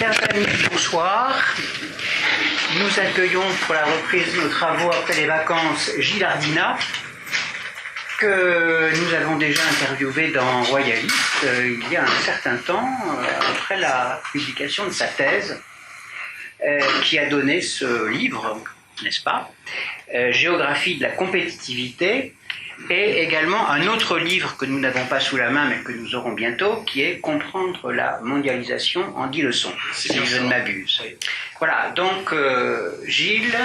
Chers amis, bonsoir. Nous accueillons pour la reprise de nos travaux après les vacances Gilles Ardina, que nous avons déjà interviewé dans Royaliste il y a un certain temps, après la publication de sa thèse, qui a donné ce livre, n'est-ce pas, Géographie de la compétitivité, et également un autre livre que nous n'avons pas sous la main mais que nous aurons bientôt, qui est Comprendre la mondialisation en 10 leçons, si je ne m'abuse. Voilà, donc Gilles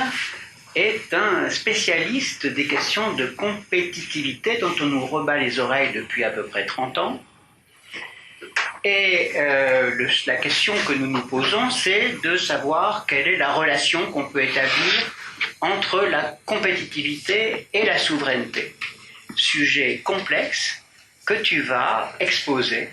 est un spécialiste des questions de compétitivité dont on nous rebat les oreilles depuis à peu près 30 ans. Et la question que nous nous posons, c'est de savoir quelle est la relation qu'on peut établir entre la compétitivité et la souveraineté. Sujet complexe que tu vas exposer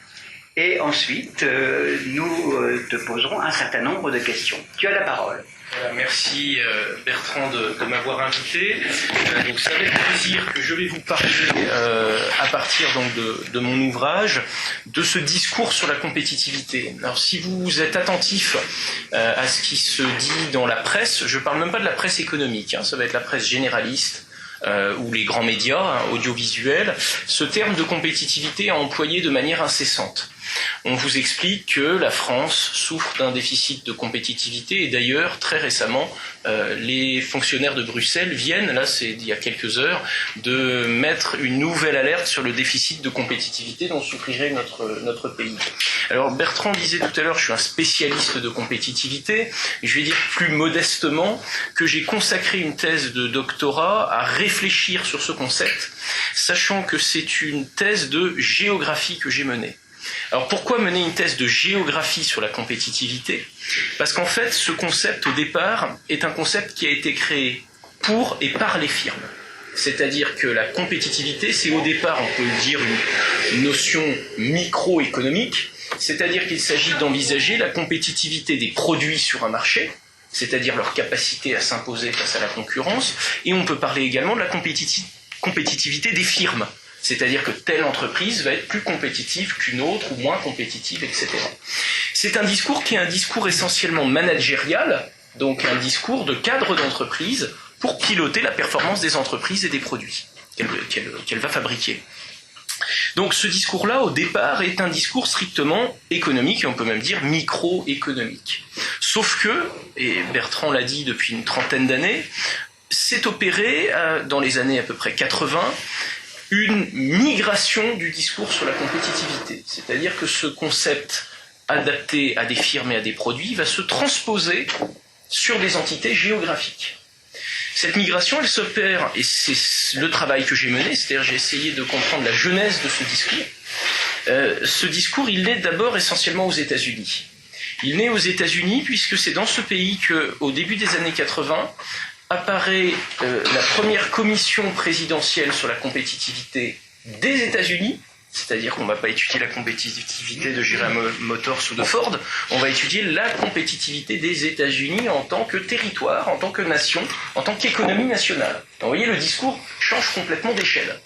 et ensuite nous te poserons un certain nombre de questions. Tu as la parole. Voilà, merci Bertrand de m'avoir invité. Donc c'est avec plaisir que je vais vous parler à partir donc de mon ouvrage de ce discours sur la compétitivité. Alors si vous êtes attentif à ce qui se dit dans la presse, je ne parle même pas de la presse économique, hein, ça va être la presse généraliste ou les grands médias audiovisuels, ce terme de compétitivité est employé de manière incessante. On vous explique que la France souffre d'un déficit de compétitivité et d'ailleurs, très récemment, les fonctionnaires de Bruxelles viennent, là c'est il y a quelques heures, de mettre une nouvelle alerte sur le déficit de compétitivité dont souffrirait notre pays. Alors Bertrand disait tout à l'heure, je suis un spécialiste de compétitivité, je vais dire plus modestement que j'ai consacré une thèse de doctorat à réfléchir sur ce concept, sachant que c'est une thèse de géographie que j'ai menée. Alors pourquoi mener une thèse de géographie sur la compétitivité ? Parce qu'en fait, ce concept au départ est un concept qui a été créé pour et par les firmes. C'est-à-dire que la compétitivité, c'est au départ, on peut le dire, une notion microéconomique, c'est-à-dire qu'il s'agit d'envisager la compétitivité des produits sur un marché, c'est-à-dire leur capacité à s'imposer face à la concurrence, et on peut parler également de la compétitivité des firmes. C'est-à-dire que telle entreprise va être plus compétitive qu'une autre ou moins compétitive, etc. C'est un discours qui est un discours essentiellement managérial, donc un discours de cadre d'entreprise pour piloter la performance des entreprises et des produits qu'elle va fabriquer. Donc ce discours-là, au départ, est un discours strictement économique, et on peut même dire microéconomique. Sauf que, et Bertrand l'a dit depuis une trentaine d'années, s'est opéré dans les années à peu près 80, une migration du discours sur la compétitivité. C'est-à-dire que ce concept adapté à des firmes et à des produits va se transposer sur des entités géographiques. Cette migration, elle s'opère, et c'est le travail que j'ai mené, c'est-à-dire j'ai essayé de comprendre la genèse de ce discours. Ce discours, il naît d'abord essentiellement aux États-Unis. Il naît aux États-Unis puisque c'est dans ce pays qu'au début des années 80, apparaît la première commission présidentielle sur la compétitivité des États-Unis, c'est-à-dire qu'on ne va pas étudier la compétitivité de General Motors ou de Ford, on va étudier la compétitivité des États-Unis en tant que territoire, en tant que nation, en tant qu'économie nationale. Donc, vous voyez, le discours change complètement d'échelle.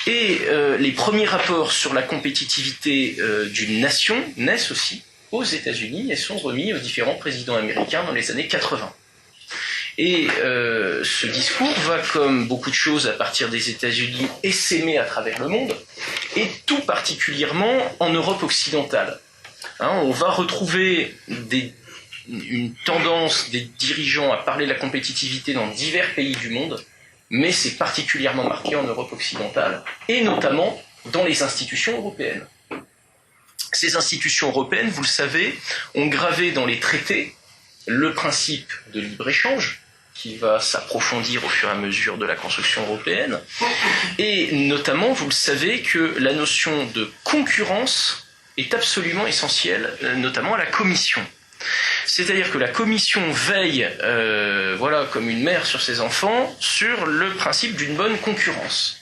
Et les premiers rapports sur la compétitivité d'une nation naissent aussi aux États-Unis et sont remis aux différents présidents américains dans les années 80. Et ce discours va, comme beaucoup de choses à partir des États-Unis, essaimer à travers le monde, et tout particulièrement en Europe occidentale. Hein, on va retrouver une tendance des dirigeants à parler de la compétitivité dans divers pays du monde, mais c'est particulièrement marqué en Europe occidentale, et notamment dans les institutions européennes. Ces institutions européennes, vous le savez, ont gravé dans les traités le principe de libre-échange, qui va s'approfondir au fur et à mesure de la construction européenne. Et notamment, vous le savez, que la notion de concurrence est absolument essentielle, notamment à la Commission. C'est-à-dire que la Commission veille, comme une mère sur ses enfants, sur le principe d'une bonne concurrence.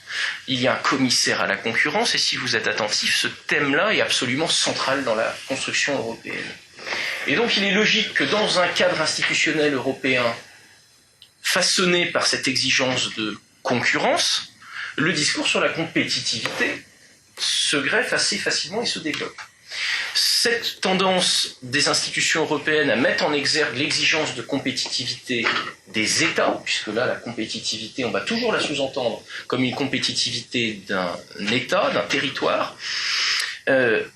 Il y a un commissaire à la concurrence, et si vous êtes attentif, ce thème-là est absolument central dans la construction européenne. Et donc il est logique que dans un cadre institutionnel européen façonné par cette exigence de concurrence, le discours sur la compétitivité se greffe assez facilement et se développe. Cette tendance des institutions européennes à mettre en exergue l'exigence de compétitivité des États, puisque là, la compétitivité, on va toujours la sous-entendre comme une compétitivité d'un État, d'un territoire,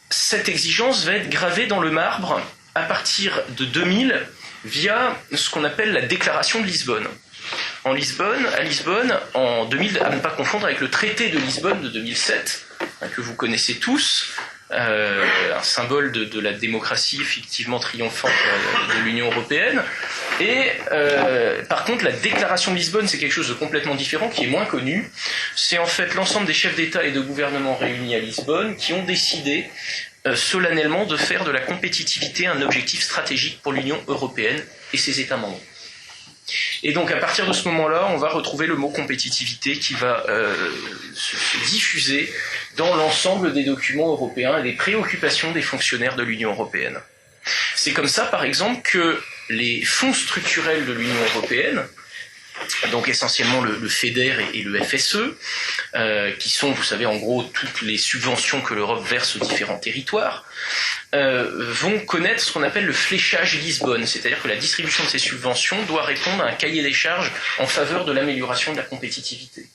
cette exigence va être gravée dans le marbre à partir de 2000 via ce qu'on appelle la déclaration de Lisbonne. À Lisbonne, en 2000, à ne pas confondre avec le traité de Lisbonne de 2007, que vous connaissez tous, un symbole de la démocratie effectivement triomphante de l'Union européenne. Et par contre, la déclaration de Lisbonne, c'est quelque chose de complètement différent, qui est moins connu. C'est en fait l'ensemble des chefs d'État et de gouvernement réunis à Lisbonne qui ont décidé solennellement de faire de la compétitivité un objectif stratégique pour l'Union européenne et ses États membres. Et donc à partir de ce moment-là, on va retrouver le mot compétitivité qui va se diffuser dans l'ensemble des documents européens et des préoccupations des fonctionnaires de l'Union européenne. C'est comme ça, par exemple, que les fonds structurels de l'Union européenne, donc essentiellement le FEDER et le FSE, qui sont, vous savez, en gros, toutes les subventions que l'Europe verse aux différents territoires, vont connaître ce qu'on appelle le fléchage Lisbonne, c'est-à-dire que la distribution de ces subventions doit répondre à un cahier des charges en faveur de l'amélioration de la compétitivité.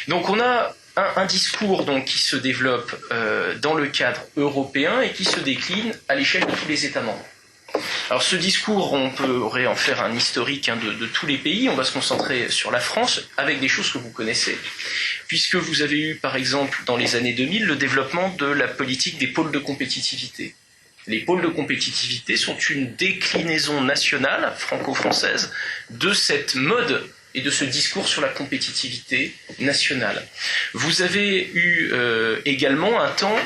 Donc on a un discours donc, qui se développe dans le cadre européen et qui se décline à l'échelle de tous les États membres. Alors ce discours, on pourrait en faire un historique de tous les pays, on va se concentrer sur la France avec des choses que vous connaissez, puisque vous avez eu par exemple dans les années 2000 le développement de la politique des pôles de compétitivité. Les pôles de compétitivité sont une déclinaison nationale franco-française de cette mode et de ce discours sur la compétitivité nationale. Vous avez eu également un temps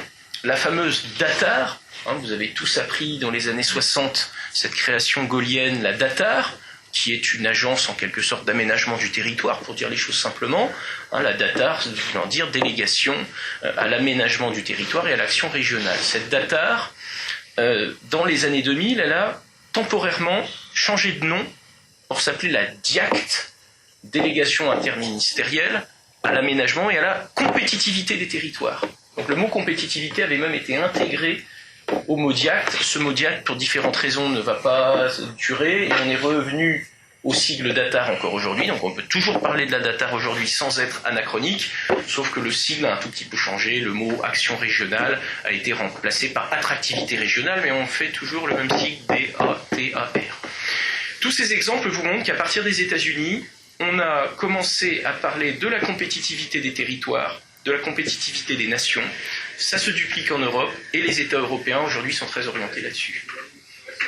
la fameuse DATAR. Vous avez tous appris dans les années 60 cette création gaullienne, la DATAR, qui est une agence en quelque sorte d'aménagement du territoire, pour dire les choses simplement. La DATAR, c'est voulant dire délégation à l'aménagement du territoire et à l'action régionale. Cette DATAR, dans les années 2000, elle a temporairement changé de nom pour s'appeler la DIACT, délégation interministérielle à l'aménagement et à la compétitivité des territoires. Donc le mot compétitivité avait même été intégré au mot DIACT. Ce mot DIACT, pour différentes raisons, ne va pas durer et on est revenu au sigle DATAR encore aujourd'hui. Donc on peut toujours parler de la DATAR aujourd'hui sans être anachronique, sauf que le sigle a un tout petit peu changé. Le mot action régionale a été remplacé par attractivité régionale, mais on fait toujours le même sigle DATAR. Tous ces exemples vous montrent qu'à partir des États-Unis, on a commencé à parler de la compétitivité des territoires, de la compétitivité des nations. Ça se duplique en Europe et les États européens aujourd'hui sont très orientés là-dessus.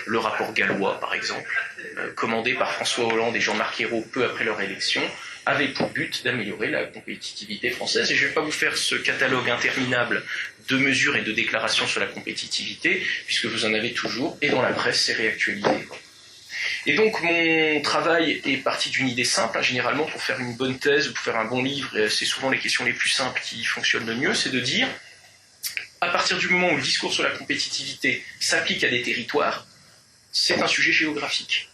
Le rapport gallois, par exemple, commandé par François Hollande et Jean-Marc Ayrault peu après leur élection, avait pour but d'améliorer la compétitivité française. Et je ne vais pas vous faire ce catalogue interminable de mesures et de déclarations sur la compétitivité, puisque vous en avez toujours, et dans la presse, c'est réactualisé. Et donc mon travail est parti d'une idée simple, généralement pour faire une bonne thèse ou pour faire un bon livre, c'est souvent les questions les plus simples qui fonctionnent le mieux, c'est de dire, à partir du moment où le discours sur la compétitivité s'applique à des territoires, c'est un sujet géographique.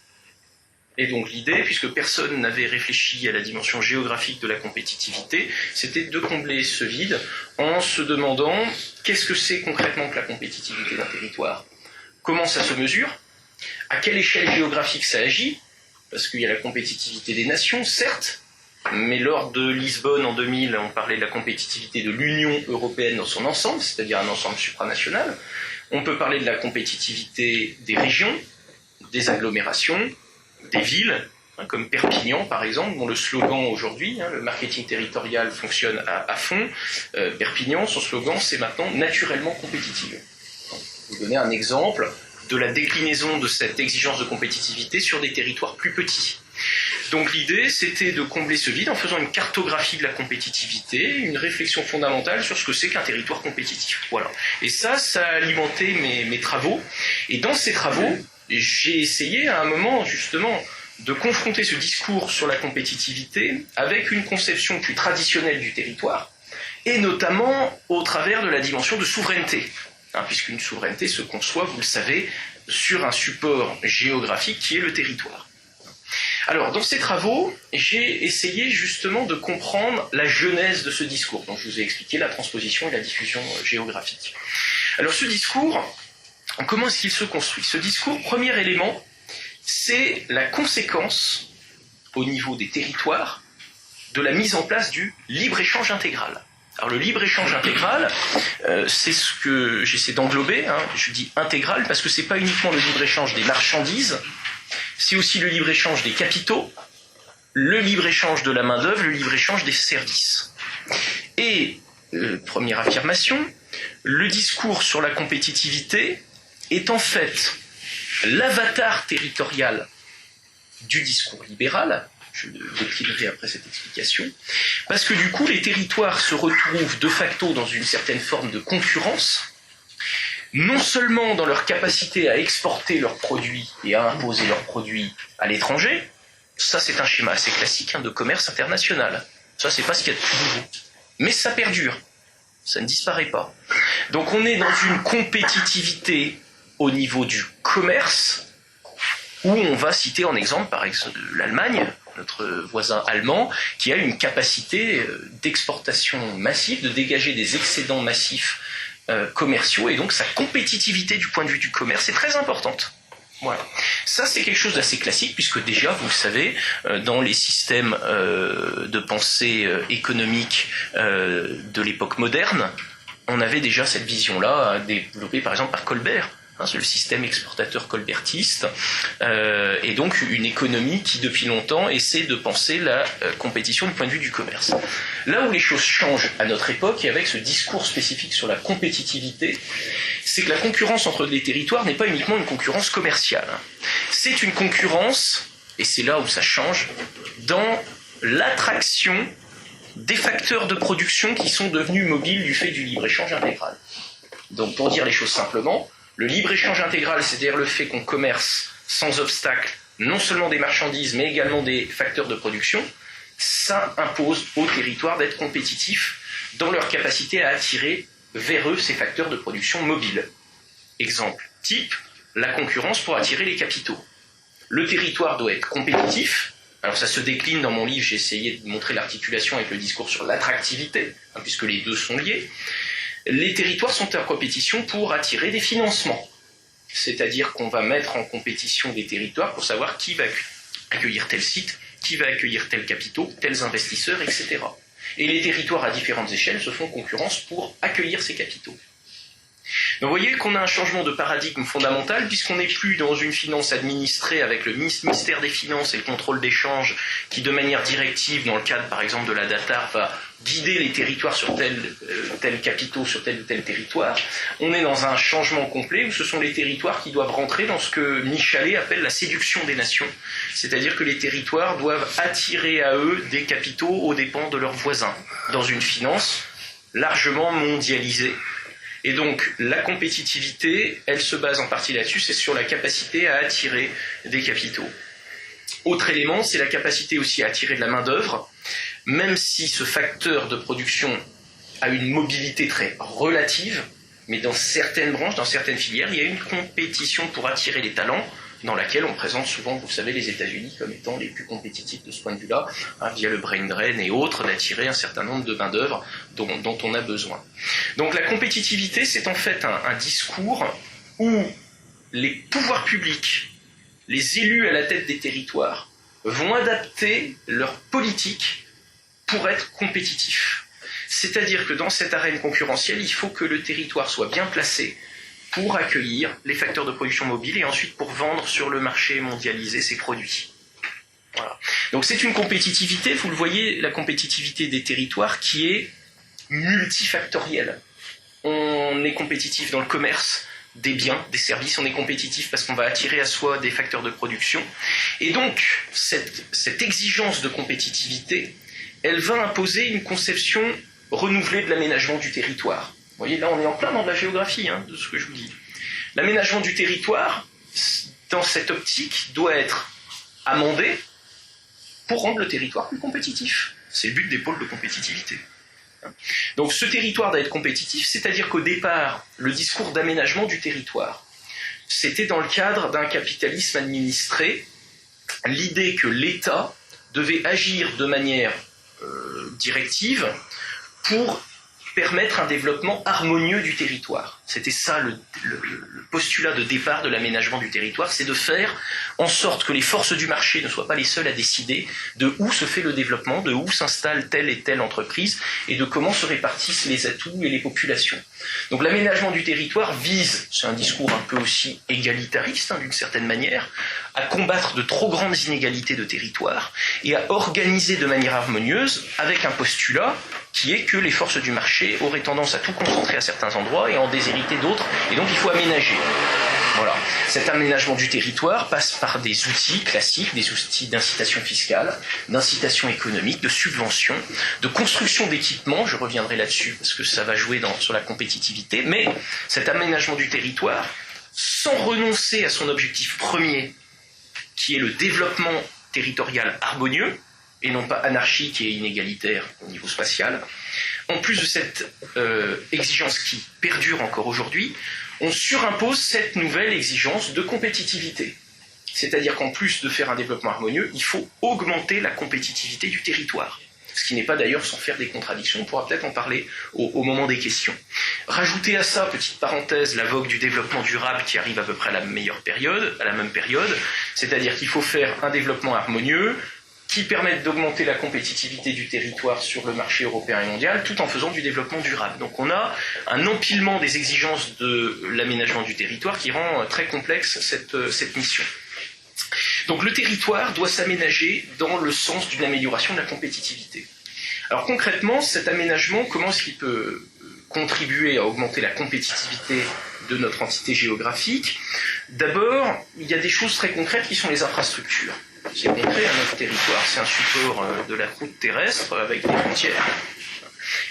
Et donc l'idée, puisque personne n'avait réfléchi à la dimension géographique de la compétitivité, c'était de combler ce vide en se demandant qu'est-ce que c'est concrètement que la compétitivité d'un territoire, comment ça se mesure, à quelle échelle géographique ça agit, parce qu'il y a la compétitivité des nations, certes, mais lors de Lisbonne en 2000, on parlait de la compétitivité de l'Union européenne dans son ensemble, c'est-à-dire un ensemble supranational. On peut parler de la compétitivité des régions, des agglomérations, des villes, comme Perpignan par exemple, dont le slogan aujourd'hui, le marketing territorial fonctionne à fond. Perpignan, son slogan, c'est maintenant naturellement compétitive. Je vais vous donner un exemple de la déclinaison de cette exigence de compétitivité sur des territoires plus petits. Donc l'idée, c'était de combler ce vide en faisant une cartographie de la compétitivité, une réflexion fondamentale sur ce que c'est qu'un territoire compétitif. Voilà. Et ça a alimenté mes travaux. Et dans ces travaux, j'ai essayé à un moment justement de confronter ce discours sur la compétitivité avec une conception plus traditionnelle du territoire, et notamment au travers de la dimension de souveraineté. Puisqu'une souveraineté se conçoit, vous le savez, sur un support géographique qui est le territoire. Alors, dans ces travaux, j'ai essayé justement de comprendre la genèse de ce discours, dont je vous ai expliqué la transposition et la diffusion géographique. Alors ce discours, comment est-ce qu'il se construit? Ce discours, premier élément, c'est la conséquence, au niveau des territoires, de la mise en place du libre-échange intégral. Alors le libre-échange intégral, c'est ce que j'essaie d'englober, hein. Je dis intégral parce que c'est pas uniquement le libre-échange des marchandises, c'est aussi le libre-échange des capitaux, le libre-échange de la main-d'œuvre, le libre-échange des services. Et, première affirmation, le discours sur la compétitivité est en fait l'avatar territorial du discours libéral. Je le déclinerai après cette explication, parce que du coup, les territoires se retrouvent de facto dans une certaine forme de concurrence, non seulement dans leur capacité à exporter leurs produits et à imposer leurs produits à l'étranger, ça c'est un schéma assez classique de commerce international, ça c'est pas ce qu'il y a de plus nouveau, mais ça perdure, ça ne disparaît pas. Donc on est dans une compétitivité au niveau du commerce, où on va citer en exemple, par exemple, l'Allemagne, notre voisin allemand, qui a une capacité d'exportation massive, de dégager des excédents massifs commerciaux, et donc sa compétitivité du point de vue du commerce est très importante. Voilà. Ça, c'est quelque chose d'assez classique, puisque déjà, vous le savez, dans les systèmes de pensée économique de l'époque moderne, on avait déjà cette vision-là, développée par exemple par Colbert. C'est le système exportateur colbertiste, et donc une économie qui depuis longtemps essaie de penser la compétition du point de vue du commerce. Là où les choses changent à notre époque, et avec ce discours spécifique sur la compétitivité, c'est que la concurrence entre les territoires n'est pas uniquement une concurrence commerciale. C'est une concurrence, et c'est là où ça change, dans l'attraction des facteurs de production qui sont devenus mobiles du fait du libre-échange intégral. Donc pour dire les choses simplement, le libre-échange intégral, c'est-à-dire le fait qu'on commerce sans obstacle non seulement des marchandises, mais également des facteurs de production, ça impose aux territoires d'être compétitifs dans leur capacité à attirer vers eux ces facteurs de production mobiles. Exemple type, la concurrence pour attirer les capitaux. Le territoire doit être compétitif. Alors ça se décline dans mon livre, j'ai essayé de montrer l'articulation avec le discours sur l'attractivité, puisque les deux sont liés. Les territoires sont en compétition pour attirer des financements. C'est-à-dire qu'on va mettre en compétition des territoires pour savoir qui va accueillir tel site, qui va accueillir tels capitaux, tels investisseurs, etc. Et les territoires à différentes échelles se font concurrence pour accueillir ces capitaux. Donc vous voyez qu'on a un changement de paradigme fondamental, puisqu'on n'est plus dans une finance administrée avec le ministère des Finances et le contrôle d'échange qui, de manière directive, dans le cadre par exemple de la DATAR, va guider les territoires sur tel capitaux, sur tel ou tel territoire. On est dans un changement complet où ce sont les territoires qui doivent rentrer dans ce que Michelet appelle la séduction des nations. C'est-à-dire que les territoires doivent attirer à eux des capitaux aux dépens de leurs voisins, dans une finance largement mondialisée. Et donc, la compétitivité, elle se base en partie là-dessus, c'est sur la capacité à attirer des capitaux. Autre élément, c'est la capacité aussi à attirer de la main-d'œuvre, même si ce facteur de production a une mobilité très relative, mais dans certaines branches, dans certaines filières, il y a une compétition pour attirer les talents, dans laquelle on présente souvent, vous savez, les États-Unis comme étant les plus compétitifs de ce point de vue-là, via le brain drain et autres, d'attirer un certain nombre de main-d'œuvre dont on a besoin. Donc la compétitivité, c'est en fait un discours où les pouvoirs publics, les élus à la tête des territoires, vont adapter leur politique pour être compétitifs. C'est-à-dire que dans cette arène concurrentielle, il faut que le territoire soit bien placé pour accueillir les facteurs de production mobile et ensuite pour vendre sur le marché mondialisé ses produits. Voilà. Donc c'est une compétitivité, vous le voyez, la compétitivité des territoires qui est multifactorielle. On est compétitif dans le commerce, des biens, des services, on est compétitif parce qu'on va attirer à soi des facteurs de production. Et donc, cette exigence de compétitivité, elle va imposer une conception renouvelée de l'aménagement du territoire. Vous voyez, là, on est en plein dans de la géographie, de ce que je vous dis. L'aménagement du territoire, dans cette optique, doit être amendé pour rendre le territoire plus compétitif. C'est le but des pôles de compétitivité. Donc ce territoire doit être compétitif, c'est-à-dire qu'au départ, le discours d'aménagement du territoire, c'était dans le cadre d'un capitalisme administré, l'idée que l'État devait agir de manière directive pour permettre un développement harmonieux du territoire. C'était ça le postulat de départ de l'aménagement du territoire, c'est de faire en sorte que les forces du marché ne soient pas les seules à décider de où se fait le développement, de où s'installe telle et telle entreprise, et de comment se répartissent les atouts et les populations. Donc l'aménagement du territoire vise, c'est un discours un peu aussi égalitariste d'une certaine manière, à combattre de trop grandes inégalités de territoire et à organiser de manière harmonieuse avec un postulat qui est que les forces du marché auraient tendance à tout concentrer à certains endroits et en déshériter d'autres, et donc il faut aménager. Voilà. Cet aménagement du territoire passe par des outils classiques, des outils d'incitation fiscale, d'incitation économique, de subvention, de construction d'équipements, je reviendrai là-dessus parce que ça va jouer sur la compétitivité, mais cet aménagement du territoire, sans renoncer à son objectif premier, qui est le développement territorial harmonieux, et non pas anarchique et inégalitaire au niveau spatial. En plus de cette exigence qui perdure encore aujourd'hui, on surimpose cette nouvelle exigence de compétitivité. C'est-à-dire qu'en plus de faire un développement harmonieux, il faut augmenter la compétitivité du territoire. Ce qui n'est pas d'ailleurs sans faire des contradictions, on pourra peut-être en parler au moment des questions. Rajoutez à ça, petite parenthèse, la vogue du développement durable qui arrive à peu près à la même période, c'est-à-dire qu'il faut faire un développement harmonieux, qui permettent d'augmenter la compétitivité du territoire sur le marché européen et mondial, tout en faisant du développement durable. Donc on a un empilement des exigences de l'aménagement du territoire qui rend très complexe cette mission. Donc le territoire doit s'aménager dans le sens d'une amélioration de la compétitivité. Alors concrètement, cet aménagement, comment est-ce qu'il peut contribuer à augmenter la compétitivité de notre entité géographique? D'abord, il y a des choses très concrètes qui sont les infrastructures. C'est concret, notre territoire, c'est un support de la route terrestre avec des frontières.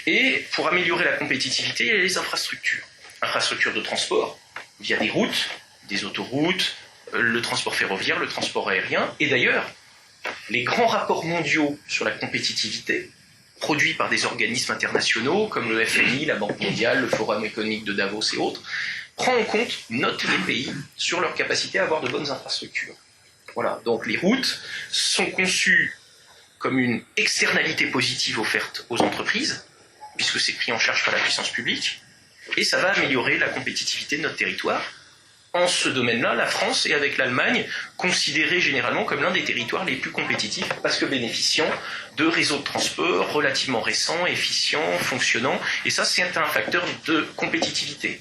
Et pour améliorer la compétitivité, il y a les infrastructures. Infrastructures de transport, via des routes, des autoroutes, le transport ferroviaire, le transport aérien. Et d'ailleurs, les grands rapports mondiaux sur la compétitivité, produits par des organismes internationaux comme le FMI, la Banque mondiale, le Forum économique de Davos et autres, prend en compte, note les pays sur leur capacité à avoir de bonnes infrastructures. Voilà, donc les routes sont conçues comme une externalité positive offerte aux entreprises, puisque c'est pris en charge par la puissance publique, et ça va améliorer la compétitivité de notre territoire. En ce domaine-là, la France est avec l'Allemagne considérée généralement comme l'un des territoires les plus compétitifs, parce que bénéficiant de réseaux de transport relativement récents, efficients, fonctionnants, et ça c'est un facteur de compétitivité.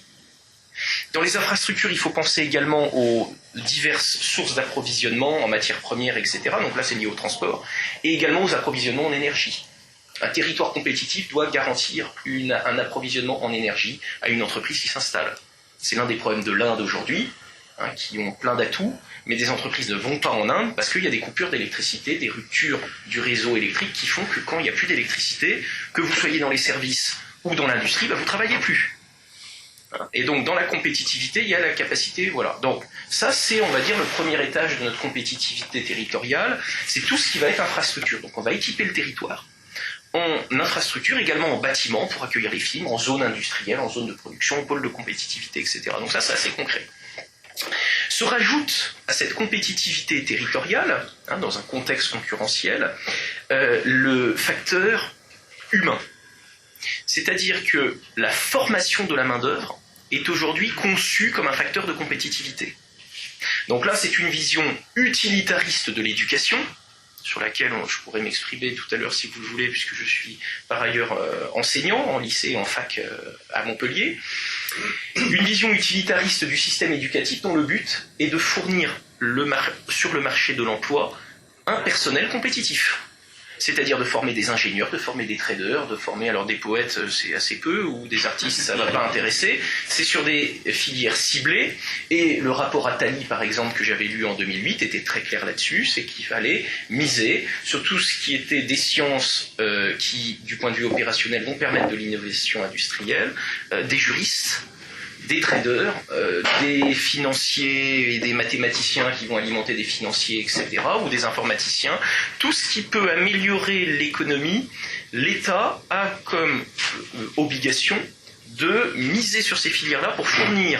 Dans les infrastructures, il faut penser également aux diverses sources d'approvisionnement en matières premières, etc. Donc là, c'est lié au transport, et également aux approvisionnements en énergie. Un territoire compétitif doit garantir un approvisionnement en énergie à une entreprise qui s'installe. C'est l'un des problèmes de l'Inde aujourd'hui, qui ont plein d'atouts, mais des entreprises ne vont pas en Inde parce qu'il y a des coupures d'électricité, des ruptures du réseau électrique qui font que quand il n'y a plus d'électricité, que vous soyez dans les services ou dans l'industrie, vous ne travaillez plus. Et donc, dans la compétitivité, il y a la capacité, voilà. Donc, ça, c'est, on va dire, le premier étage de notre compétitivité territoriale. C'est tout ce qui va être infrastructure. Donc, on va équiper le territoire en infrastructure, également en bâtiment pour accueillir les firmes, en zone industrielle, en zone de production, en pôle de compétitivité, etc. Donc ça, c'est assez concret. Se rajoute à cette compétitivité territoriale, dans un contexte concurrentiel, le facteur humain. C'est-à-dire que la formation de la main-d'œuvre est aujourd'hui conçue comme un facteur de compétitivité. Donc là, c'est une vision utilitariste de l'éducation, sur laquelle je pourrais m'exprimer tout à l'heure si vous le voulez, puisque je suis par ailleurs enseignant en lycée et en fac à Montpellier. Une vision utilitariste du système éducatif dont le but est de fournir sur le marché de l'emploi un personnel compétitif. C'est-à-dire de former des ingénieurs, de former des traders, de former alors des poètes, c'est assez peu, ou des artistes, ça ne va pas intéresser. C'est sur des filières ciblées, et le rapport Attali, par exemple, que j'avais lu en 2008, était très clair là-dessus, c'est qu'il fallait miser sur tout ce qui était des sciences qui, du point de vue opérationnel, vont permettre de l'innovation industrielle, des juristes, des traders, des financiers et des mathématiciens qui vont alimenter des financiers, etc., ou des informaticiens. Tout ce qui peut améliorer l'économie, l'État a comme obligation de miser sur ces filières-là pour fournir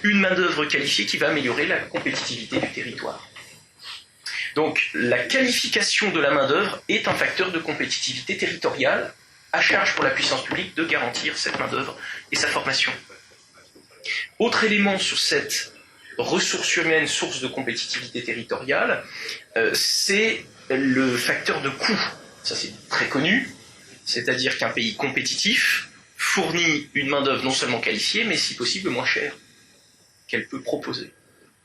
une main-d'œuvre qualifiée qui va améliorer la compétitivité du territoire. Donc la qualification de la main-d'œuvre est un facteur de compétitivité territoriale à charge pour la puissance publique de garantir cette main-d'œuvre et sa formation. Autre élément sur cette ressource humaine, source de compétitivité territoriale, c'est le facteur de coût. Ça, c'est très connu, c'est-à-dire qu'un pays compétitif fournit une main-d'œuvre non seulement qualifiée, mais si possible moins chère qu'elle peut proposer.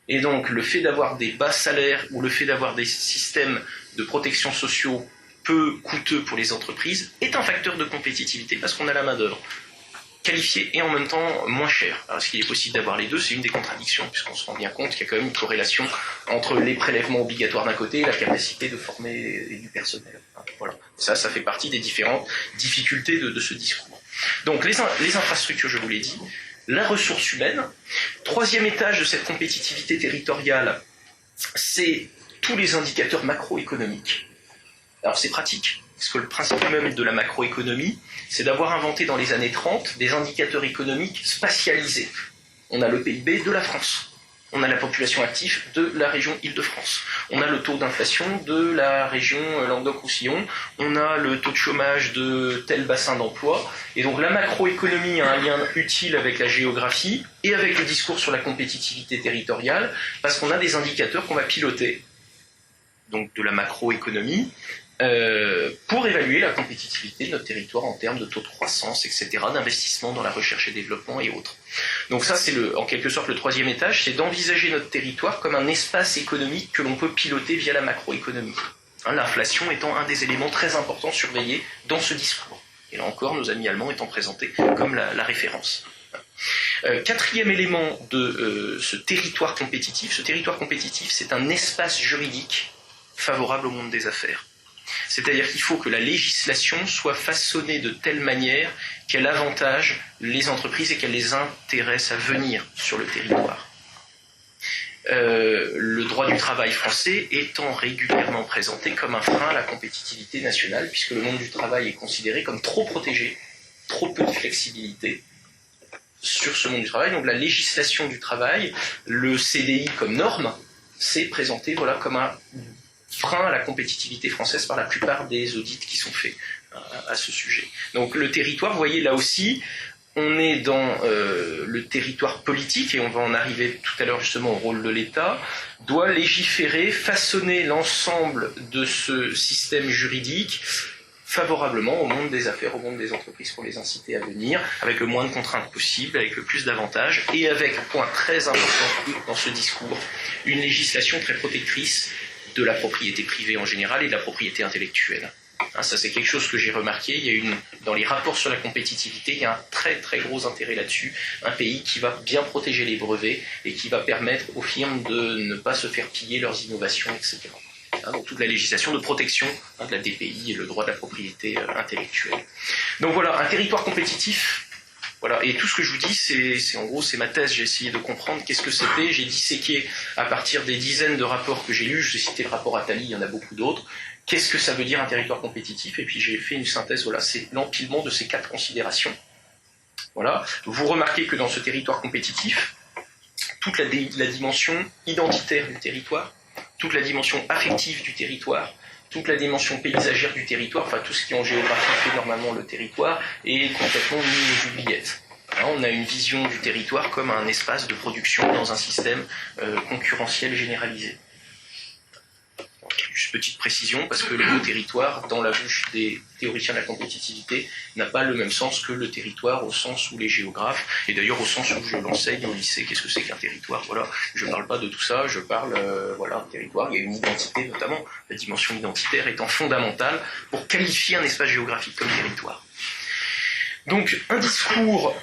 Et donc, le fait d'avoir des bas salaires ou le fait d'avoir des systèmes de protection sociaux peu coûteux pour les entreprises est un facteur de compétitivité parce qu'on a la main-d'œuvre qualifiée et en même temps moins chère. Alors, est-ce qu'il est possible d'avoir les deux? C'est une des contradictions, puisqu'on se rend bien compte qu'il y a quand même une corrélation entre les prélèvements obligatoires d'un côté et la capacité de former du personnel. Voilà. Ça fait partie des différentes difficultés de ce discours. Donc, les infrastructures, je vous l'ai dit, la ressource humaine. Troisième étage de cette compétitivité territoriale, c'est tous les indicateurs macroéconomiques. Alors, c'est pratique. Parce que le principe même de la macroéconomie, c'est d'avoir inventé dans les années 30 des indicateurs économiques spatialisés. On a le PIB de la France, on a la population active de la région Île-de-France, on a le taux d'inflation de la région Languedoc-Roussillon, on a le taux de chômage de tel bassin d'emploi, et donc la macroéconomie a un lien utile avec la géographie et avec le discours sur la compétitivité territoriale, parce qu'on a des indicateurs qu'on va piloter, donc de la macroéconomie, pour évaluer la compétitivité de notre territoire en termes de taux de croissance, etc., d'investissement dans la recherche et développement et autres. Donc ça, c'est en quelque sorte le troisième étage, c'est d'envisager notre territoire comme un espace économique que l'on peut piloter via la macroéconomie. L'inflation étant un des éléments très importants surveillés dans ce discours. Et là encore, nos amis allemands étant présentés comme la référence. Quatrième élément de ce territoire compétitif, c'est un espace juridique favorable au monde des affaires. C'est-à-dire qu'il faut que la législation soit façonnée de telle manière qu'elle avantage les entreprises et qu'elle les intéresse à venir sur le territoire. Le droit du travail français étant régulièrement présenté comme un frein à la compétitivité nationale, puisque le monde du travail est considéré comme trop protégé, trop peu de flexibilité sur ce monde du travail. Donc la législation du travail, le CDI comme norme, c'est présenté comme un frein à la compétitivité française par la plupart des audits qui sont faits à ce sujet. Donc le territoire, vous voyez là aussi, on est dans le territoire politique, et on va en arriver tout à l'heure justement au rôle de l'État, doit légiférer, façonner l'ensemble de ce système juridique favorablement au monde des affaires, au monde des entreprises, pour les inciter à venir, avec le moins de contraintes possible, avec le plus d'avantages, et avec, point très important dans ce discours, une législation très protectrice de la propriété privée en général et de la propriété intellectuelle. Ça, c'est quelque chose que j'ai remarqué. Il y a dans les rapports sur la compétitivité, il y a un très très gros intérêt là-dessus. Un pays qui va bien protéger les brevets et qui va permettre aux firmes de ne pas se faire piller leurs innovations, etc. Donc toute la législation de protection de la DPI et le droit de la propriété intellectuelle. Donc voilà, un territoire compétitif. Voilà, et tout ce que je vous dis, c'est en gros, c'est ma thèse. J'ai essayé de comprendre qu'est-ce que c'était. J'ai disséqué à partir des dizaines de rapports que j'ai lus. Je vais citer le rapport Attali, il y en a beaucoup d'autres. Qu'est-ce que ça veut dire un territoire compétitif? Et puis j'ai fait une synthèse. Voilà, c'est l'empilement de ces 4 considérations. Voilà. Vous remarquez que dans ce territoire compétitif, toute la dimension identitaire du territoire, toute la dimension affective du territoire, toute la dimension paysagère du territoire, enfin tout ce qui en géographie fait normalement le territoire, est complètement mis aux oubliettes. On a une vision du territoire comme un espace de production dans un système concurrentiel généralisé. Juste petite précision, parce que le mot territoire, dans la bouche des théoriciens de la compétitivité, n'a pas le même sens que le territoire au sens où les géographes, et d'ailleurs au sens où je l'enseigne au lycée, qu'est-ce que c'est qu'un territoire? Voilà, je ne parle pas de tout ça, je parle, un territoire, il y a une identité notamment, la dimension identitaire étant fondamentale pour qualifier un espace géographique comme territoire. Donc un discours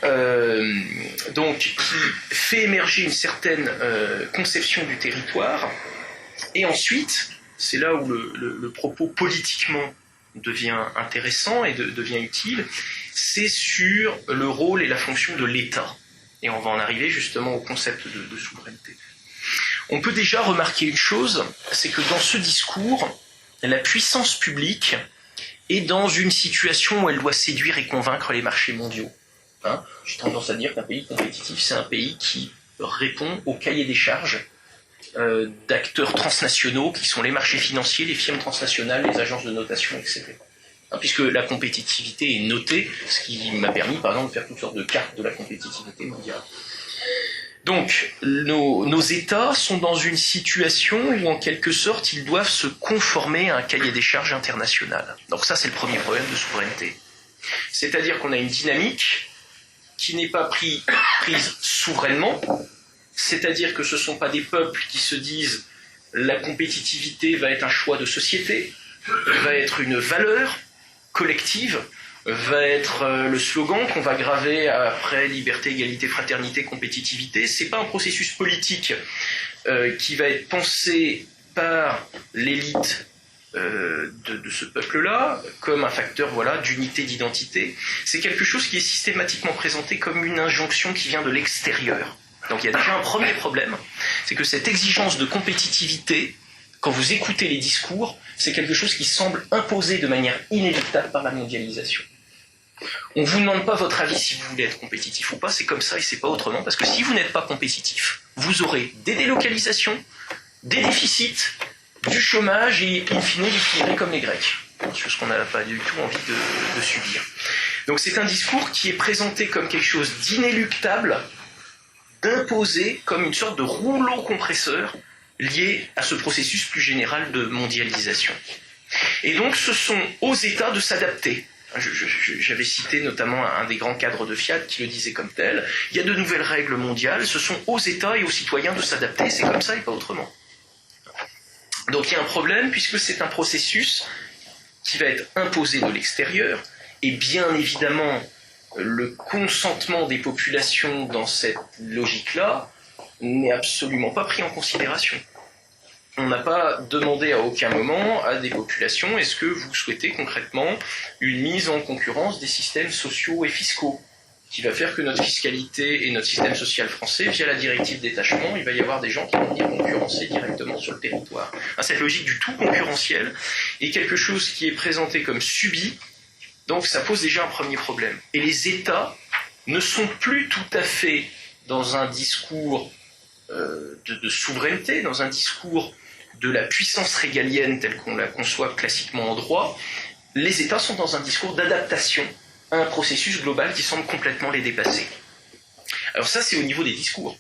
qui fait émerger une certaine conception du territoire, et ensuite, c'est là où le propos politiquement devient intéressant et devient utile, c'est sur le rôle et la fonction de l'État. Et on va en arriver justement au concept de souveraineté. On peut déjà remarquer une chose, c'est que dans ce discours, la puissance publique est dans une situation où elle doit séduire et convaincre les marchés mondiaux. J'ai tendance à dire qu'un pays compétitif, c'est un pays qui répond au cahier des charges d'acteurs transnationaux qui sont les marchés financiers, les firmes transnationales, les agences de notation, etc. puisque la compétitivité est notée, ce qui m'a permis par exemple de faire toutes sortes de cartes de la compétitivité mondiale. Donc nos États sont dans une situation où en quelque sorte ils doivent se conformer à un cahier des charges international. Donc ça c'est le premier problème de souveraineté. C'est-à-dire qu'on a une dynamique qui n'est pas prise souverainement, c'est-à-dire que ce ne sont pas des peuples qui se disent la compétitivité va être un choix de société, va être une valeur collective, va être le slogan qu'on va graver après liberté, égalité, fraternité, compétitivité. C'est pas un processus politique qui va être pensé par l'élite de ce peuple-là comme un facteur d'unité, d'identité. C'est quelque chose qui est systématiquement présenté comme une injonction qui vient de l'extérieur. Donc il y a déjà un premier problème, c'est que cette exigence de compétitivité, quand vous écoutez les discours, c'est quelque chose qui semble imposé de manière inéluctable par la mondialisation. On ne vous demande pas votre avis si vous voulez être compétitif ou pas, c'est comme ça et c'est pas autrement, parce que si vous n'êtes pas compétitif, vous aurez des délocalisations, des déficits, du chômage et in fine vous finirez comme les Grecs, chose qu'on n'a pas du tout envie de subir. Donc c'est un discours qui est présenté comme quelque chose d'inéluctable, d'imposé comme une sorte de rouleau compresseur lié à ce processus plus général de mondialisation. Et donc ce sont aux États de s'adapter. J'avais cité notamment un des grands cadres de Fiat qui le disait comme tel. Il y a de nouvelles règles mondiales, ce sont aux États et aux citoyens de s'adapter, c'est comme ça et pas autrement. Donc il y a un problème puisque c'est un processus qui va être imposé de l'extérieur et bien évidemment le consentement des populations dans cette logique-là n'est absolument pas pris en considération. On n'a pas demandé à aucun moment à des populations est-ce que vous souhaitez concrètement une mise en concurrence des systèmes sociaux et fiscaux qui va faire que notre fiscalité et notre système social français, via la directive détachement, il va y avoir des gens qui vont venir concurrencer directement sur le territoire. Cette logique du tout concurrentiel est quelque chose qui est présenté comme subi, donc ça pose déjà un premier problème. Et les États ne sont plus tout à fait dans un discours de souveraineté, dans un discours de la puissance régalienne telle qu'on la conçoit classiquement en droit. Les États sont dans un discours d'adaptation à un processus global qui semble complètement les dépasser. Alors ça, c'est au niveau des discours.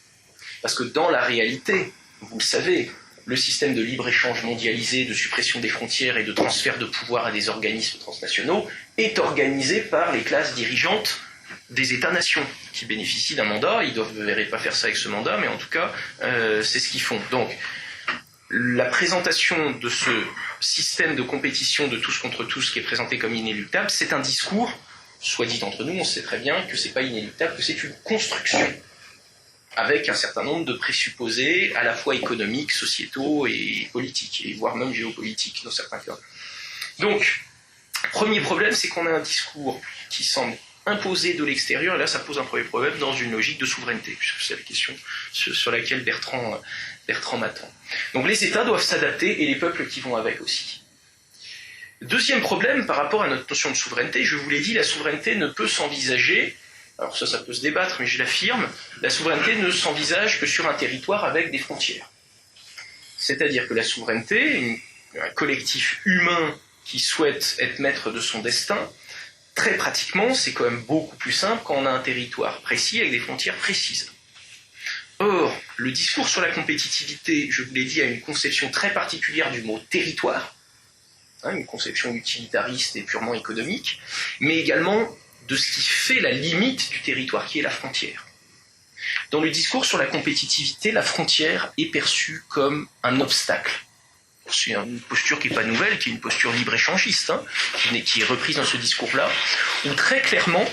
Parce que dans la réalité, vous le savez, le système de libre-échange mondialisé, de suppression des frontières et de transfert de pouvoir à des organismes transnationaux est organisé par les classes dirigeantes des États-nations qui bénéficient d'un mandat. Ils ne devraient pas faire ça avec ce mandat, mais en tout cas, c'est ce qu'ils font. Donc, la présentation de ce système de compétition de tous contre tous qui est présenté comme inéluctable, c'est un discours, soit dit entre nous, on sait très bien que ce n'est pas inéluctable, que c'est une construction avec un certain nombre de présupposés à la fois économiques, sociétaux et politiques, et voire même géopolitiques dans certains cas. Donc, premier problème, c'est qu'on a un discours qui semble imposé de l'extérieur, et là ça pose un premier problème dans une logique de souveraineté, puisque c'est la question sur laquelle Bertrand m'attend. Donc les États doivent s'adapter, et les peuples qui vont avec aussi. Deuxième problème par rapport à notre notion de souveraineté, je vous l'ai dit, la souveraineté ne peut s'envisager, alors ça peut se débattre, mais je l'affirme, la souveraineté ne s'envisage que sur un territoire avec des frontières. C'est-à-dire que la souveraineté, un collectif humain qui souhaite être maître de son destin, très pratiquement, c'est quand même beaucoup plus simple quand on a un territoire précis avec des frontières précises. Or, le discours sur la compétitivité, je vous l'ai dit, a une conception très particulière du mot territoire, une conception utilitariste et purement économique, mais également de ce qui fait la limite du territoire, qui est la frontière. Dans le discours sur la compétitivité, la frontière est perçue comme un obstacle. C'est une posture qui n'est pas nouvelle, qui est une posture libre-échangiste, qui est reprise dans ce discours-là, où très clairement,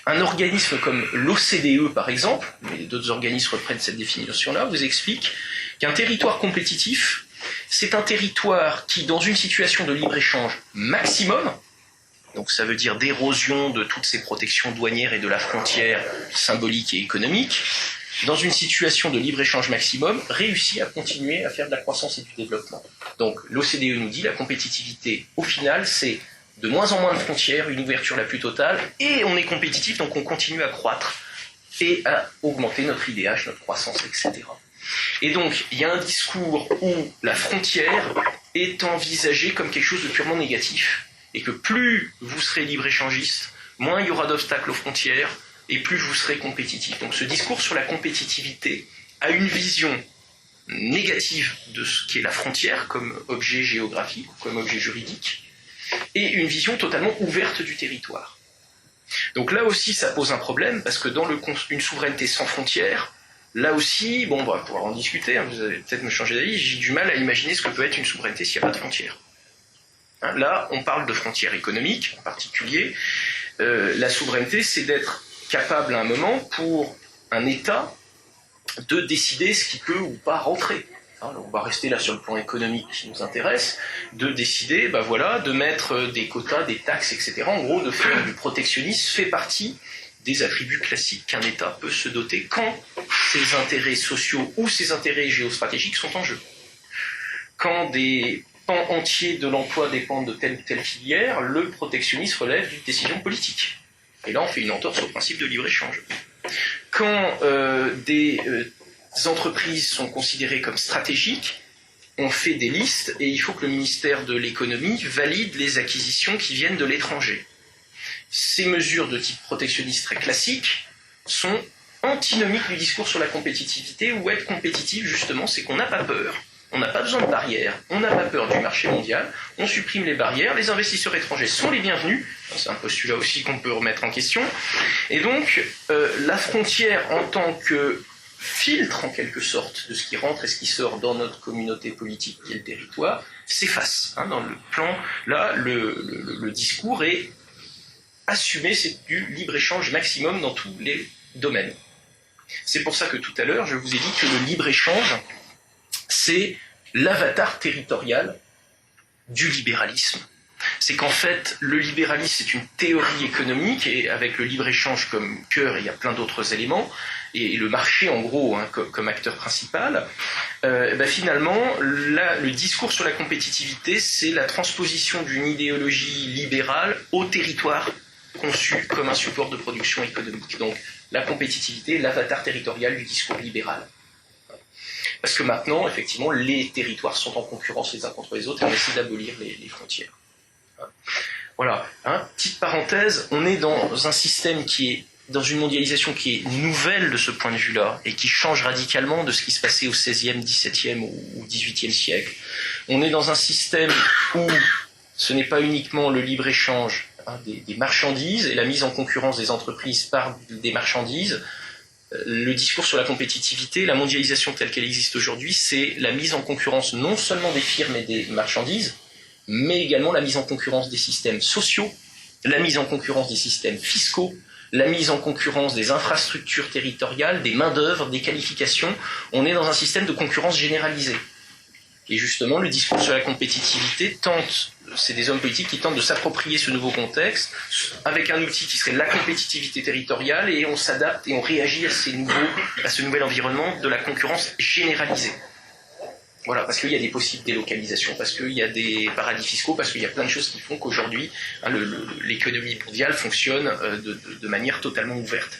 un organisme comme l'OCDE, par exemple, mais d'autres organismes reprennent cette définition-là, vous explique qu'un territoire compétitif, c'est un territoire qui, dans une situation de libre-échange maximum, donc ça veut dire d'érosion de toutes ces protections douanières et de la frontière symbolique et économique, dans une situation de libre-échange maximum, réussit à continuer à faire de la croissance et du développement. Donc l'OCDE nous dit la compétitivité, au final, c'est de moins en moins de frontières, une ouverture la plus totale, et on est compétitif, donc on continue à croître et à augmenter notre IDH, notre croissance, etc. Et donc, il y a un discours où la frontière est envisagée comme quelque chose de purement négatif, et que plus vous serez libre-échangiste, moins il y aura d'obstacles aux frontières, et plus vous serez compétitif. Donc ce discours sur la compétitivité a une vision négative de ce qu'est la frontière comme objet géographique, comme objet juridique, et une vision totalement ouverte du territoire. Donc là aussi, ça pose un problème, parce que dans une souveraineté sans frontières, là aussi, bon, on va pouvoir en discuter, hein, vous allez peut-être me changer d'avis, j'ai du mal à imaginer ce que peut être une souveraineté s'il n'y a pas de frontières. Hein, là, on parle de frontières économiques, en particulier. La souveraineté, c'est d'être capable à un moment, pour un État, de décider ce qui peut ou pas rentrer. Hein, on va rester là sur le plan économique qui nous intéresse, de décider, de mettre des quotas, des taxes, etc. En gros, de faire du protectionnisme fait partie des attributs classiques qu'un État peut se doter quand ses intérêts sociaux ou ses intérêts géostratégiques sont en jeu. Quand des pans entiers de l'emploi dépendent de telle ou telle filière, le protectionnisme relève d'une décision politique. Et là, on fait une entorse au principe de libre-échange. Quand des entreprises sont considérées comme stratégiques, on fait des listes et il faut que le ministère de l'économie valide les acquisitions qui viennent de l'étranger. Ces mesures de type protectionniste très classiques sont antinomiques du discours sur la compétitivité, où être compétitif, justement, c'est qu'on n'a pas peur. On n'a pas besoin de barrières, on n'a pas peur du marché mondial, on supprime les barrières, les investisseurs étrangers sont les bienvenus, c'est un postulat aussi qu'on peut remettre en question, et donc la frontière en tant que filtre en quelque sorte de ce qui rentre et ce qui sort dans notre communauté politique qui est le territoire, s'efface. Hein, dans le plan, là, le discours est assumé, c'est du libre-échange maximum dans tous les domaines. C'est pour ça que tout à l'heure, je vous ai dit que le libre-échange, c'est l'avatar territorial du libéralisme. C'est qu'en fait, le libéralisme, c'est une théorie économique, et avec le libre-échange comme cœur, il y a plein d'autres éléments, et le marché, en gros, hein, comme acteur principal, finalement, là, le discours sur la compétitivité, c'est la transposition d'une idéologie libérale au territoire conçu comme un support de production économique. Donc, la compétitivité, l'avatar territorial du discours libéral. Parce que maintenant, effectivement, les territoires sont en concurrence les uns contre les autres et on essaie d'abolir les frontières. Voilà. Hein, petite parenthèse, on est dans un système qui est dans une mondialisation qui est nouvelle de ce point de vue-là et qui change radicalement de ce qui se passait au XVIe, XVIIe ou XVIIIe siècle. On est dans un système où ce n'est pas uniquement le libre-échange des marchandises et la mise en concurrence des entreprises par des marchandises. Le discours sur la compétitivité, la mondialisation telle qu'elle existe aujourd'hui, c'est la mise en concurrence non seulement des firmes et des marchandises, mais également la mise en concurrence des systèmes sociaux, la mise en concurrence des systèmes fiscaux, la mise en concurrence des infrastructures territoriales, des main-d'œuvre, des qualifications. On est dans un système de concurrence généralisée. Et justement, le discours sur la compétitivité c'est des hommes politiques qui tentent de s'approprier ce nouveau contexte avec un outil qui serait la compétitivité territoriale, et on s'adapte et on réagit à ce nouvel environnement de la concurrence généralisée. Voilà, parce qu'il y a des possibles délocalisations, parce qu'il y a des paradis fiscaux, parce qu'il y a plein de choses qui font qu'aujourd'hui, l'économie mondiale fonctionne de manière totalement ouverte.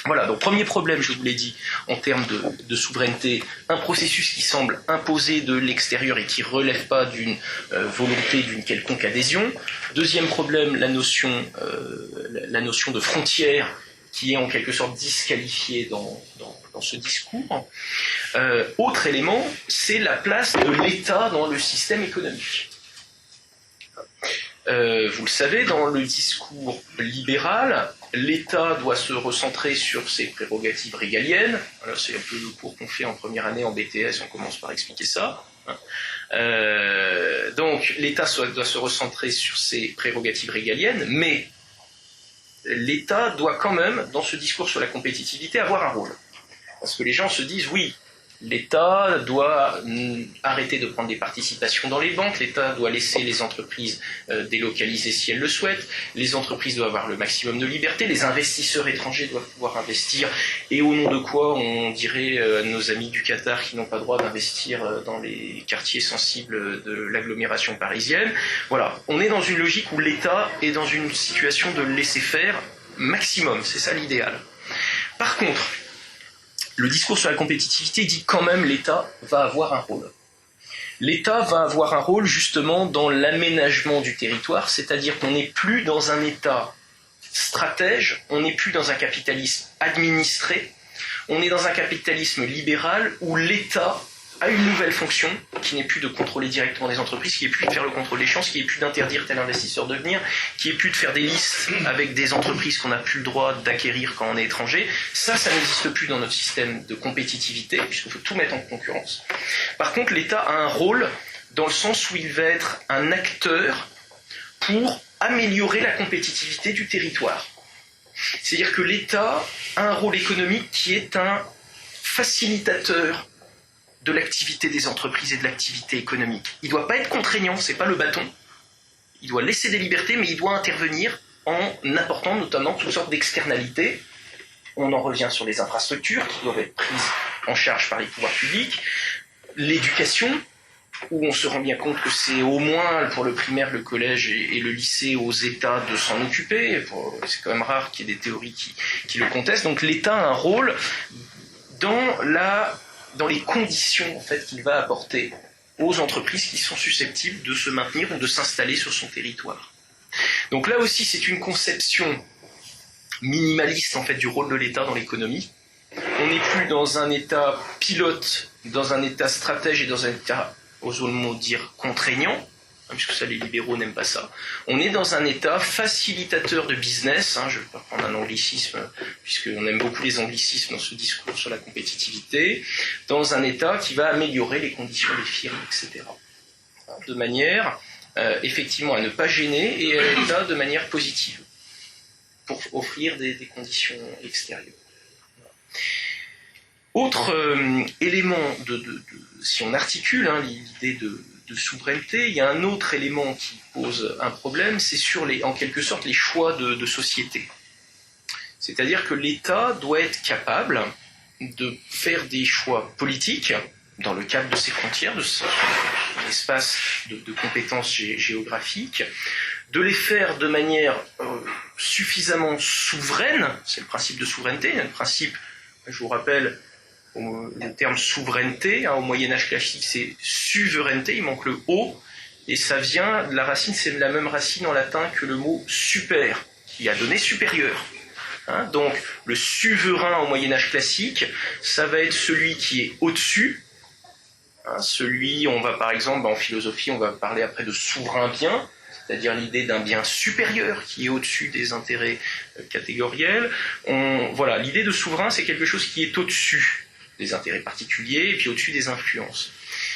Voilà, donc premier problème, je vous l'ai dit, en termes de souveraineté, un processus qui semble imposé de l'extérieur et qui ne relève pas d'une volonté d'une quelconque adhésion. Deuxième problème, la notion de frontière qui est en quelque sorte disqualifiée dans ce discours. Autre élément, c'est la place de l'État dans le système économique. Vous le savez, dans le discours libéral, l'État doit se recentrer sur ses prérogatives régaliennes. Alors, c'est un peu le cours qu'on fait en première année en BTS, on commence par expliquer ça. Donc, l'État doit se recentrer sur ses prérogatives régaliennes, mais l'État doit quand même, dans ce discours sur la compétitivité, avoir un rôle. Parce que les gens se disent, oui, l'État doit arrêter de prendre des participations dans les banques, l'État doit laisser les entreprises délocaliser si elles le souhaitent, les entreprises doivent avoir le maximum de liberté, les investisseurs étrangers doivent pouvoir investir, et au nom de quoi on dirait à nos amis du Qatar qui n'ont pas le droit d'investir dans les quartiers sensibles de l'agglomération parisienne. Voilà, on est dans une logique où l'État est dans une situation de laisser-faire maximum, c'est ça l'idéal. Par contre, le discours sur la compétitivité dit quand même l'État va avoir un rôle. L'État va avoir un rôle justement dans l'aménagement du territoire, c'est-à-dire qu'on n'est plus dans un État stratège, on n'est plus dans un capitalisme administré, on est dans un capitalisme libéral où l'État a une nouvelle fonction qui n'est plus de contrôler directement des entreprises, qui n'est plus de faire le contrôle des chances, qui n'est plus d'interdire tel investisseur de venir, qui n'est plus de faire des listes avec des entreprises qu'on n'a plus le droit d'acquérir quand on est étranger. Ça n'existe plus dans notre système de compétitivité, puisqu'il faut tout mettre en concurrence. Par contre, l'État a un rôle dans le sens où il va être un acteur pour améliorer la compétitivité du territoire. C'est-à-dire que l'État a un rôle économique qui est un facilitateur de l'activité des entreprises et de l'activité économique. Il ne doit pas être contraignant, c'est pas le bâton. Il doit laisser des libertés, mais il doit intervenir en apportant notamment toutes sortes d'externalités. On en revient sur les infrastructures qui doivent être prises en charge par les pouvoirs publics, l'éducation, où on se rend bien compte que c'est au moins pour le primaire, le collège et le lycée aux États de s'en occuper. C'est quand même rare qu'il y ait des théories qui le contestent. Donc l'État a un rôle dans les conditions en fait, qu'il va apporter aux entreprises qui sont susceptibles de se maintenir ou de s'installer sur son territoire. Donc là aussi, c'est une conception minimaliste en fait, du rôle de l'État dans l'économie. On n'est plus dans un État pilote, dans un État stratège et dans un État, osons le mot dire, contraignant, puisque ça, les libéraux n'aiment pas ça. On est dans un État facilitateur de business, je ne vais pas prendre un anglicisme, puisqu'on aime beaucoup les anglicismes dans ce discours sur la compétitivité, dans un État qui va améliorer les conditions des firmes, etc. De manière, effectivement, à ne pas gêner et à l'État de manière positive, pour offrir des conditions extérieures. Autre élément, si on articule l'idée de souveraineté, il y a un autre élément qui pose un problème, c'est sur en quelque sorte les choix de société. C'est-à-dire que l'État doit être capable de faire des choix politiques dans le cadre de ses frontières, de son espace de compétences géographiques, de les faire de manière suffisamment souveraine, c'est le principe de souveraineté, le principe, je vous rappelle, le terme souveraineté, au Moyen-Âge classique, c'est suzeraineté, il manque le O, et ça vient de la racine, c'est la même racine en latin que le mot super, qui a donné supérieur. Donc, le suzerain au Moyen-Âge classique, ça va être celui qui est au-dessus, celui, on va par exemple, en philosophie, on va parler après de souverain bien, c'est-à-dire l'idée d'un bien supérieur qui est au-dessus des intérêts catégoriels. Voilà, l'idée de souverain, c'est quelque chose qui est au-dessus des intérêts particuliers et puis au-dessus des influences.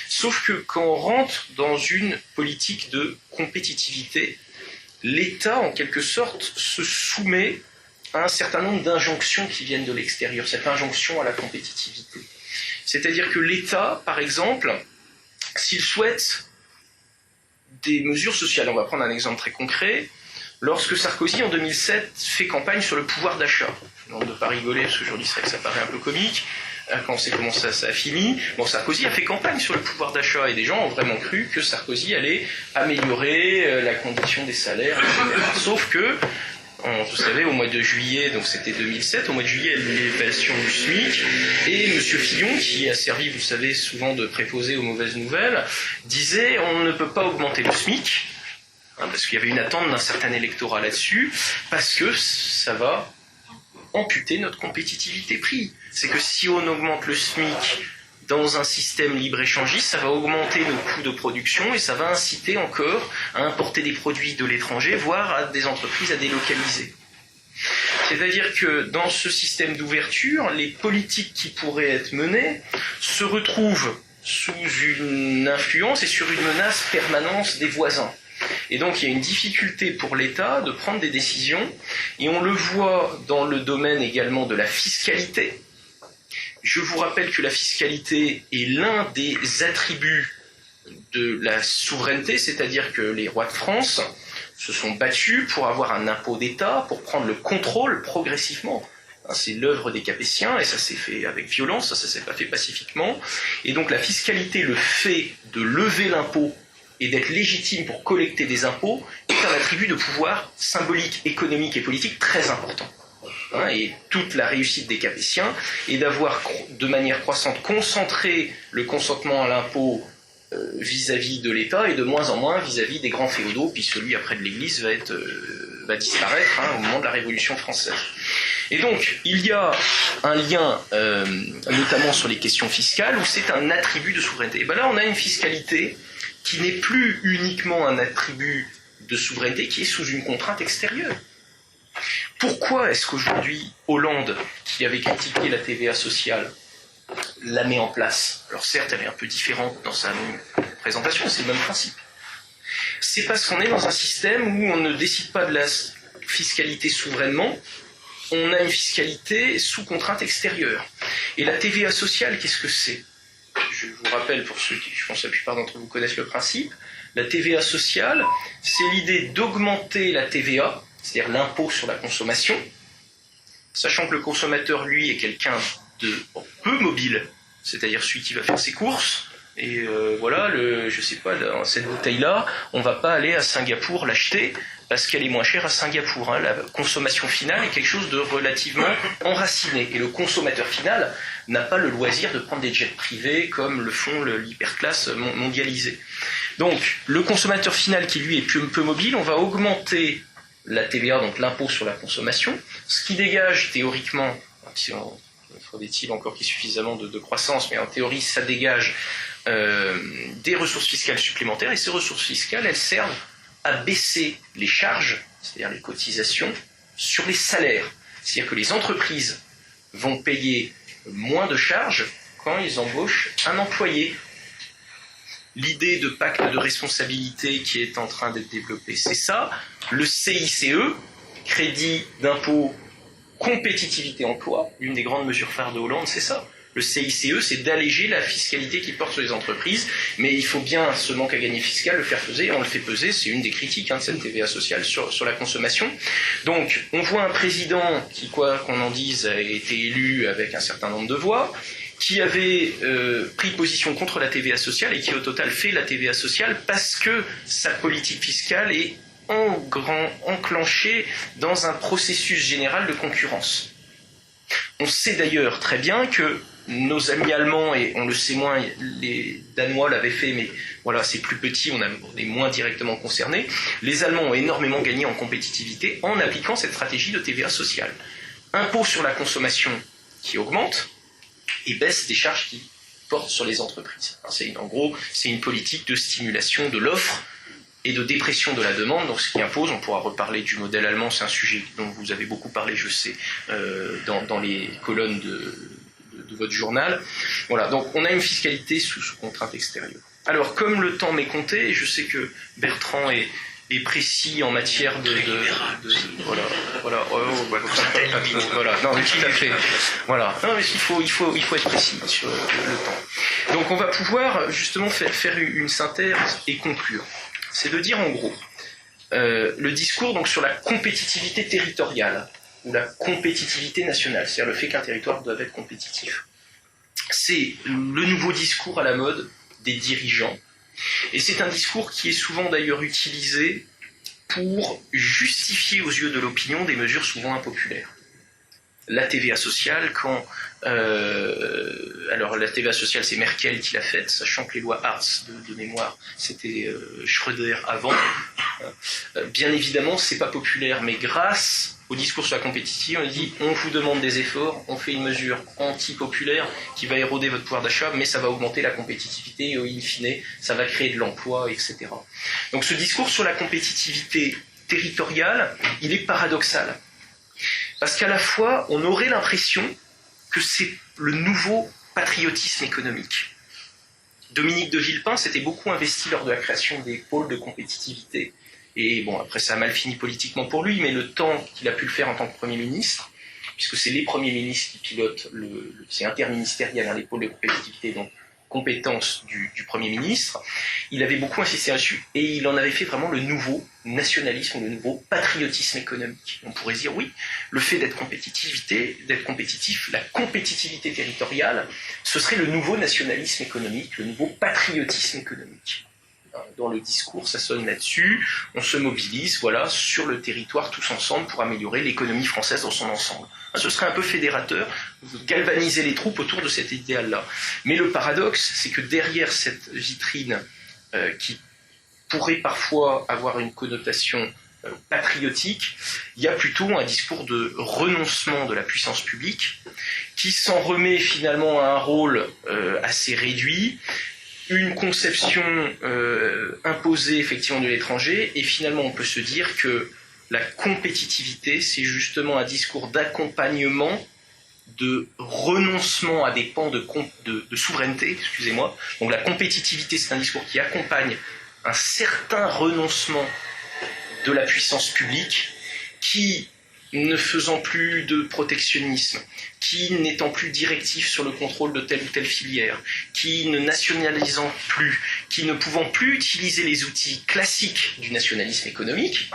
Sauf que quand on rentre dans une politique de compétitivité, l'État, en quelque sorte, se soumet à un certain nombre d'injonctions qui viennent de l'extérieur, cette injonction à la compétitivité. C'est-à-dire que l'État, par exemple, s'il souhaite des mesures sociales, on va prendre un exemple très concret, lorsque Sarkozy, en 2007, fait campagne sur le pouvoir d'achat, on ne peut pas rigoler, parce qu'aujourd'hui c'est vrai que ça paraît un peu comique, quand on sait comment ça a fini. Bon, Sarkozy a fait campagne sur le pouvoir d'achat et des gens ont vraiment cru que Sarkozy allait améliorer la condition des salaires, etc. Sauf que, vous savez, au mois de juillet, donc c'était 2007, au mois de juillet, il y a eu l'élévation du SMIC, et M. Fillon, qui a servi, vous savez, souvent de préposé aux mauvaises nouvelles, disait on ne peut pas augmenter le SMIC, parce qu'il y avait une attente d'un certain électorat là-dessus, parce que ça va amputer notre compétitivité prix. C'est que si on augmente le SMIC dans un système libre-échangiste, ça va augmenter nos coûts de production et ça va inciter encore à importer des produits de l'étranger, voire à des entreprises à délocaliser. C'est-à-dire que dans ce système d'ouverture, les politiques qui pourraient être menées se retrouvent sous une influence et sur une menace permanente des voisins. Et donc il y a une difficulté pour l'État de prendre des décisions, et on le voit dans le domaine également de la fiscalité. Je vous rappelle que la fiscalité est l'un des attributs de la souveraineté, c'est-à-dire que les rois de France se sont battus pour avoir un impôt d'État, pour prendre le contrôle progressivement. C'est l'œuvre des Capétiens, et ça s'est fait avec violence, ça s'est pas fait pacifiquement. Et donc la fiscalité, le fait de lever l'impôt et d'être légitime pour collecter des impôts, est un attribut de pouvoir symbolique, économique et politique très important. Et toute la réussite des Capétiens est d'avoir de manière croissante concentré le consentement à l'impôt vis-à-vis de l'État et de moins en moins vis-à-vis des grands féodaux, puis celui après de l'Église va disparaître au moment de la Révolution française. Et donc, il y a un lien, notamment sur les questions fiscales, où c'est un attribut de souveraineté. Et bien là, on a une fiscalité qui n'est plus uniquement un attribut de souveraineté, qui est sous une contrainte extérieure. Pourquoi est-ce qu'aujourd'hui, Hollande, qui avait critiqué la TVA sociale, la met en place? Alors certes, elle est un peu différente dans sa présentation, c'est le même principe. C'est parce qu'on est dans un système où on ne décide pas de la fiscalité souverainement, on a une fiscalité sous contrainte extérieure. Et la TVA sociale, qu'est-ce que c'est? Je vous rappelle, pour ceux qui, je pense que la plupart d'entre vous connaissent le principe, la TVA sociale, c'est l'idée d'augmenter la TVA, c'est-à-dire l'impôt sur la consommation, sachant que le consommateur, lui, est quelqu'un de peu mobile, c'est-à-dire celui qui va faire ses courses, et voilà, je sais pas, dans cette bouteille-là, on va pas aller à Singapour l'acheter parce qu'elle est moins chère à Singapour. La consommation finale est quelque chose de relativement enraciné. Et le consommateur final n'a pas le loisir de prendre des jets privés comme le font l'hyperclasse mondialisée. Donc, le consommateur final qui lui est peu mobile, on va augmenter la TVA, donc l'impôt sur la consommation, ce qui dégage théoriquement, faudrait-il encore qu'il y ait suffisamment de croissance, mais en théorie ça dégage des ressources fiscales supplémentaires, et ces ressources fiscales, elles servent à baisser les charges, c'est-à-dire les cotisations, sur les salaires. C'est-à-dire que les entreprises vont payer moins de charges quand ils embauchent un employé. L'idée de pacte de responsabilité qui est en train d'être développée, c'est ça. Le CICE, crédit d'impôt compétitivité emploi, l'une des grandes mesures phares de Hollande, c'est ça. Le CICE, c'est d'alléger la fiscalité qui porte sur les entreprises, mais il faut bien, ce manque à gagner fiscal, le faire peser, et on le fait peser, c'est une des critiques de cette TVA sociale sur la consommation. Donc, on voit un président qui, quoi qu'on en dise, a été élu avec un certain nombre de voix, qui avait pris position contre la TVA sociale et qui, au total, fait la TVA sociale parce que sa politique fiscale est enclenchée dans un processus général de concurrence. On sait d'ailleurs très bien que nos amis allemands, et on le sait moins, les Danois l'avaient fait, mais voilà, c'est plus petit, on est moins directement concernés. Les Allemands ont énormément gagné en compétitivité en appliquant cette stratégie de TVA sociale. Impôt sur la consommation qui augmente et baisse des charges qui portent sur les entreprises. En gros, c'est une politique de stimulation de l'offre et de dépression de la demande, donc ce qui impose, on pourra reparler du modèle allemand, c'est un sujet dont vous avez beaucoup parlé, je sais, dans les colonnes de votre journal. Voilà, donc on a une fiscalité sous contrainte extérieure. Alors, comme le temps m'est compté, et je sais que Bertrand est précis en matière de voilà, non, mais tout à fait, voilà, non, mais il faut être précis sur le temps. Donc on va pouvoir justement faire une synthèse et conclure. C'est de dire en gros, le discours donc sur la compétitivité territoriale, ou la compétitivité nationale, c'est-à-dire le fait qu'un territoire doit être compétitif. C'est le nouveau discours à la mode des dirigeants, et c'est un discours qui est souvent d'ailleurs utilisé pour justifier aux yeux de l'opinion des mesures souvent impopulaires. La TVA sociale, alors la TVA sociale, c'est Merkel qui l'a faite, sachant que les lois Hartz de mémoire, c'était Schröder avant. Bien évidemment, c'est pas populaire, mais grâce au discours sur la compétitivité, on dit on vous demande des efforts, on fait une mesure anti-populaire qui va éroder votre pouvoir d'achat, mais ça va augmenter la compétitivité et in fine, ça va créer de l'emploi, etc. Donc ce discours sur la compétitivité territoriale, il est paradoxal. Parce qu'à la fois, on aurait l'impression que c'est le nouveau patriotisme économique. Dominique de Villepin s'était beaucoup investi lors de la création des pôles de compétitivité. Et bon, après ça a mal fini politiquement pour lui, mais le temps qu'il a pu le faire en tant que Premier ministre, puisque c'est les premiers ministres qui pilotent, c'est interministériel, les pôles de compétitivité, donc compétence du Premier ministre, il avait beaucoup insisté là-dessus, et il en avait fait vraiment le nouveau nationalisme, le nouveau patriotisme économique. On pourrait dire, oui, le fait d'être compétitif, la compétitivité territoriale, ce serait le nouveau nationalisme économique, le nouveau patriotisme économique. Dans le discours, ça sonne là-dessus. On se mobilise, voilà, sur le territoire tous ensemble pour améliorer l'économie française dans son ensemble. Ce serait un peu fédérateur, galvaniser les troupes autour de cet idéal-là. Mais le paradoxe, c'est que derrière cette vitrine qui pourrait parfois avoir une connotation patriotique, il y a plutôt un discours de renoncement de la puissance publique qui s'en remet finalement à un rôle assez réduit, une conception imposée effectivement de l'étranger, et finalement on peut se dire que la compétitivité, c'est justement un discours d'accompagnement, de renoncement à des pans de souveraineté, excusez-moi. Donc la compétitivité, c'est un discours qui accompagne un certain renoncement de la puissance publique, qui, ne faisant plus de protectionnisme, qui n'étant plus directif sur le contrôle de telle ou telle filière, qui ne nationalisant plus, qui ne pouvant plus utiliser les outils classiques du nationalisme économique,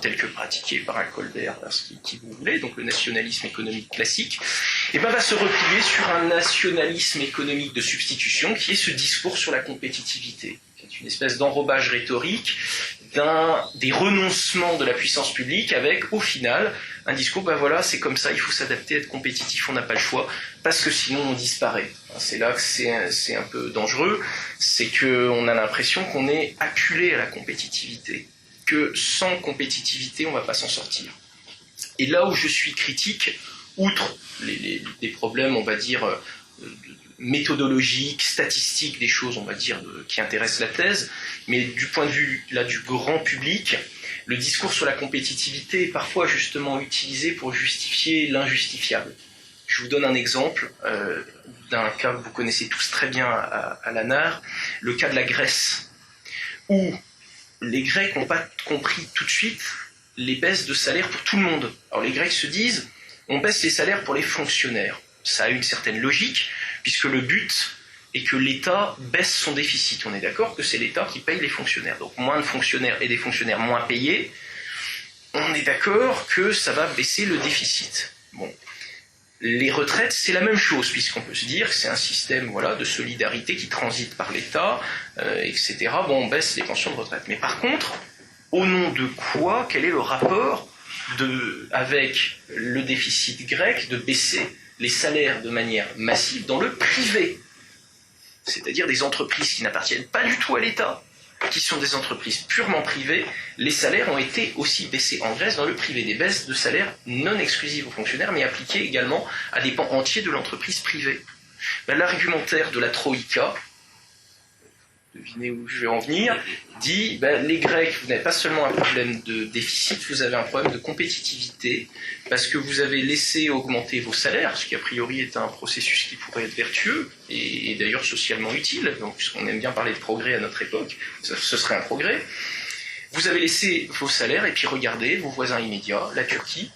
tel que pratiqué par un Colbert, qui vous voulez, donc le nationalisme économique classique, et va se replier sur un nationalisme économique de substitution, qui est ce discours sur la compétitivité. C'est une espèce d'enrobage rhétorique des renoncements de la puissance publique avec, au final, un discours, voilà, c'est comme ça, il faut s'adapter, être compétitif, on n'a pas le choix, parce que sinon on disparaît. C'est là que c'est un peu dangereux, c'est qu'on a l'impression qu'on est acculé à la compétitivité, que sans compétitivité, on ne va pas s'en sortir. Et là où je suis critique, outre les problèmes, on va dire, méthodologiques, statistiques, des choses, on va dire, qui intéressent la thèse, mais du point de vue là, du grand public, le discours sur la compétitivité est parfois justement utilisé pour justifier l'injustifiable. Je vous donne un exemple d'un cas que vous connaissez tous très bien à l'ANAR, le cas de la Grèce, où les Grecs n'ont pas compris tout de suite les baisses de salaire pour tout le monde. Alors les Grecs se disent, on baisse les salaires pour les fonctionnaires. Ça a une certaine logique, puisque le but est que l'État baisse son déficit. On est d'accord que c'est l'État qui paye les fonctionnaires. Donc moins de fonctionnaires et des fonctionnaires moins payés, on est d'accord que ça va baisser le déficit. Bon. Les retraites, c'est la même chose, puisqu'on peut se dire que c'est un système de solidarité qui transite par l'État, etc. Bon, on baisse les pensions de retraite. Mais par contre, au nom de quoi, quel est le rapport avec le déficit grec de baisser les salaires de manière massive dans le privé, c'est-à-dire des entreprises qui n'appartiennent pas du tout à l'État, qui sont des entreprises purement privées, les salaires ont été aussi baissés en Grèce dans le privé, des baisses de salaires non exclusives aux fonctionnaires, mais appliquées également à des pans entiers de l'entreprise privée. L'argumentaire de la Troïka, devinez où je vais en venir, dit les Grecs, vous n'avez pas seulement un problème de déficit, vous avez un problème de compétitivité, parce que vous avez laissé augmenter vos salaires, ce qui a priori est un processus qui pourrait être vertueux, et d'ailleurs socialement utile, donc puisqu'on aime bien parler de progrès à notre époque, ce serait un progrès. Vous avez laissé vos salaires, et puis regardez, vos voisins immédiats, la Turquie,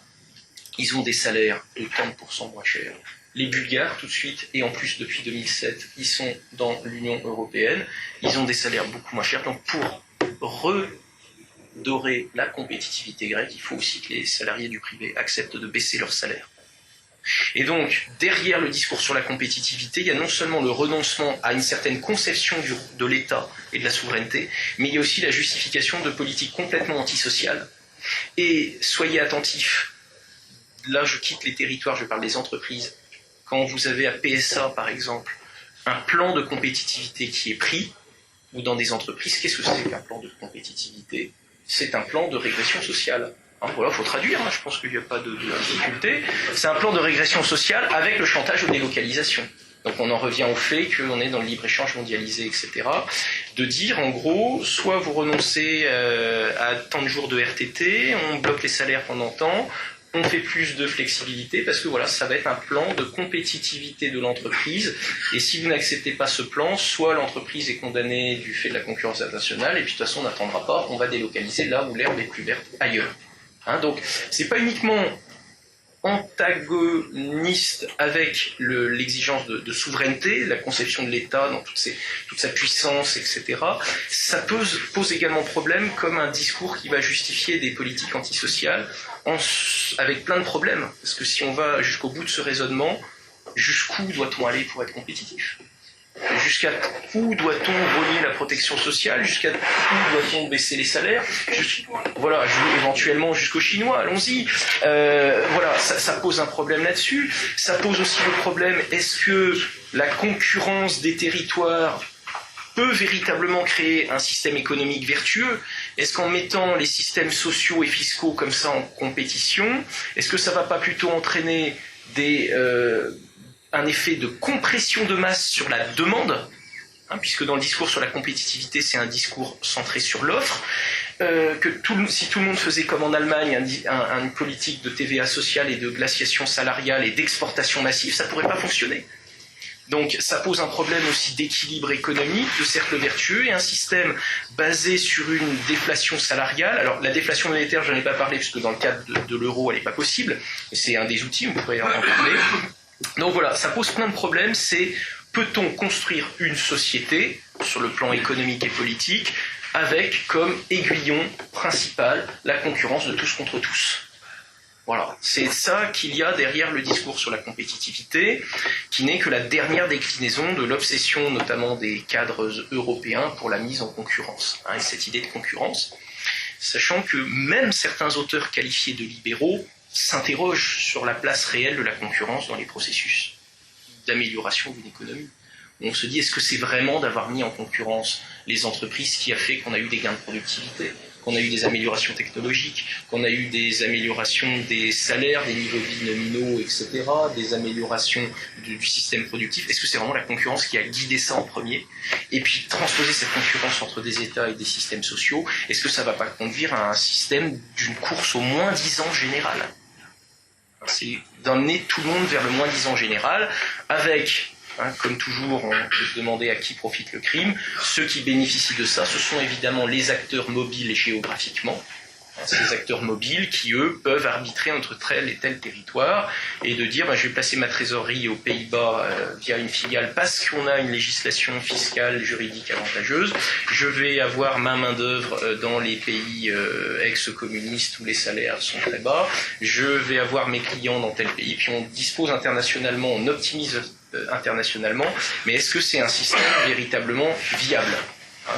ils ont des salaires de 30% moins chers. Les Bulgares, tout de suite, et en plus depuis 2007, ils sont dans l'Union européenne, ils ont des salaires beaucoup moins chers. Donc pour redorer la compétitivité grecque, il faut aussi que les salariés du privé acceptent de baisser leurs salaires. Et donc, derrière le discours sur la compétitivité, il y a non seulement le renoncement à une certaine conception de l'État et de la souveraineté, mais il y a aussi la justification de politiques complètement antisociales. Et soyez attentifs, là je quitte les territoires, je parle des entreprises. Quand vous avez à PSA, par exemple, un plan de compétitivité qui est pris, ou dans des entreprises, qu'est-ce que c'est qu'un plan de compétitivité? C'est un plan de régression sociale. Voilà, il faut traduire, je pense qu'il n'y a pas de difficulté. C'est un plan de régression sociale avec le chantage aux délocalisations. Donc on en revient au fait qu'on est dans le libre-échange mondialisé, etc. De dire, en gros, soit vous renoncez à tant de jours de RTT, on bloque les salaires pendant tant, on fait plus de flexibilité parce que voilà, ça va être un plan de compétitivité de l'entreprise. Et si vous n'acceptez pas ce plan, soit l'entreprise est condamnée du fait de la concurrence internationale, et puis de toute façon on n'attendra pas, on va délocaliser là où l'herbe est plus verte ailleurs. Donc c'est pas uniquement antagoniste avec l'exigence de souveraineté, la conception de l'État dans toute sa puissance, etc. Ça pose également problème comme un discours qui va justifier des politiques antisociales avec plein de problèmes. Parce que si on va jusqu'au bout de ce raisonnement, jusqu'où doit-on aller pour être compétitif ? Jusqu'à où doit-on renier la protection sociale? Jusqu'à où doit-on baisser les salaires? Voilà, éventuellement jusqu'aux Chinois, allons-y. Voilà, ça pose un problème là-dessus. Ça pose aussi le problème, est-ce que la concurrence des territoires peut véritablement créer un système économique vertueux? Est-ce qu'en mettant les systèmes sociaux et fiscaux comme ça en compétition, est-ce que ça ne va pas plutôt entraîner un effet de compression de masse sur la demande, puisque dans le discours sur la compétitivité, c'est un discours centré sur l'offre, si tout le monde faisait comme en Allemagne une politique de TVA sociale et de glaciation salariale et d'exportation massive, ça ne pourrait pas fonctionner. Donc ça pose un problème aussi d'équilibre économique, de cercle vertueux, et un système basé sur une déflation salariale. Alors la déflation monétaire, je n'en ai pas parlé, puisque dans le cadre de l'euro, elle n'est pas possible, mais c'est un des outils, on pourrait en parler. Donc voilà, ça pose plein de problèmes, c'est peut-on construire une société, sur le plan économique et politique, avec comme aiguillon principal la concurrence de tous contre tous. Voilà, c'est ça qu'il y a derrière le discours sur la compétitivité, qui n'est que la dernière déclinaison de l'obsession notamment des cadres européens pour la mise en concurrence, et cette idée de concurrence, sachant que même certains auteurs qualifiés de libéraux s'interrogent sur la place réelle de la concurrence dans les processus d'amélioration d'une économie. On se dit, est-ce que c'est vraiment d'avoir mis en concurrence les entreprises qui a fait qu'on a eu des gains de productivité, qu'on a eu des améliorations technologiques, qu'on a eu des améliorations des salaires, des niveaux de vie nominaux, etc., des améliorations du système productif? Est-ce que c'est vraiment la concurrence qui a guidé ça en premier? Et puis transposer cette concurrence entre des États et des systèmes sociaux, est-ce que ça ne va pas conduire à un système d'une course au moins-disant général? C'est d'emmener tout le monde vers le moins-disant général, avec... comme toujours, on peut se demander à qui profite le crime. Ceux qui bénéficient de ça, ce sont évidemment les acteurs mobiles géographiquement. Ces acteurs mobiles qui, eux, peuvent arbitrer entre tel et tel territoire et de dire je vais placer ma trésorerie aux Pays-Bas via une filiale parce qu'on a une législation fiscale, juridique avantageuse. Je vais avoir ma main-d'œuvre dans les pays ex-communistes où les salaires sont très bas. Je vais avoir mes clients dans tel pays. Puis on dispose internationalement, on optimise internationalement, mais est-ce que c'est un système véritablement viable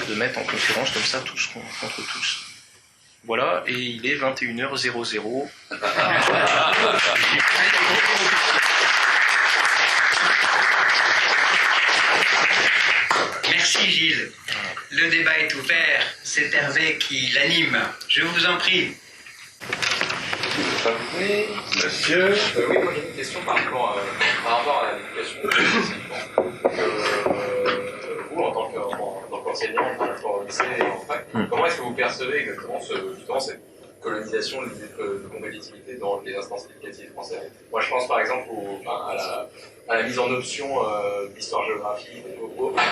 de mettre en concurrence comme ça tous contre tous? Voilà, et il est 21h00. Merci Gilles. Le débat est ouvert, c'est Hervé qui l'anime. Je vous en prie. Oui, monsieur. Oui, moi j'ai une question par rapport à l'éducation. Vous, en tant qu'enseignant, par rapport au lycée et en fac, comment est-ce que vous percevez exactement cette colonisation de compétitivité dans les instances éducatives françaises? Moi, je pense par exemple à la mise en option d'histoire-géographie au bac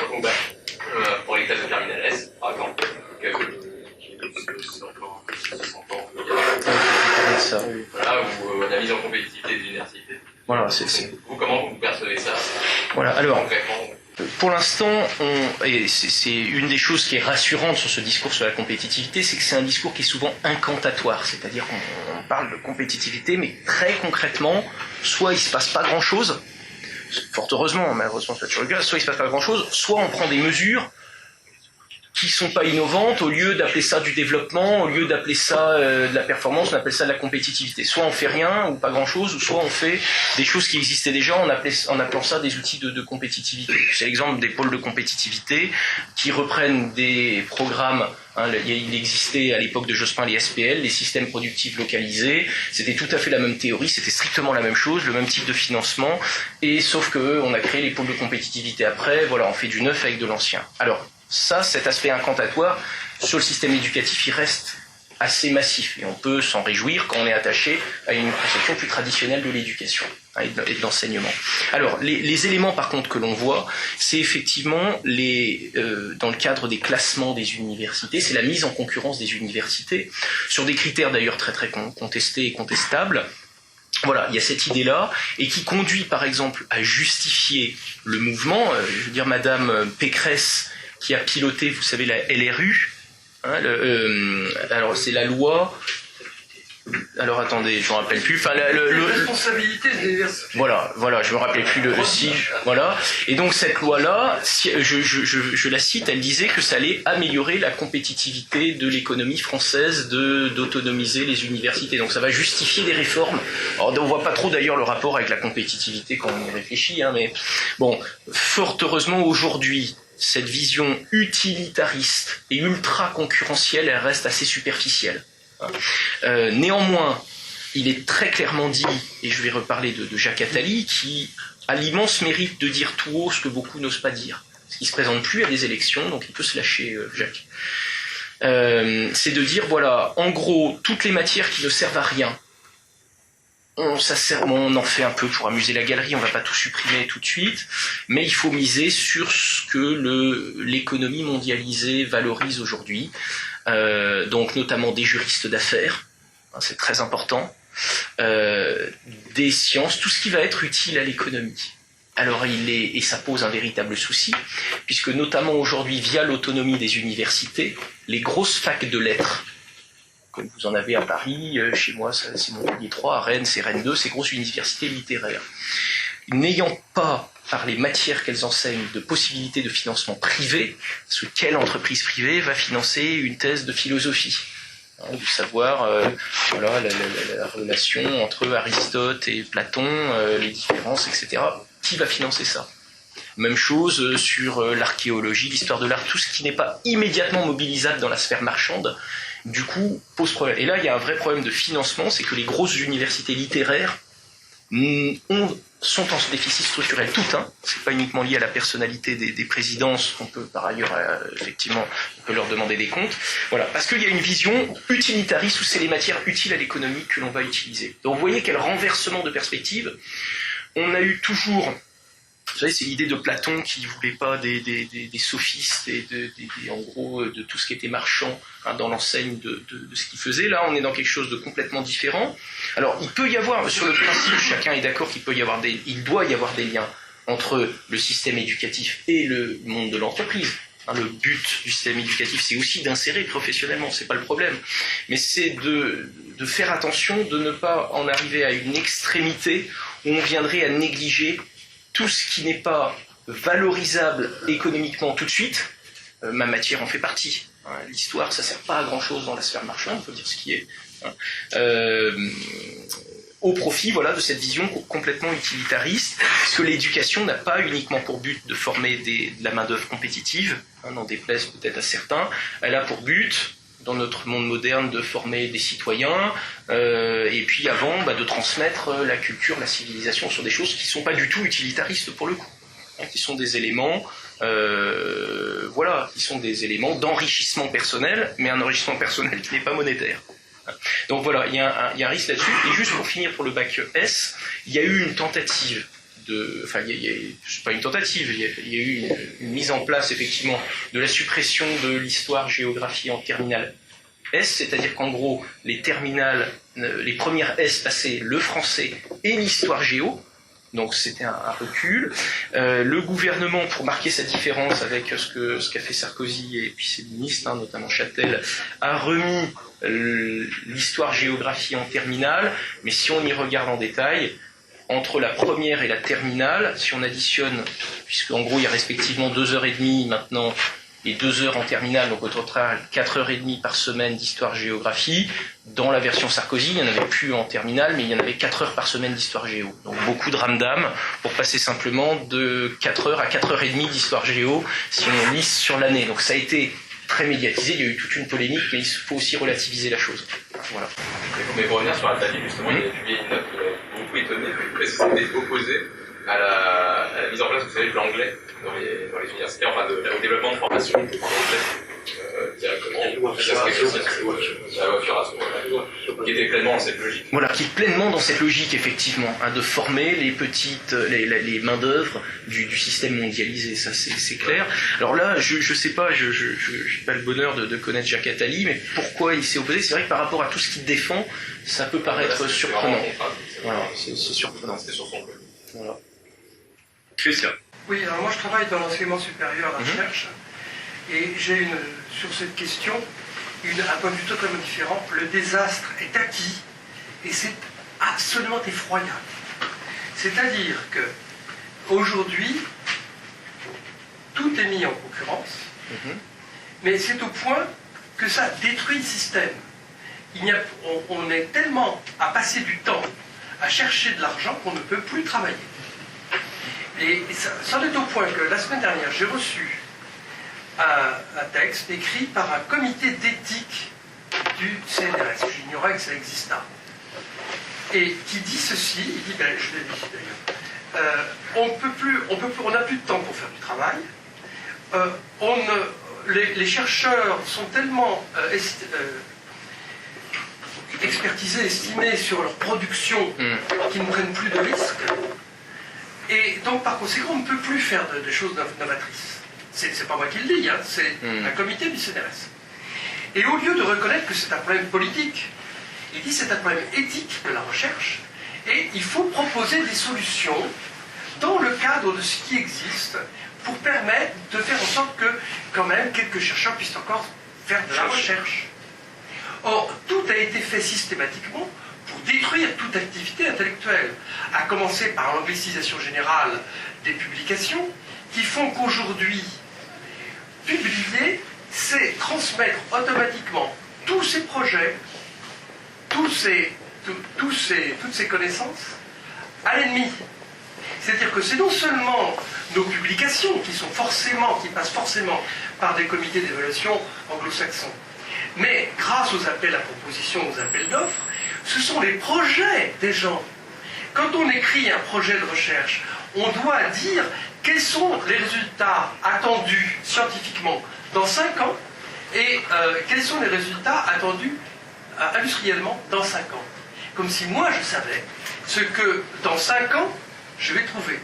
pour les classes de terminale S, par exemple. Voilà, ou la mise en compétitivité des universités. Voilà, vous, comment vous percevez ça? Voilà, alors, pour l'instant, et c'est une des choses qui est rassurante sur ce discours sur la compétitivité, c'est que c'est un discours qui est souvent incantatoire, c'est-à-dire qu'on parle de compétitivité, mais très concrètement, soit il ne se passe pas grand-chose, fort heureusement, malheureusement c'est toujours le cas, soit il ne se passe pas grand-chose, soit on prend des mesures qui ne sont pas innovantes, au lieu d'appeler ça du développement, au lieu d'appeler ça de la performance, on appelle ça de la compétitivité. Soit on fait rien ou pas grand-chose, ou soit on fait des choses qui existaient déjà en appelant ça des outils de compétitivité. C'est l'exemple des pôles de compétitivité qui reprennent des programmes. Il existait à l'époque de Jospin les SPL, les systèmes productifs localisés. C'était tout à fait la même théorie, c'était strictement la même chose, le même type de financement. Et sauf que on a créé les pôles de compétitivité après. Voilà, on fait du neuf avec de l'ancien. Alors ça, cet aspect incantatoire sur le système éducatif, il reste assez massif et on peut s'en réjouir quand on est attaché à une conception plus traditionnelle de l'éducation et de l'enseignement. Alors, les éléments par contre que l'on voit, c'est effectivement dans le cadre des classements des universités, c'est la mise en concurrence des universités, sur des critères d'ailleurs très très contestés et contestables. Voilà, il y a cette idée-là, et qui conduit par exemple à justifier le mouvement. Je veux dire, Madame Pécresse, qui a piloté, vous savez, la LRU, alors c'est la loi alors attendez, je me rappelle plus. Enfin, la responsabilité des universités. Voilà, je me rappelais plus le si. Voilà. Et donc cette loi-là, je la cite, elle disait que ça allait améliorer la compétitivité de l'économie française, d'autonomiser les universités. Donc ça va justifier des réformes. Alors on voit pas trop d'ailleurs le rapport avec la compétitivité quand on y réfléchit, hein, mais bon, fort heureusement aujourd'hui, cette vision utilitariste et ultra concurrentielle, elle reste assez superficielle. Néanmoins, il est très clairement dit, et je vais reparler de Jacques Attali, qui a l'immense mérite de dire tout haut ce que beaucoup n'osent pas dire. Parce qu'il ne se présente plus à des élections, donc il peut se lâcher, Jacques. C'est de dire, voilà, en gros, toutes les matières qui ne servent à rien, on en fait un peu pour amuser la galerie, on ne va pas tout supprimer tout de suite, mais il faut miser sur ce que l'économie mondialisée valorise aujourd'hui. Donc notamment des juristes d'affaires, hein, c'est très important, des sciences, tout ce qui va être utile à l'économie. Alors et ça pose un véritable souci, puisque notamment aujourd'hui, via l'autonomie des universités, les grosses facs de lettres, comme vous en avez à Paris, chez moi c'est Montpellier 3, à Rennes c'est Rennes 2, ces grosses universités littéraires, n'ayant pas, par les matières qu'elles enseignent, de possibilités de financement privé, parce que quelle entreprise privée va financer une thèse de philosophie, hein, de savoir voilà, la relation entre Aristote et Platon, les différences, etc. Qui va financer ça? Même chose sur l'archéologie, l'histoire de l'art, tout ce qui n'est pas immédiatement mobilisable dans la sphère marchande, du coup, pose problème. Et là, il y a un vrai problème de financement, c'est que les grosses universités littéraires sont en déficit structurel tout un. C'est pas uniquement lié à la personnalité des présidences, on peut par ailleurs effectivement on peut leur demander des comptes. Voilà, parce qu'il y a une vision utilitariste où c'est les matières utiles à l'économie que l'on va utiliser. Donc vous voyez quel renversement de perspective. On a eu toujours, vous savez, c'est l'idée de Platon qui voulait pas des sophistes et en gros de tout ce qui était marchand, hein, dans l'enseigne de ce qu'il faisait. Là, on est dans quelque chose de complètement différent. Alors, il peut y avoir, sur le principe, chacun est d'accord qu'il doit y avoir des liens entre le système éducatif et le monde de l'entreprise. Hein, le but du système éducatif, c'est aussi d'insérer professionnellement, c'est pas le problème. Mais c'est de faire attention, de ne pas en arriver à une extrémité où on viendrait à négliger tout ce qui n'est pas valorisable économiquement tout de suite. Ma matière en fait partie. Hein, l'histoire, ça ne sert pas à grand-chose dans la sphère marchande, il faut dire ce qui est. Hein. Au profit, voilà, de cette vision complètement utilitariste, puisque l'éducation n'a pas uniquement pour but de former de la main-d'œuvre compétitive, hein, n'en déplaise peut-être à certains, elle a pour but, dans notre monde moderne, de former des citoyens, et puis avant, de transmettre la culture, la civilisation sur des choses qui ne sont pas du tout utilitaristes pour le coup, hein, qui sont des éléments, qui sont des éléments d'enrichissement personnel, mais un enrichissement personnel qui n'est pas monétaire. Donc voilà, il y a un risque là-dessus. Et juste pour finir pour le bac S, il y a eu une tentative c'est pas une tentative, il y a eu une mise en place effectivement de la suppression de l'histoire-géographie en terminale S, c'est-à-dire qu'en gros, les terminales, les premières S passaient le français et l'histoire-géo, donc c'était un recul. Le gouvernement, pour marquer sa différence avec ce qu'a fait Sarkozy et puis ses ministres, hein, notamment Châtel, a remis l'histoire-géographie en terminale, mais si on y regarde en détail, entre la première et la terminale, si on additionne, puisqu'en gros il y a respectivement 2h30 maintenant et 2 heures en terminale, donc au total 4h30 par semaine d'histoire-géographie. Dans la version Sarkozy, il n'y en avait plus en terminale, mais il y en avait 4 heures par semaine d'histoire-géo. Donc beaucoup de ramdam pour passer simplement de 4 heures à 4h30 d'histoire-géo si on lisse sur l'année. Donc ça a été très médiatisé, il y a eu toute une polémique, mais il faut aussi relativiser la chose. Voilà. Mais pour revenir sur Attali, justement, il a publié une note beaucoup étonnée, parce que c'était opposé à la mise en place, vous savez, de l'anglais dans les universités, enfin au développement de formation en anglais directement, la loi Fioraso, qui était pleinement dans cette logique. Voilà, qui est pleinement dans cette logique, effectivement, hein, de former les main-d'œuvre du système mondialisé, ça c'est clair. Alors là, je sais pas, je n'ai pas le bonheur de connaître Jacques Attali, mais pourquoi il s'est opposé? C'est vrai que par rapport à tout ce qu'il défend, ça peut paraître surprenant. Voilà, c'est surprenant. C'était sur son blog. Voilà. Christian. Oui, alors moi je travaille dans l'enseignement supérieur, la recherche, et j'ai sur cette question un point de vue totalement différent. Le désastre est acquis Et c'est absolument effroyable. C'est-à-dire que aujourd'hui, tout est mis en concurrence, mais c'est au point que ça détruit le système. On est tellement à passer du temps à chercher de l'argent qu'on ne peut plus travailler. Et ça en est au point que la semaine dernière, j'ai reçu un texte écrit par un comité d'éthique du CNRS. J'ignorais que ça existait. Et qui dit ceci, il dit, je l'ai dit d'ailleurs, on n'a plus de temps pour faire du travail, les chercheurs sont tellement expertisés, estimés sur leur production qu'ils ne prennent plus de risques, et donc par conséquent on ne peut plus faire des choses novatrices. C'est pas moi qui le dis, hein, c'est un comité du CNRS. Et au lieu de reconnaître que c'est un problème politique, il dit c'est un problème éthique de la recherche, et il faut proposer des solutions dans le cadre de ce qui existe pour permettre de faire en sorte que, quand même, quelques chercheurs puissent encore faire de la recherche. Or, tout a été fait systématiquement pour détruire toute activité intellectuelle, à commencer par l'anglicisation générale des publications, qui font qu'aujourd'hui, publier, c'est transmettre automatiquement tous ces projets, toutes ces connaissances à l'ennemi. C'est-à-dire que c'est non seulement nos publications qui passent forcément par des comités d'évaluation anglo-saxons, mais grâce aux appels à propositions, aux appels d'offres, ce sont les projets des gens. Quand on écrit un projet de recherche, on doit dire quels sont les résultats attendus scientifiquement dans 5 ans et quels sont les résultats attendus industriellement dans 5 ans. Comme si moi je savais ce que dans 5 ans je vais trouver,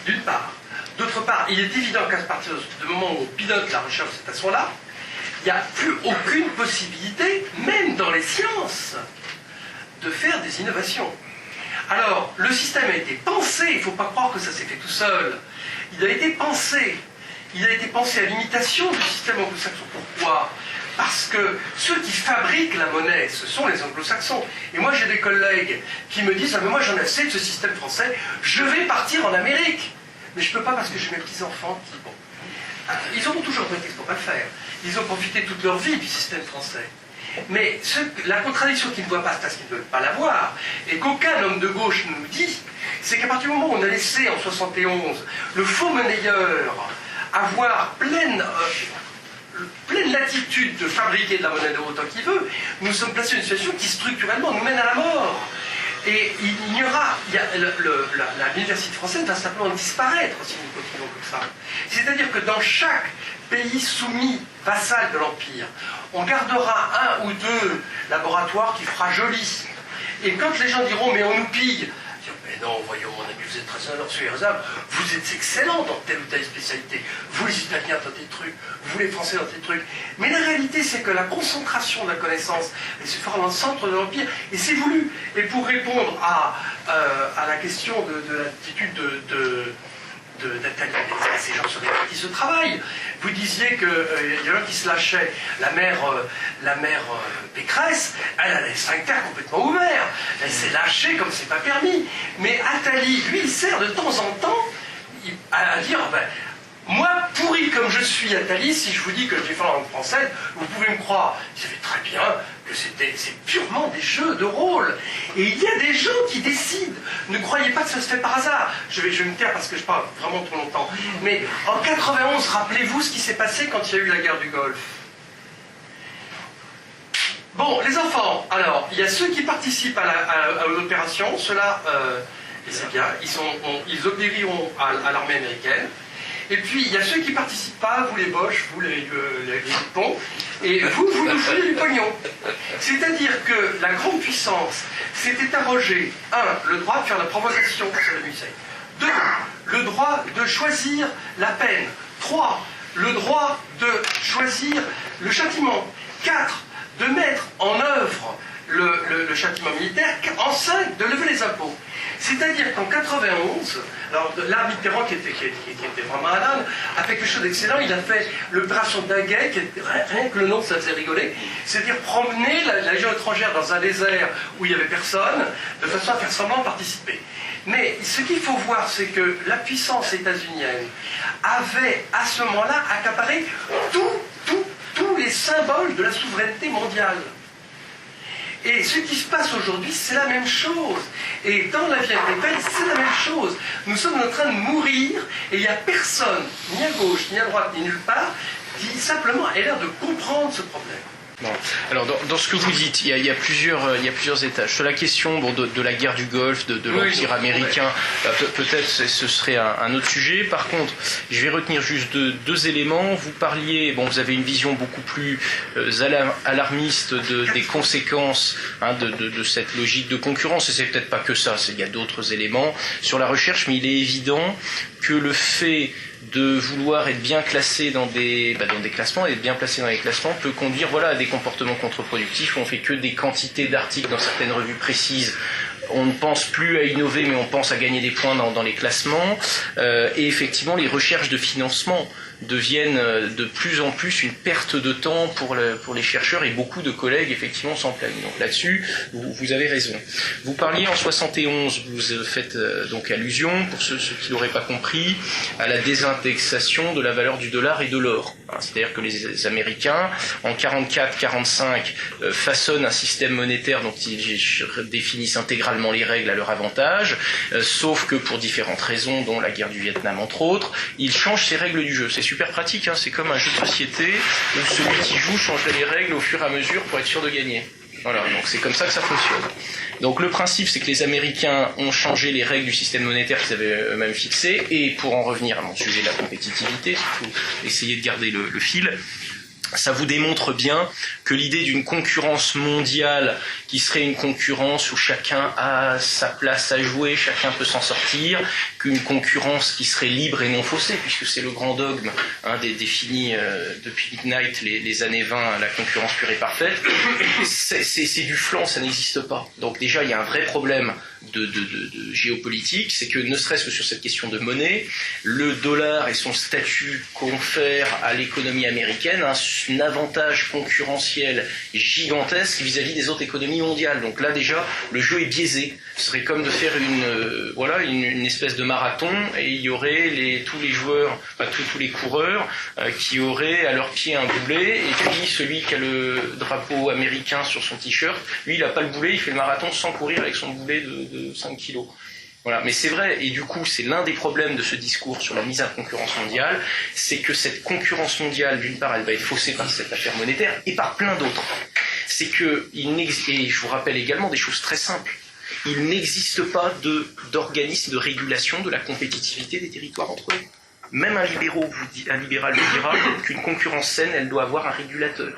d'une part. D'autre part, il est évident qu'à partir du moment où on pilote la recherche de cette façon-là, il n'y a plus aucune possibilité, même dans les sciences, de faire des innovations. Alors, le système a été pensé, il ne faut pas croire que ça s'est fait tout seul, il a été pensé à l'imitation du système anglo-saxon. Pourquoi ? Parce que ceux qui fabriquent la monnaie, ce sont les anglo-saxons. Et moi, j'ai des collègues qui me disent « Ah, mais moi, j'en ai assez de ce système français, je vais partir en Amérique !» Mais je ne peux pas parce que j'ai mes petits-enfants qui... Bon, ils auront toujours un prétexte pour ne pas le faire. Ils ont profité toute leur vie du système français. Mais la contradiction qu'ils ne voient pas, c'est parce qu'ils ne veulent pas la voir, et qu'aucun homme de gauche nous dit, c'est qu'à partir du moment où on a laissé, en 71, le faux monnayeur avoir pleine latitude de fabriquer de la monnaie de autant qu'il veut, nous sommes placés dans une situation qui structurellement nous mène à la mort. Et l'université française va simplement disparaître si nous continuons comme ça. C'est-à-dire que dans chaque pays soumis, vassal de l'Empire, on gardera 1 ou 2 laboratoires qui fera joli. Et quand les gens diront « mais on nous pille », mais non, voyons mon ami, vous êtes très raisonnable, vous êtes excellent dans telle ou telle spécialité, vous les Italiens dans des trucs, vous les Français dans des trucs. Mais la réalité, c'est que la concentration de la connaissance, elle se fera dans le centre de l'Empire, et c'est voulu. Et pour répondre à la question de l'attitude d'attaquer ces gens sur lesquels ils se travaillent, vous disiez qu'il y en a qui se lâchaient. La mère Pécresse, elle a les sphincters complètement ouverts. Elle s'est lâchée comme c'est pas permis. Mais Attali, lui, il sert de temps en temps à dire moi, pourri comme je suis, Attali, si je vous dis que je défends la langue française, vous pouvez me croire. Vous savez très bien que c'est purement des jeux de rôle. Et il y a des gens qui décident. Ne croyez pas que ça se fait par hasard. Je vais me taire parce que je parle vraiment trop longtemps. Mais en 91, rappelez-vous ce qui s'est passé quand il y a eu la guerre du Golfe. Bon, les enfants, alors, il y a ceux qui participent à l'opération. Ceux-là, c'est bien, ils obéiront à l'armée américaine. Et puis, il y a ceux qui ne participent pas, vous les Boches, vous les Dupont, et vous nous foutez du pognon. C'est-à-dire que la grande puissance s'était arrogée, 1, le droit de faire la provocation sur Saddam Hussein. 2, le droit de choisir la peine. 3, le droit de choisir le châtiment. 4, de mettre en œuvre le châtiment militaire. En 5, de lever les impôts. C'est-à-dire qu'en 91, alors là, Mitterrand, qui était vraiment un âne, a fait quelque chose d'excellent. Il a fait l'opération Daguet, qui était, rien que le nom, ça faisait rigoler. C'est-à-dire promener la Légion étrangère dans un désert où il n'y avait personne, de façon à faire semblant de participer. Mais ce qu'il faut voir, c'est que la puissance états-unienne avait, à ce moment-là, accaparé tous les symboles de la souveraineté mondiale. Et ce qui se passe aujourd'hui, c'est la même chose. Et dans la vie agricole, c'est la même chose. Nous sommes en train de mourir, et il n'y a personne, ni à gauche, ni à droite, ni nulle part, qui simplement ait l'air de comprendre ce problème. Bon. Alors dans ce que vous dites, il y a plusieurs étages. Sur la question de la guerre du Golfe, de l'Empire américain, peut-être ce serait un autre sujet. Par contre, je vais retenir juste deux éléments. Vous parliez, vous avez une vision beaucoup plus alarmiste des conséquences de cette logique de concurrence. Et c'est peut-être pas que ça, il y a d'autres éléments sur la recherche, mais il est évident que le fait de vouloir être bien classé dans des classements, être bien placé dans les classements peut conduire à des comportements contre-productifs. On fait que des quantités d'articles dans certaines revues précises. On ne pense plus à innover, mais on pense à gagner des points dans les classements. Et effectivement, les recherches de financement deviennent de plus en plus une perte de temps pour les chercheurs, et beaucoup de collègues effectivement s'en plaignent. Donc là-dessus, vous avez raison. Vous parliez en 71, vous faites donc allusion, pour ceux qui n'auraient pas compris, à la désindexation de la valeur du dollar et de l'or. C'est-à-dire que les Américains, en 44-45, façonnent un système monétaire dont ils définissent intégralement les règles à leur avantage, sauf que pour différentes raisons, dont la guerre du Vietnam entre autres, ils changent ces règles du jeu. C'est super pratique, c'est comme un jeu de société où celui qui joue changerait les règles au fur et à mesure pour être sûr de gagner. Voilà, donc c'est comme ça que ça fonctionne. Donc le principe, c'est que les Américains ont changé les règles du système monétaire qu'ils avaient eux-mêmes fixées, et pour en revenir à mon sujet de la compétitivité, il faut essayer de garder le fil. Ça vous démontre bien que l'idée d'une concurrence mondiale qui serait une concurrence où chacun a sa place à jouer, chacun peut s'en sortir, qu'une concurrence qui serait libre et non faussée, puisque c'est le grand dogme défini depuis Midnight, les années 20, la concurrence pure et parfaite, c'est du flan, ça n'existe pas. Donc déjà, il y a un vrai problème de géopolitique, c'est que ne serait-ce que sur cette question de monnaie, le dollar et son statut confère à l'économie américaine un avantage concurrentiel gigantesque vis-à-vis des autres économies mondiales. Donc là déjà, le jeu est biaisé. Ce serait comme de faire une espèce de marathon, et il y aurait tous les joueurs, tous les coureurs qui auraient à leur pied un boulet, et puis celui qui a le drapeau américain sur son t-shirt, lui il n'a pas le boulet, il fait le marathon sans courir avec son boulet de 5 kilos. Voilà. Mais c'est vrai, et du coup c'est l'un des problèmes de ce discours sur la mise en concurrence mondiale, c'est que cette concurrence mondiale, d'une part, elle va être faussée par cette affaire monétaire, et par plein d'autres. C'est que, et je vous rappelle également des choses très simples, il n'existe pas d'organisme de régulation de la compétitivité des territoires entre eux. Même un libéral vous dira qu'une concurrence saine, elle doit avoir un régulateur.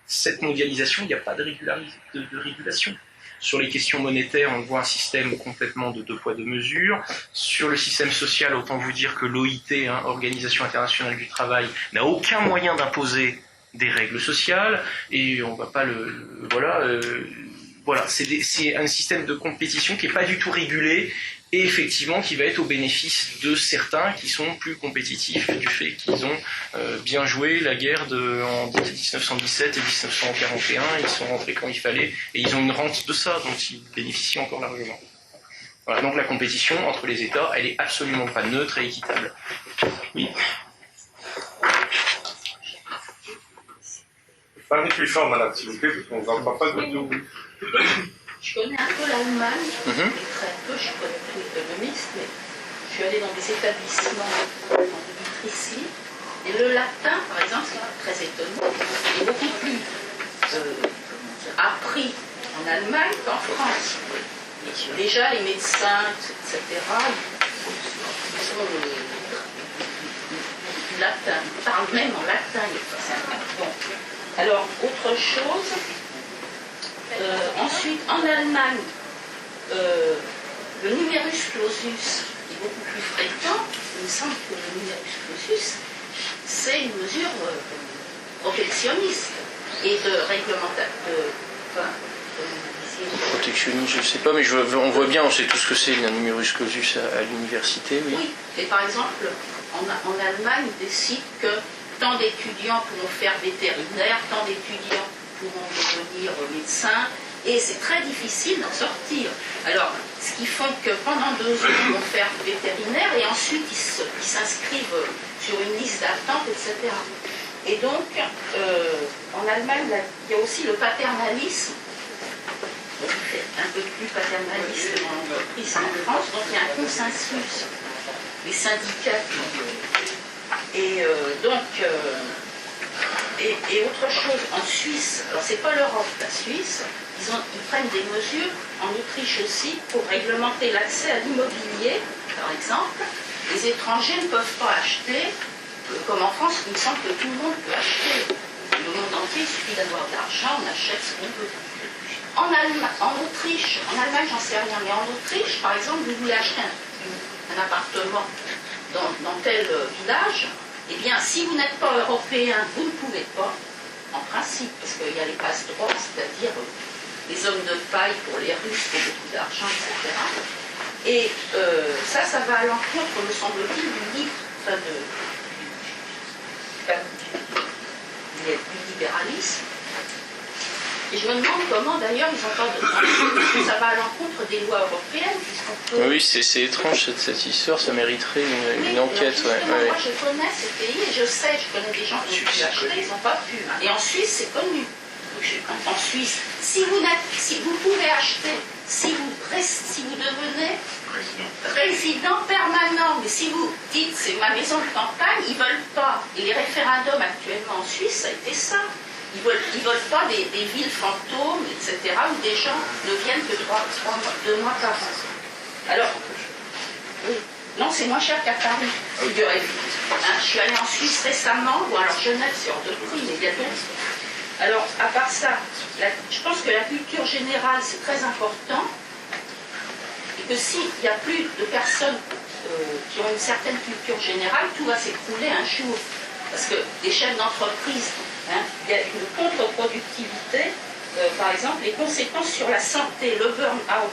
Cette mondialisation, il n'y a pas de régulation. Sur les questions monétaires, on voit un système complètement de deux poids deux mesures. Sur le système social, autant vous dire que l'OIT, Organisation internationale du travail, n'a aucun moyen d'imposer des règles sociales, et on va pas c'est un système de compétition qui n'est pas du tout régulé, et effectivement qui va être au bénéfice de certains qui sont plus compétitifs du fait qu'ils ont bien joué la guerre en 1917 et 1941, ils sont rentrés quand il fallait, et ils ont une rente de ça, dont ils bénéficient encore largement. Voilà, donc la compétition entre les États, elle est absolument pas neutre et équitable. Oui. Parlez plus fort, madame, s'il vous plaît, parce qu'on ne vous entend pas du tout. Je connais un peu l'Allemagne, très peu, je suis pas du tout économiste, mais je suis allée dans des établissements en ici, et le latin, par exemple, c'est très étonnant, est beaucoup plus appris en Allemagne qu'en France. Déjà, les médecins, etc., ils ont le latin, ils parlent même en latin. Bon. Alors, autre chose, ensuite, en Allemagne, le numerus clausus est beaucoup plus fréquent. Il me semble que le numerus clausus, c'est une mesure protectionniste et de réglementation, Protectionnisme, je sais pas, mais on voit bien, on sait tout ce que c'est, le numerus clausus à l'université, oui. Oui, et par exemple, en Allemagne, ils décident que tant d'étudiants pourront faire vétérinaire, tant d'étudiants pourront devenir médecins, et c'est très difficile d'en sortir. Alors, ce qui fait que pendant 2 ans, ils vont faire vétérinaire, et ensuite ils s'inscrivent sur une liste d'attente, etc. Et donc, en Allemagne, il y a aussi le paternalisme. Donc, c'est un peu plus paternaliste dans l'entreprise qu'en France, donc il y a un consensus. Les syndicats et et autre chose, en Suisse, alors c'est pas l'Europe, la Suisse, ils prennent des mesures, en Autriche aussi, pour réglementer l'accès à l'immobilier, par exemple. Les étrangers ne peuvent pas acheter, comme en France, il me semble que tout le monde peut acheter. Le monde entier, il suffit d'avoir de l'argent, on achète ce qu'on veut. En Autriche, en Allemagne, j'en sais rien, mais en Autriche, par exemple, vous voulez acheter un appartement dans tel village, eh bien, si vous n'êtes pas européen, vous ne pouvez pas, en principe, parce qu'il y a les passe-droits, c'est-à-dire les hommes de paille pour les Russes qui ont beaucoup d'argent, etc. Et ça va à l'encontre, me semble-t-il, du livre, du libéralisme. Et je me demande comment d'ailleurs ils ont pas de parce que ça va à l'encontre des lois européennes. Peut... Oui, c'est étrange cette histoire, ça mériterait une enquête. Moi je connais ces pays et je connais des gens qui ont pu acheter, ils n'ont pas pu. Et en Suisse c'est connu. En Suisse, si vous pouvez acheter, si vous devenez résident permanent, mais si vous dites c'est ma maison de campagne, ils ne veulent pas. Et les référendums actuellement en Suisse, ça a été ça. Ils veulent pas des villes fantômes, etc., où des gens ne viennent que 2 mois par an. Alors, oui. Non, c'est moins cher qu'à Paris, figurez-vous. Je suis allée en Suisse récemment, ou alors Genève, c'est hors de prix, mais il y a d'autres. Alors, à part ça, je pense que la culture générale, c'est très important, et que s'il n'y a plus de personnes qui ont une certaine culture générale, tout va s'écrouler un jour. Parce que des chefs d'entreprise, il y a une contre-productivité, par exemple, les conséquences sur la santé, le burn-out,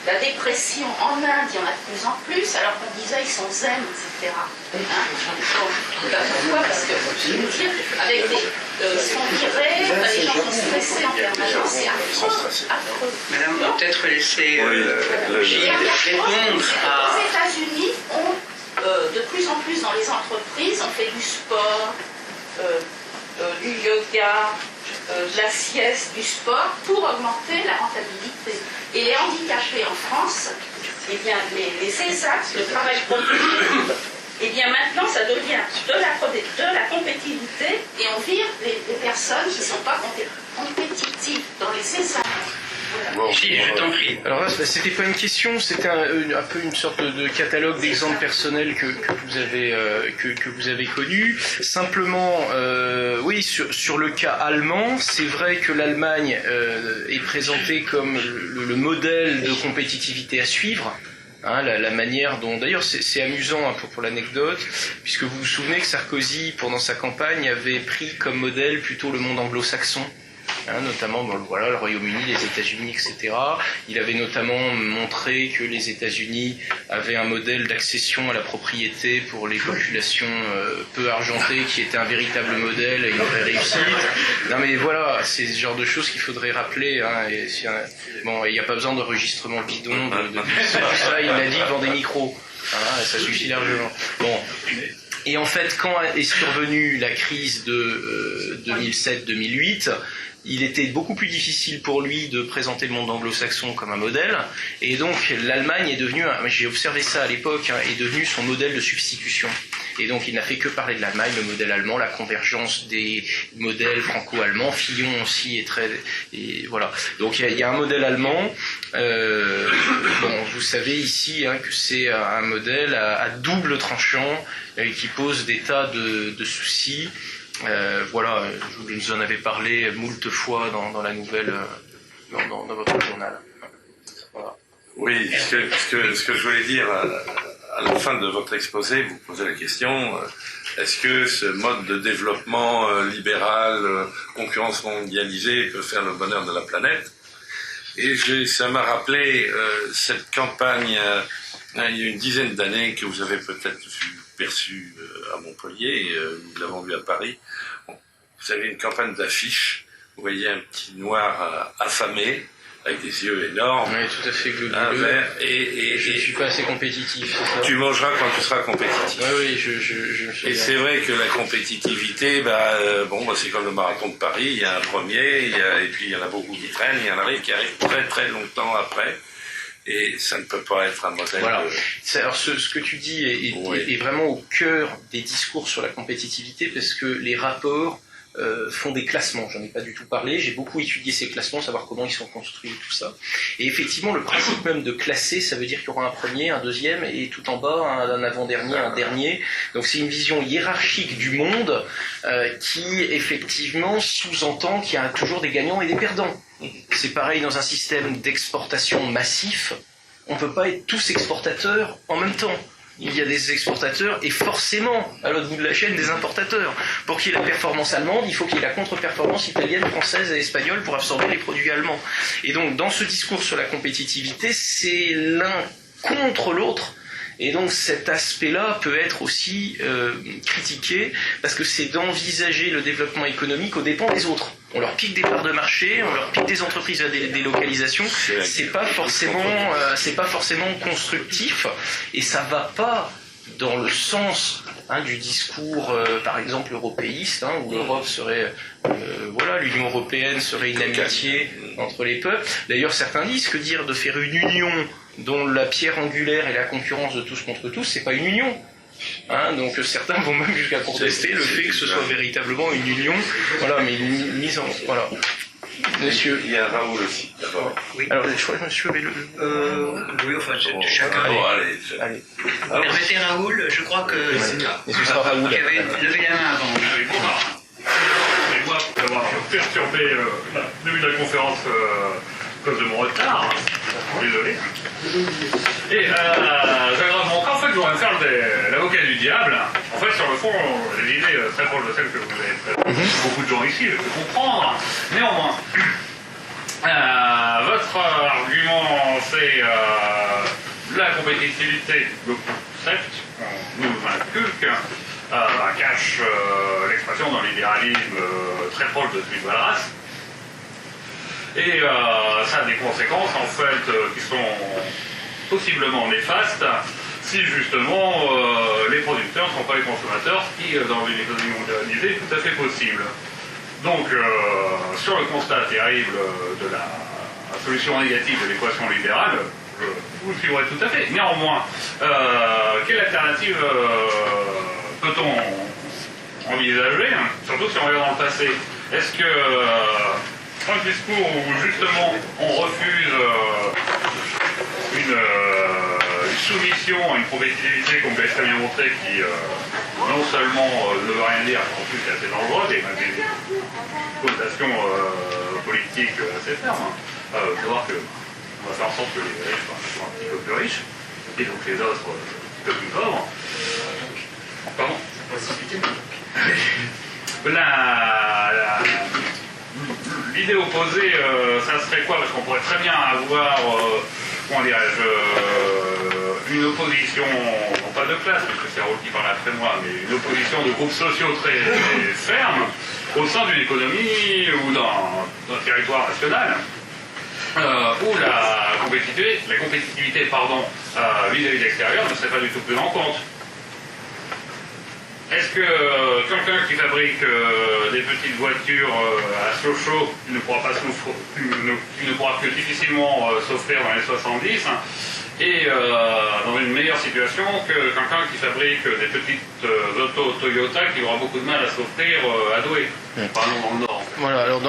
la dépression, en Inde, il y en a de plus en plus, alors qu'on disait ils sont zen, etc. Pourquoi? Parce que, je veux dire, avec des... ils sont virés, les gens sont stressés en permanence, c'est affreux. Madame, on va peut-être laisser Gilles répondre à... Les États-Unis ont, de plus en plus dans les entreprises, on fait du sport, du yoga, de la sieste, du sport, pour augmenter la rentabilité. Et les handicapés en France, eh bien, les CESAC, le travail productif, eh bien maintenant ça devient de la compétitivité et on vire les personnes qui ne sont pas compétitives dans les CESAC. Bon, je t'en prie. Alors là, c'était pas une question, c'était un peu une sorte de catalogue d'exemples personnels que vous avez connus. Simplement, oui, sur le cas allemand, c'est vrai que l'Allemagne est présentée comme le modèle de compétitivité à suivre. Hein, la manière dont, d'ailleurs c'est amusant hein, pour l'anecdote, puisque vous vous souvenez que Sarkozy, pendant sa campagne, avait pris comme modèle plutôt le monde anglo-saxon. Hein, notamment voilà, le Royaume-Uni, les États-Unis, etc. Il avait notamment montré que les États-Unis avaient un modèle d'accession à la propriété pour les populations peu argentées qui était un véritable modèle et une vraie réussite. Non mais voilà, c'est ce genre de choses qu'il faudrait rappeler. Hein, et bon, il n'y a pas besoin d'enregistrement bidon, de tout ça, il l'a dit devant des micros. Hein, ça suffit largement. Bon. Et en fait, quand est survenue la crise de 2007-2008, il était beaucoup plus difficile pour lui de présenter le monde anglo-saxon comme un modèle, et donc l'Allemagne est devenue, j'ai observé ça à l'époque, hein, est devenue son modèle de substitution. Et donc il n'a fait que parler de l'Allemagne, le modèle allemand, la convergence des modèles franco-allemands, Fillon aussi est très... Et voilà. Donc il y a un modèle allemand, bon, vous savez ici hein, que c'est un modèle à double tranchant, qui pose des tas de soucis. Voilà, je vous en avais parlé moult fois dans la nouvelle, dans votre journal. Voilà. Oui, ce que je voulais dire à la fin de votre exposé, vous posez la question, est-ce que ce mode de développement libéral, concurrence mondialisée peut faire le bonheur de la planète? Et ça m'a rappelé cette campagne, il y a une dizaine d'années, que vous avez peut-être perçue à Montpellier, nous l'avons vu à Paris. Vous avez une campagne d'affiches, vous voyez un petit noir affamé, avec des yeux énormes. Oui, tout à fait globuleux. Un vert, et je ne suis pas assez compétitif, c'est ça. Tu mangeras quand tu seras compétitif. Oui, je me souviens. Et c'est vrai que la compétitivité, c'est comme le marathon de Paris, il y a un premier, et puis il y en a beaucoup qui traînent, il y en a qui arrivent très très longtemps après, et ça ne peut pas être un modèle. Voilà. Alors ce que tu dis est vraiment au cœur des discours sur la compétitivité, parce que les rapports font des classements. J'en ai pas du tout parlé, j'ai beaucoup étudié ces classements, savoir comment ils sont construits et tout ça. Et effectivement, le principe même de classer, ça veut dire qu'il y aura un premier, un deuxième, et tout en bas, un avant-dernier, un dernier. Donc c'est une vision hiérarchique du monde qui, effectivement, sous-entend qu'il y a toujours des gagnants et des perdants. C'est pareil dans un système d'exportation massif, on peut pas être tous exportateurs en même temps. Il y a des exportateurs et forcément, à l'autre bout de la chaîne, des importateurs. Pour qu'il y ait la performance allemande, il faut qu'il y ait la contre-performance italienne, française et espagnole pour absorber les produits allemands. Et donc, dans ce discours sur la compétitivité, c'est l'un contre l'autre. Et donc cet aspect-là peut être aussi critiqué, parce que c'est d'envisager le développement économique aux dépens des autres. On leur pique des parts de marché, on leur pique des entreprises à des délocalisations, c'est pas forcément constructif, et ça va pas dans le sens du discours, par exemple, européiste, où l'Europe serait, l'Union européenne serait une amitié entre les peuples. D'ailleurs, certains disent que dire de faire une union dont la pierre angulaire est la concurrence de tous contre tous, c'est pas une union. Donc certains vont même jusqu'à contester le fait que ce soit véritablement une union, mais une mise en... Voilà. Monsieur. Il y a Raoul aussi, d'abord. Oui. Alors, je crois que monsieur avait chacun. Allez. Permettez Raoul, je crois que... Et ce sera Raoul. Qui avait levé la main avant. Moi, d'avoir perturbé le début de la conférence à cause de mon retard. Désolé. Et j'avais remarqué, en fait, je voudrais me faire l'avocat du diable. En fait, sur le fond, les idées très proches de celles que vous avez faites. Beaucoup de gens ici, je peux comprendre. Néanmoins, votre argument, c'est la compétitivité, le concept qu'on nous inculque, cache l'expression dans l'idéalisme très proche de celui de Walras. Et ça a des conséquences, en fait, qui sont possiblement néfastes si, justement, les producteurs ne sont pas les consommateurs, ce qui, dans une économie mondialisée, est tout à fait possible. Donc, sur le constat terrible de la solution négative de l'équation libérale, je vous suivrai tout à fait. Néanmoins, quelle alternative peut-on envisager, surtout si on regarde dans le passé? Est-ce que un discours où justement on refuse une soumission à une compétitivité, comme vous l'avez très bien montré, qui non seulement ne veut rien dire, en plus c'est assez dangereux, et même des connotations politiques assez fermes. Il faut voir qu'on va faire en sorte que les riches soient un petit peu plus riches, et donc les autres un petit peu plus pauvres. Pardon? L'idée opposée, ça serait quoi? Parce qu'on pourrait très bien avoir, comment dirais-je, une opposition, non pas de classe, parce que c'est Raoul qui parle après moi, mais une opposition de groupes sociaux très ferme au sein d'une économie ou d'un territoire national, où la compétitivité vis-à-vis de l'extérieur ne serait pas du tout prise en compte. Est-ce que quelqu'un qui fabrique des petites voitures à Sochaux ne pourra que difficilement s'offrir dans les 70 et dans une meilleure situation que quelqu'un qui fabrique des petites autos Toyota qui aura beaucoup de mal à s'offrir à Douai? Pardon, dans le Nord. Voilà, alors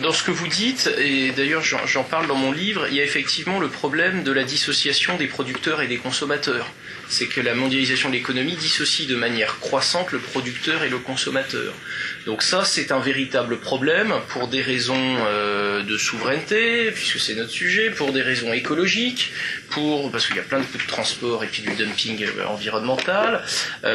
dans ce que vous dites, et d'ailleurs j'en parle dans mon livre, il y a effectivement le problème de la dissociation des producteurs et des consommateurs. C'est que la mondialisation de l'économie dissocie de manière croissante le producteur et le consommateur. Donc ça, c'est un véritable problème pour des raisons de souveraineté, puisque c'est notre sujet, pour des raisons écologiques, parce qu'il y a plein de transports et puis du dumping environnemental,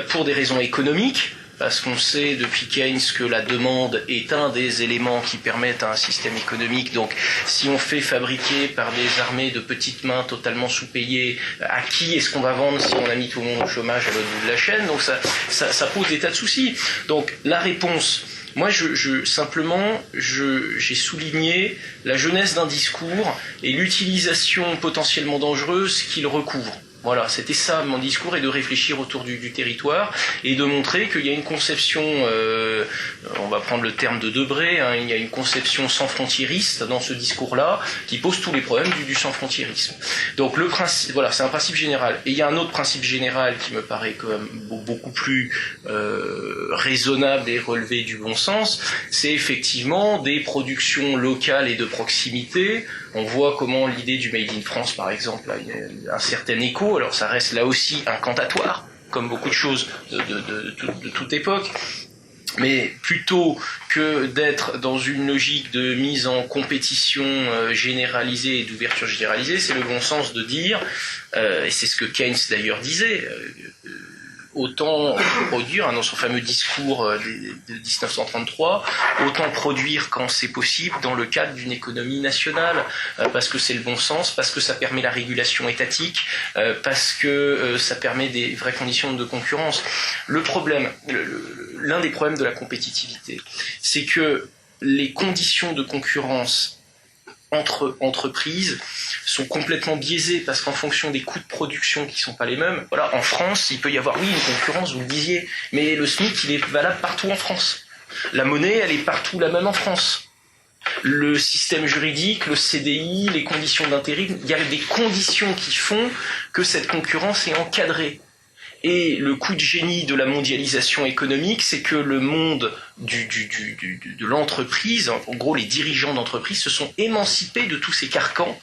pour des raisons économiques, parce qu'on sait depuis Keynes que la demande est un des éléments qui permettent à un système économique. Donc si on fait fabriquer par des armées de petites mains totalement sous-payées, à qui est-ce qu'on va vendre si on a mis tout le monde au chômage à l'autre bout de la chaîne? Donc ça pose des tas de soucis. Donc la réponse, moi simplement j'ai souligné la jeunesse d'un discours et l'utilisation potentiellement dangereuse qu'il recouvre. Voilà, c'était ça mon discours, et de réfléchir autour du territoire et de montrer qu'il y a une conception, on va prendre le terme de Debré, hein, il y a une conception sans frontiériste dans ce discours-là qui pose tous les problèmes du sans frontiérisme. Donc le principe, voilà, c'est un principe général. Et il y a un autre principe général qui me paraît quand même beaucoup plus raisonnable et relevé du bon sens, c'est effectivement des productions locales et de proximité. On voit comment l'idée du Made in France, par exemple, a un certain écho. Alors ça reste là aussi incantatoire, comme beaucoup de choses de toute époque. Mais plutôt que d'être dans une logique de mise en compétition généralisée et d'ouverture généralisée, c'est le bon sens de dire, et c'est ce que Keynes d'ailleurs disait, autant produire, dans son fameux discours de 1933, autant produire quand c'est possible dans le cadre d'une économie nationale, parce que c'est le bon sens, parce que ça permet la régulation étatique, parce que ça permet des vraies conditions de concurrence. Le problème, l'un des problèmes de la compétitivité, c'est que les conditions de concurrence entre entreprises sont complètement biaisées, parce qu'en fonction des coûts de production qui sont pas les mêmes, voilà, en France, il peut y avoir, oui, une concurrence, vous le disiez, mais le SMIC, il est valable partout en France. La monnaie, elle est partout la même en France. Le système juridique, le CDI, les conditions d'intérim, il y a des conditions qui font que cette concurrence est encadrée. Et le coup de génie de la mondialisation économique, c'est que le monde de l'entreprise, en gros les dirigeants d'entreprise, se sont émancipés de tous ces carcans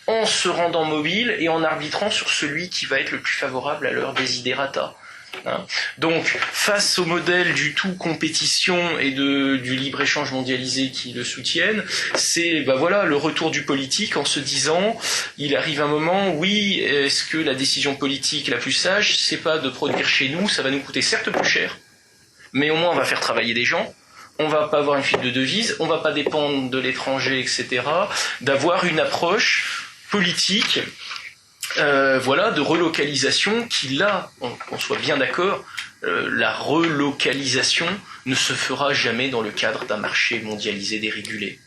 en se rendant mobiles et en arbitrant sur celui qui va être le plus favorable à leur desiderata. Donc, face au modèle du tout compétition et du libre-échange mondialisé qui le soutiennent, c'est voilà, le retour du politique en se disant, il arrive un moment, oui, est-ce que la décision politique la plus sage, c'est pas de produire chez nous, ça va nous coûter certes plus cher, mais au moins on va faire travailler des gens, on va pas avoir une fuite de devises, on va pas dépendre de l'étranger, etc., d'avoir une approche politique de relocalisation qui, là, on soit bien d'accord, la relocalisation ne se fera jamais dans le cadre d'un marché mondialisé dérégulé.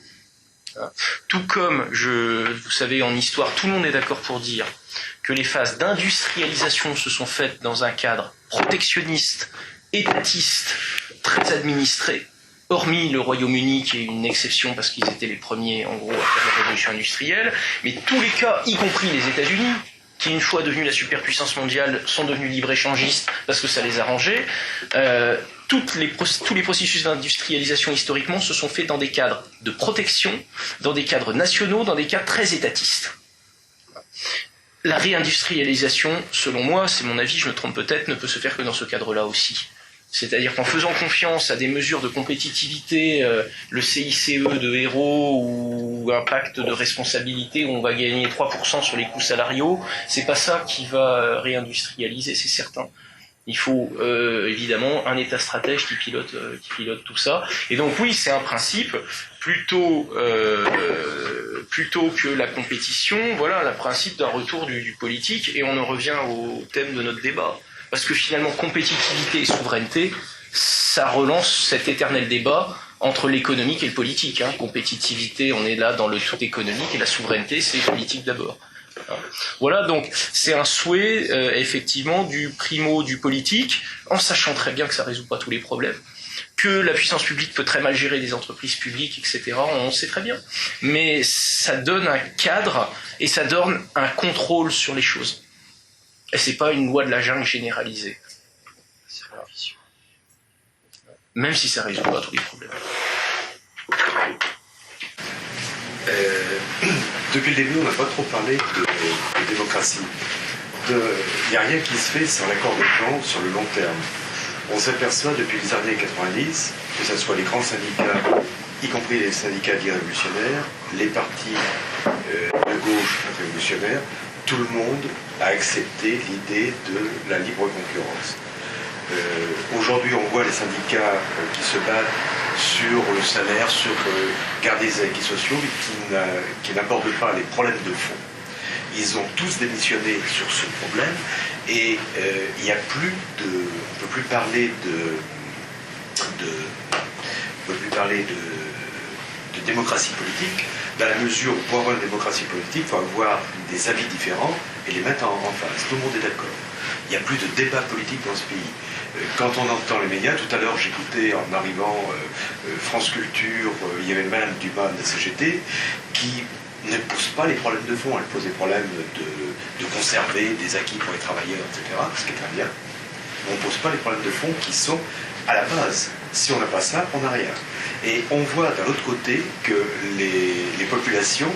Tout comme, vous savez, en histoire, tout le monde est d'accord pour dire que les phases d'industrialisation se sont faites dans un cadre protectionniste, étatiste, très administré, hormis le Royaume-Uni qui est une exception parce qu'ils étaient les premiers en gros à faire la révolution industrielle, mais tous les cas, y compris les États-Unis, qui une fois devenus la superpuissance mondiale sont devenus libre-échangistes parce que ça les arrangeait, tous les processus d'industrialisation historiquement se sont faits dans des cadres de protection, dans des cadres nationaux, dans des cadres très étatistes. La réindustrialisation, selon moi, c'est mon avis, je me trompe peut-être, ne peut se faire que dans ce cadre-là aussi. C'est-à-dire qu'en faisant confiance à des mesures de compétitivité, le CICE de Hérault ou un pacte de responsabilité où on va gagner 3% sur les coûts salariaux, c'est pas ça qui va réindustrialiser, c'est certain. Il faut évidemment un État stratège qui pilote tout ça. Et donc oui, c'est un principe plutôt que la compétition. Voilà, le principe d'un retour du politique. Et on en revient au thème de notre débat. Parce que finalement, compétitivité et souveraineté, ça relance cet éternel débat entre l'économique et le politique. Compétitivité, on est là dans le tout économique, et la souveraineté, c'est politique d'abord. Voilà, donc c'est un souhait, effectivement, du primo du politique, en sachant très bien que ça ne résout pas tous les problèmes, que la puissance publique peut très mal gérer des entreprises publiques, etc., on sait très bien. Mais ça donne un cadre, et ça donne un contrôle sur les choses. Et c'est pas une loi de la jungle généralisée. Même si ça résout pas tous les problèmes. Depuis le début, on n'a pas trop parlé de démocratie. Il n'y a rien qui se fait sans l'accord des gens sur le long terme. On s'aperçoit depuis les années 90, que ce soit les grands syndicats, y compris les syndicats dits révolutionnaires, les partis de gauche révolutionnaires, tout le monde a accepté l'idée de la libre concurrence. Aujourd'hui, on voit les syndicats qui se battent sur le salaire, sur garder les acquis sociaux, mais qui n'abordent pas les problèmes de fond. Ils ont tous démissionné sur ce problème et il n'y a plus de... On ne peut plus parler de démocratie politique, dans la mesure où pour avoir une démocratie politique, il faut avoir des avis différents et les mettre en face. Tout le monde est d'accord. Il n'y a plus de débat politique dans ce pays. Quand on entend les médias, tout à l'heure j'écoutais en arrivant France Culture, il y avait Madame Dumas de la CGT qui ne pose pas les problèmes de fond, elle pose des problèmes de conserver des acquis pour les travailleurs, etc., ce qui est très bien. On ne pose pas les problèmes de fond qui sont à la base. Si on n'a pas ça, on n'a rien. Et on voit d'un autre côté que les populations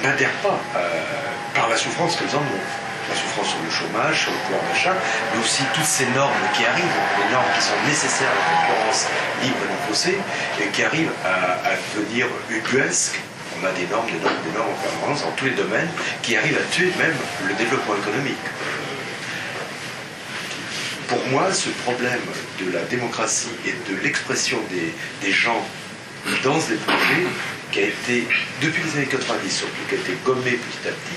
n'adhèrent pas par la souffrance qu'elles en ont. La souffrance sur le chômage, sur le pouvoir d'achat, mais aussi toutes ces normes qui arrivent, les normes qui sont nécessaires à la concurrence libre et non faussée, et qui arrivent à devenir ubuesques. On a des normes en permanence dans tous les domaines, qui arrivent à tuer même le développement économique. Pour moi, ce problème de la démocratie et de l'expression des gens dans des projets, qui a été, depuis les années 90 surtout, qui a été gommé petit à petit,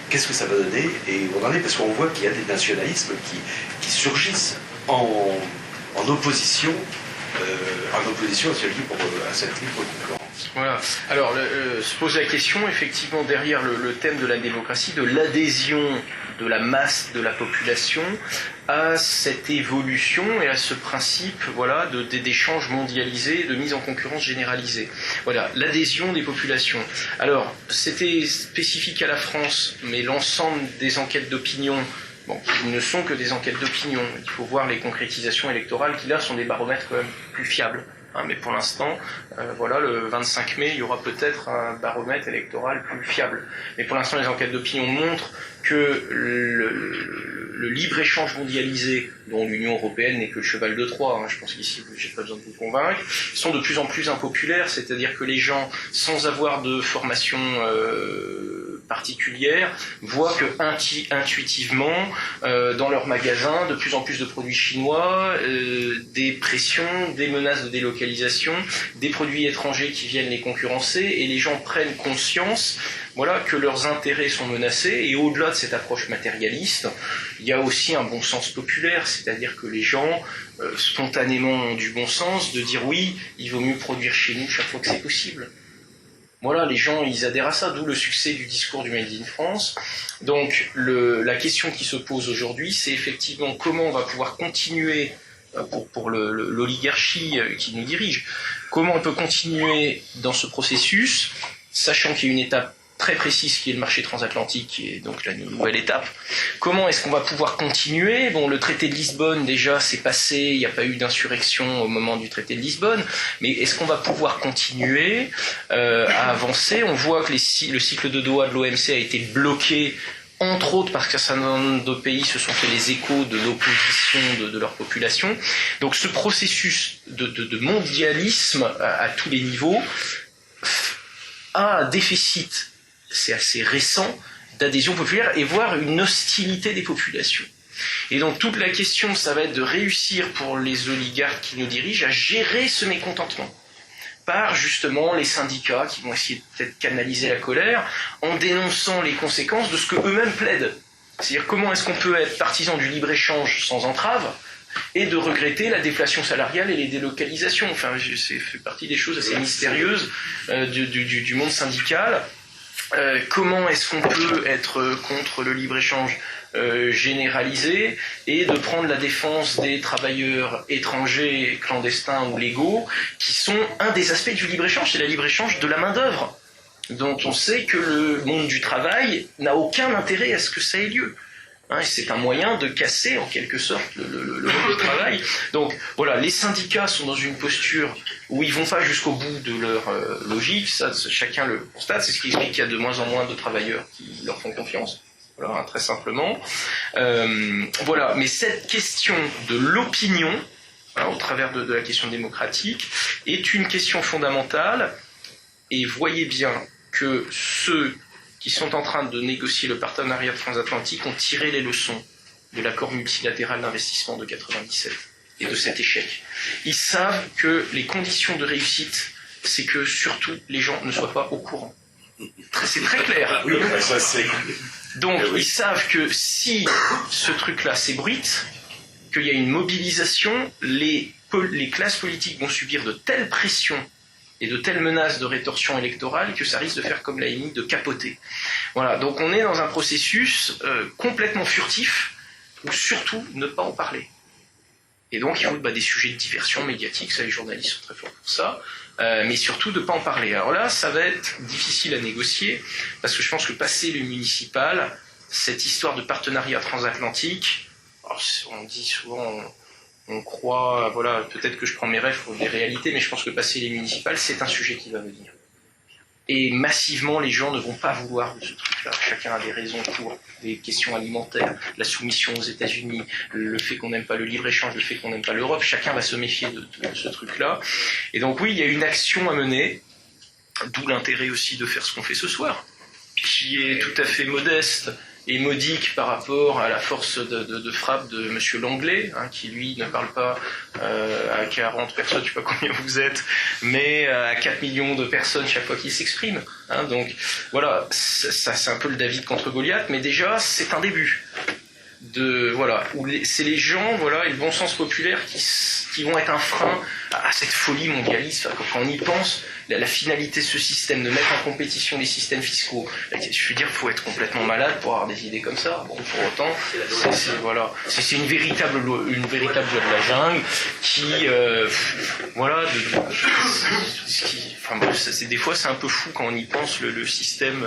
qu'est-ce que ça va donner? Et on en est parce qu'on voit qu'il y a des nationalismes qui surgissent en opposition à cette libre concurrence. Voilà. Alors, se pose la question, effectivement, derrière le thème de la démocratie, de l'adhésion de la masse de la population à cette évolution et à ce principe, voilà, d'échange mondialisé, de mise en concurrence généralisée. Voilà, l'adhésion des populations. Alors, c'était spécifique à la France, mais l'ensemble des enquêtes d'opinion, bon, ils ne sont que des enquêtes d'opinion. Il faut voir les concrétisations électorales qui, là, sont des baromètres quand même plus fiables. Mais pour l'instant, voilà, le 25 mai, il y aura peut-être un baromètre électoral plus fiable. Mais pour l'instant, les enquêtes d'opinion montrent que le libre-échange mondialisé, dont l'Union européenne n'est que le cheval de Troie, je pense qu'ici, j'ai pas besoin de vous convaincre, sont de plus en plus impopulaires, c'est-à-dire que les gens, sans avoir de formation particulière, voient que intuitivement, dans leurs magasins, de plus en plus de produits chinois, des pressions, des menaces de délocalisation, des produits étrangers qui viennent les concurrencer, et les gens prennent conscience, voilà, que leurs intérêts sont menacés, et au-delà de cette approche matérialiste, il y a aussi un bon sens populaire, c'est-à-dire que les gens, spontanément, ont du bon sens de dire oui, il vaut mieux produire chez nous chaque fois que c'est possible. Voilà, les gens, ils adhèrent à ça, d'où le succès du discours du Made in France. Donc, la question qui se pose aujourd'hui, c'est effectivement comment on va pouvoir continuer, pour l'oligarchie qui nous dirige, comment on peut continuer dans ce processus, sachant qu'il y a une étape très précise qui est le marché transatlantique, qui est donc la nouvelle étape. Comment est-ce qu'on va pouvoir continuer? Bon, le traité de Lisbonne, déjà, c'est passé, il n'y a pas eu d'insurrection au moment du traité de Lisbonne, mais est-ce qu'on va pouvoir continuer à avancer? On voit que le cycle de Doha de l'OMC a été bloqué, entre autres parce qu'un certain nombre de pays se sont fait les échos de l'opposition de leur population. Donc ce processus de mondialisme à tous les niveaux a un déficit, c'est assez récent, d'adhésion populaire et voire une hostilité des populations. Et donc toute la question, ça va être de réussir pour les oligarques qui nous dirigent à gérer ce mécontentement par justement les syndicats qui vont essayer de peut-être canaliser la colère en dénonçant les conséquences de ce que eux-mêmes plaident. C'est-à-dire comment est-ce qu'on peut être partisan du libre-échange sans entrave et de regretter la déflation salariale et les délocalisations. Enfin, c'est fait partie des choses assez mystérieuses du monde syndical. Comment est-ce qu'on peut être contre le libre-échange généralisé et de prendre la défense des travailleurs étrangers, clandestins ou légaux, qui sont un des aspects du libre-échange, c'est le libre-échange de la main-d'œuvre, dont on sait que le monde du travail n'a aucun intérêt à ce que ça ait lieu. C'est un moyen de casser en quelque sorte le monde du travail. Donc voilà, les syndicats sont dans une posture où ils vont pas jusqu'au bout de leur logique, ça chacun le constate, c'est ce qui explique qu'il y a de moins en moins de travailleurs qui leur font confiance. Voilà, très simplement. Voilà, mais cette question de l'opinion, au travers de la question démocratique, est une question fondamentale, et voyez bien que ceux qui sont en train de négocier le partenariat transatlantique ont tiré les leçons de l'accord multilatéral d'investissement de 97. et de cet échec. Ils savent que les conditions de réussite, c'est que surtout les gens ne soient pas au courant. C'est très clair. Oui, ça c'est... Donc ils savent que si ce truc-là s'ébruite, qu'il y a une mobilisation, les classes politiques vont subir de telles pressions et de telles menaces de rétorsion électorale que ça risque de faire comme l'AMI, de capoter. Voilà, donc on est dans un processus complètement furtif, où surtout ne pas en parler. Et donc il faut des sujets de diversion médiatique, ça les journalistes sont très forts pour ça, mais surtout de ne pas en parler. Alors là, ça va être difficile à négocier, parce que je pense que passer le municipal, cette histoire de partenariat transatlantique, on dit souvent, on croit, voilà, peut-être que je prends mes rêves pour des réalités, mais je pense que passer les municipales, c'est un sujet qui va venir. Et massivement, les gens ne vont pas vouloir de ce truc-là. Chacun a des raisons pour des questions alimentaires, la soumission aux États-Unis, le fait qu'on n'aime pas le libre-échange, le fait qu'on n'aime pas l'Europe. Chacun va se méfier de ce truc-là. Et donc oui, il y a une action à mener, d'où l'intérêt aussi de faire ce qu'on fait ce soir, qui est tout à fait modeste et modique par rapport à la force de frappe de M. Langlais, qui lui ne parle pas à 40 personnes, je ne sais pas combien vous êtes, mais à 4 millions de personnes chaque fois qu'il s'exprime. Donc voilà, ça c'est un peu le David contre Goliath, mais déjà c'est un début. C'est les gens, et le bon sens populaire qui vont être un frein à cette folie mondialiste. Quand on y pense, la finalité de ce système, de mettre en compétition les systèmes fiscaux, je veux dire, il faut être complètement malade pour avoir des idées comme ça. Bon, pour autant, c'est une véritable loi de la jungle qui, des fois c'est un peu fou quand on y pense le système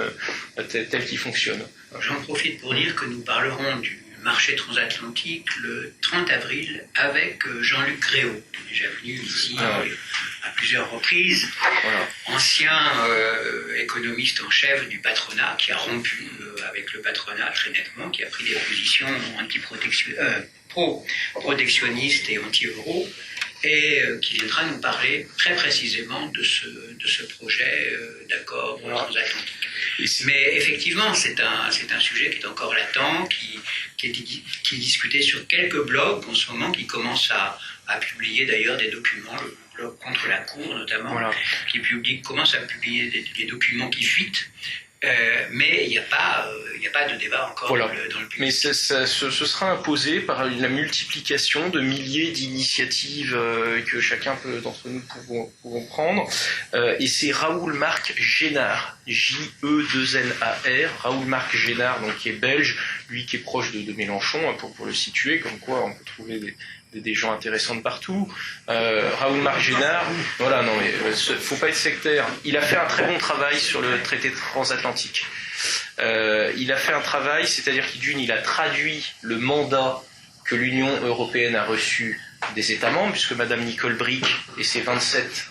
tel qu'il fonctionne. J'en profite pour dire que nous parlerons du marché transatlantique le 30 avril avec Jean-Luc Gréau, qui est déjà venu ici à plusieurs reprises, ancien économiste en chef du patronat, qui a rompu avec le patronat très nettement, qui a pris des positions pro-protectionnistes et anti-euro, et qui viendra nous parler très précisément de ce projet d'accord transatlantique. Mais effectivement, c'est un sujet qui est encore latent, qui est discuté sur quelques blogs en ce moment, qui commencent à publier d'ailleurs des documents, le blog contre la Cour notamment, qui commence à publier des documents qui fuitent. Mais il n'y a pas de débat encore dans le public. Mais ce sera imposé par la multiplication de milliers d'initiatives que chacun d'entre nous pouvons prendre. Et c'est Raoul Marc Génard, J-E-2-N-A-R, Raoul Marc Génard, donc qui est belge, lui qui est proche de Mélenchon, pour le situer, comme quoi on peut trouver des gens intéressants de partout. Raoul Marc Génard, faut pas être sectaire. Il a fait un très bon travail sur le traité transatlantique. Il a fait un travail, c'est-à-dire qu'il a traduit le mandat que l'Union européenne a reçu des États membres, puisque Madame Nicole Bricq et ses 27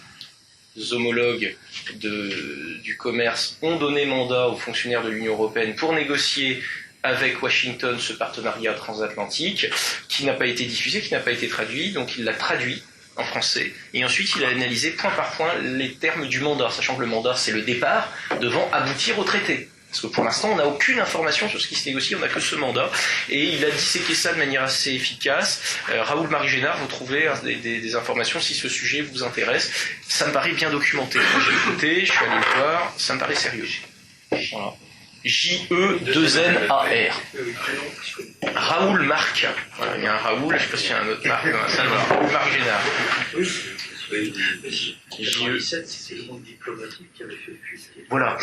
homologues du commerce ont donné mandat aux fonctionnaires de l'Union européenne pour négocier avec Washington ce partenariat transatlantique, qui n'a pas été diffusé, qui n'a pas été traduit, donc il l'a traduit en français, et ensuite il a analysé point par point les termes du mandat, sachant que le mandat c'est le départ devant aboutir au traité. Parce que pour l'instant on n'a aucune information sur ce qui se négocie, on n'a que ce mandat, et il a disséqué ça de manière assez efficace. Raoul Marc Génard, vous trouvez des informations si ce sujet vous intéresse. Ça me paraît bien documenté. J'ai écouté, je suis allé le voir, ça me paraît sérieux. Voilà. J-E-2-N-A-R. Raoul Marc. Voilà, il y a un Raoul, je ne sais pas s'il y a un autre Marc dans la salle. Raoul Marc Génard. C'est le monde diplomatique qui avait fait fuiter. Voilà.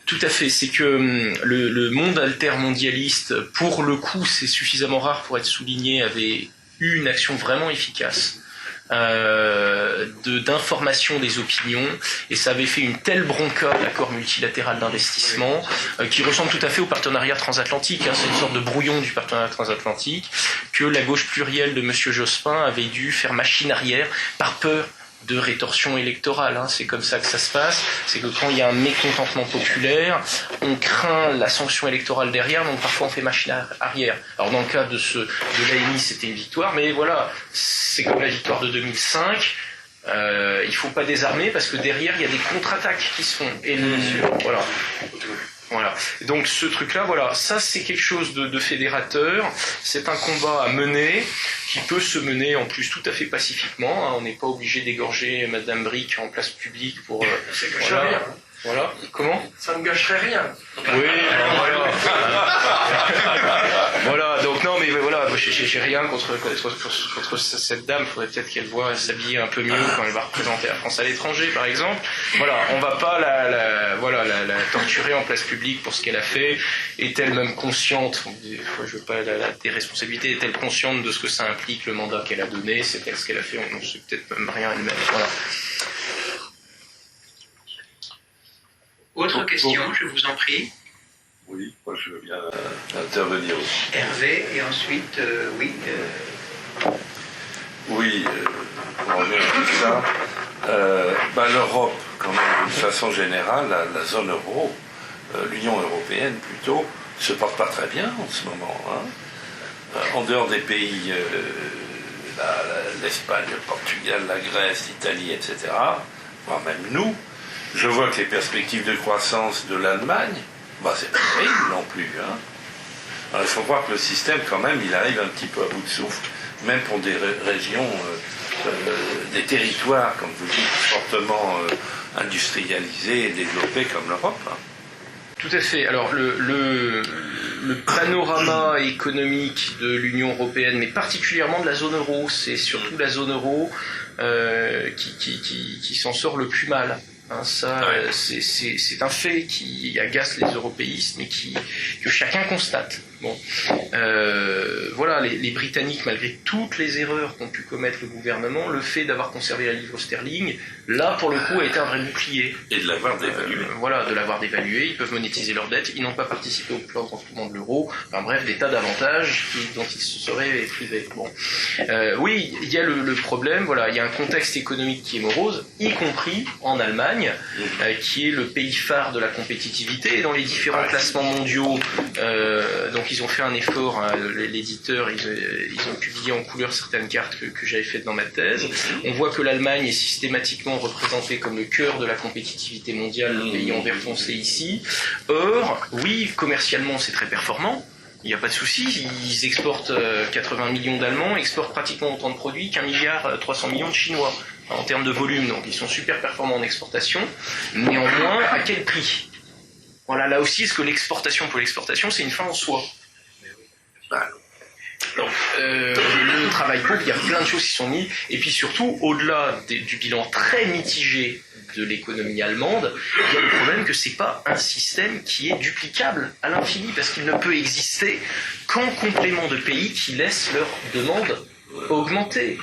Tout à fait. C'est que le monde altermondialiste, pour le coup, c'est suffisamment rare pour être souligné, avait eu une action vraiment efficace. D'information des opinions, et ça avait fait une telle bronca de l'accord multilatéral d'investissement qui ressemble tout à fait au partenariat transatlantique, c'est une sorte de brouillon du partenariat transatlantique, que la gauche plurielle de M. Jospin avait dû faire machine arrière par peur de rétorsion électorale. C'est comme ça que ça se passe, c'est que quand il y a un mécontentement populaire, on craint la sanction électorale derrière, donc parfois on fait machine arrière. Alors dans le cas de l'AMI, c'était une victoire, mais voilà, c'est comme la victoire de 2005, il ne faut pas désarmer, parce que derrière, il y a des contre-attaques qui se font. Et voilà. Voilà. Donc ce truc-là, voilà, ça c'est quelque chose de fédérateur. C'est un combat à mener qui peut se mener en plus tout à fait pacifiquement. Hein. On n'est pas obligé d'égorger Madame Brick en place publique pour. C'est que rien. Voilà. Comment ? Ça ne gâcherait rien. Oui, voilà. Voilà, donc non, mais voilà, j'ai rien contre cette dame. Il faudrait peut-être qu'elle voie s'habiller un peu mieux quand elle va représenter la France à l'étranger, par exemple. Voilà, on va pas la torturer en place publique pour ce qu'elle a fait. Est-elle même consciente, des fois je veux pas la déresponsabilité, est-elle consciente de ce que ça implique, le mandat qu'elle a donné, c'est-elle ce qu'elle a fait, on ne sait peut-être même rien elle-même. Voilà. Autre question, je vous en prie. Oui, moi je veux bien intervenir aussi. Hervé, et ensuite, oui. Oui, pour revenir à tout ça, l'Europe, quand même, d'une façon générale, la zone euro, l'Union européenne plutôt, se porte pas très bien en ce moment. Hein. En dehors des pays, l'Espagne, le Portugal, la Grèce, l'Italie, etc., voire même nous, je vois que les perspectives de croissance de l'Allemagne, c'est pas terrible non plus. Hein. Alors, il faut voir que le système, quand même, il arrive un petit peu à bout de souffle, même pour des régions, des territoires, comme vous dites, fortement industrialisés et développés comme l'Europe. Hein. Tout à fait. Alors le panorama économique de l'Union européenne, mais particulièrement de la zone euro, c'est surtout la zone euro qui s'en sort le plus mal. Hein, ça, ouais. C'est un fait qui agace les européistes, mais que chacun constate. Bon, voilà, les Britanniques, malgré toutes les erreurs qu'ont pu commettre le gouvernement, le fait d'avoir conservé la livre sterling, là, pour le coup, a été un vrai bouclier. Et de l'avoir dévalué. Voilà, de l'avoir dévalué. Ils peuvent monétiser leurs dettes. Ils n'ont pas participé au plan de renflouement de l'euro. Enfin bref, des tas d'avantages dont ils se seraient privés. Bon, oui, il y a le problème. Voilà, il y a un contexte économique qui est morose, y compris en Allemagne, qui est le pays phare de la compétitivité. Et dans les différents classements mondiaux, donc ils ont fait un effort, hein, l'éditeur, ils ont publié en couleur certaines cartes que j'avais faites dans ma thèse. On voit que l'Allemagne est systématiquement représentée comme le cœur de la compétitivité mondiale, le pays en vert foncé ici. Or, oui, commercialement c'est très performant, il n'y a pas de souci, ils exportent 80 millions d'Allemands, exportent pratiquement autant de produits qu'1,3 milliard de Chinois en termes de volume, donc ils sont super performants en exportation. Néanmoins, à quel prix ? Voilà, là aussi, est-ce que l'exportation pour l'exportation, c'est une fin en soi ? Donc, le travail pauvre, il y a plein de choses qui sont mises, et puis surtout, au-delà du bilan très mitigé de l'économie allemande, il y a le problème que c'est pas un système qui est duplicable à l'infini, parce qu'il ne peut exister qu'en complément de pays qui laissent leurs demandes augmenter.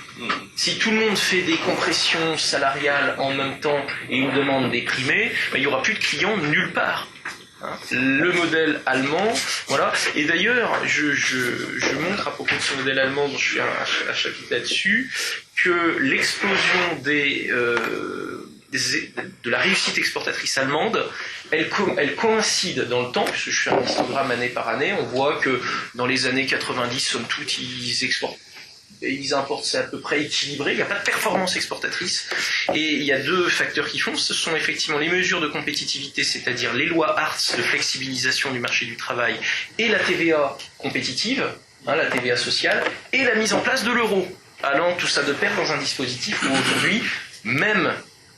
Si tout le monde fait des compressions salariales en même temps et une demande déprimée, il n'y aura plus de clients nulle part. Le modèle allemand, voilà. Et d'ailleurs, je montre à propos de ce modèle allemand, dont je fais un chapitre là-dessus, que l'explosion de la réussite exportatrice allemande, elle coïncide dans le temps, puisque je fais un histogramme année par année. On voit que dans les années 90, somme toute, ils exportent. Ils importent, c'est à peu près équilibré, il n'y a pas de performance exportatrice. Et il y a deux facteurs qui font, ce sont effectivement les mesures de compétitivité, c'est-à-dire les lois Hartz de flexibilisation du marché du travail et la TVA compétitive, la TVA sociale, et la mise en place de l'euro, allant tout ça de pair dans un dispositif où aujourd'hui, même,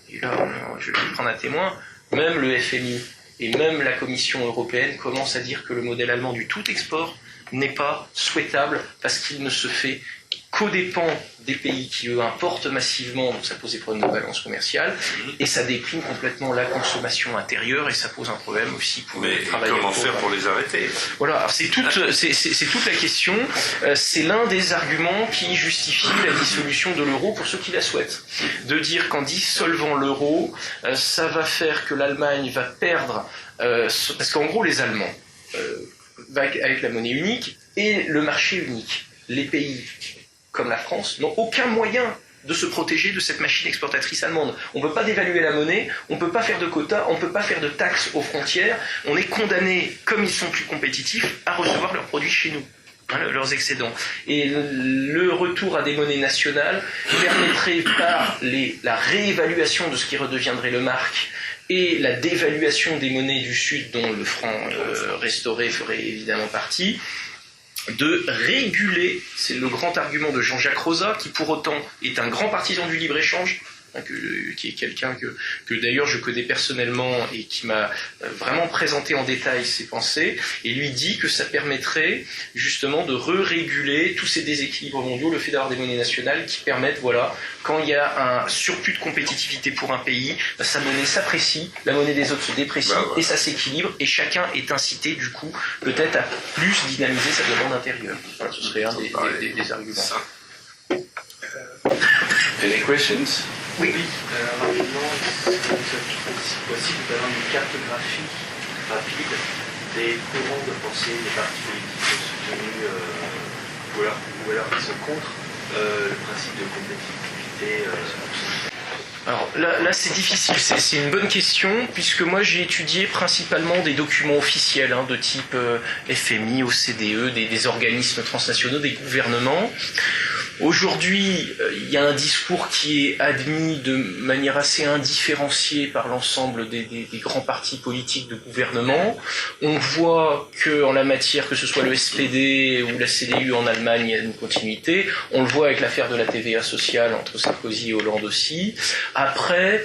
et là je vais prendre un témoin, même le FMI et même la Commission européenne commencent à dire que le modèle allemand du tout export n'est pas souhaitable parce qu'il ne se fait qu'aux dépens des pays qui, eux, importent massivement, donc ça pose des problèmes de balance commerciale, et ça déprime complètement la consommation intérieure, et ça pose un problème aussi pour les travailleurs. Mais comment faire pour les arrêter ? Voilà, alors c'est toute la question, c'est l'un des arguments qui justifie la dissolution de l'euro pour ceux qui la souhaitent. De dire qu'en dissolvant l'euro, ça va faire que l'Allemagne va perdre, parce qu'en gros les Allemands, avec la monnaie unique et le marché unique, les pays comme la France, n'ont aucun moyen de se protéger de cette machine exportatrice allemande. On ne peut pas dévaluer la monnaie, on ne peut pas faire de quotas, on ne peut pas faire de taxes aux frontières, on est condamné, comme ils sont plus compétitifs, à recevoir leurs produits chez nous, leurs excédents. Et le retour à des monnaies nationales permettrait par la réévaluation de ce qui redeviendrait le mark et la dévaluation des monnaies du Sud, dont le franc restauré ferait évidemment partie, de réguler, c'est le grand argument de Jean-Jacques Rosa, qui pour autant est un grand partisan du libre-échange, qui est quelqu'un que d'ailleurs je connais personnellement et qui m'a vraiment présenté en détail ses pensées, et lui dit que ça permettrait justement de réguler tous ces déséquilibres mondiaux, le fait d'avoir des monnaies nationales qui permettent, voilà, quand il y a un surplus de compétitivité pour un pays, sa monnaie s'apprécie, la monnaie des autres se déprécie, et ça s'équilibre, et chacun est incité du coup peut-être à plus dynamiser sa demande intérieure. Voilà, ce serait un des arguments. Any questions? Oui, rapidement, si possible, d'avoir une cartographie rapide des courants de pensée des partis politiques soutenus ou alors qui sont contre le principe de compétitivité. Alors là c'est difficile, c'est une bonne question, puisque moi j'ai étudié principalement des documents officiels de type FMI, OCDE, des organismes transnationaux, des gouvernements. Aujourd'hui, il y a un discours qui est admis de manière assez indifférenciée par l'ensemble des grands partis politiques de gouvernement. On voit que en la matière, que ce soit le SPD ou la CDU en Allemagne, il y a une continuité. On le voit avec l'affaire de la TVA sociale entre Sarkozy et Hollande aussi. Après,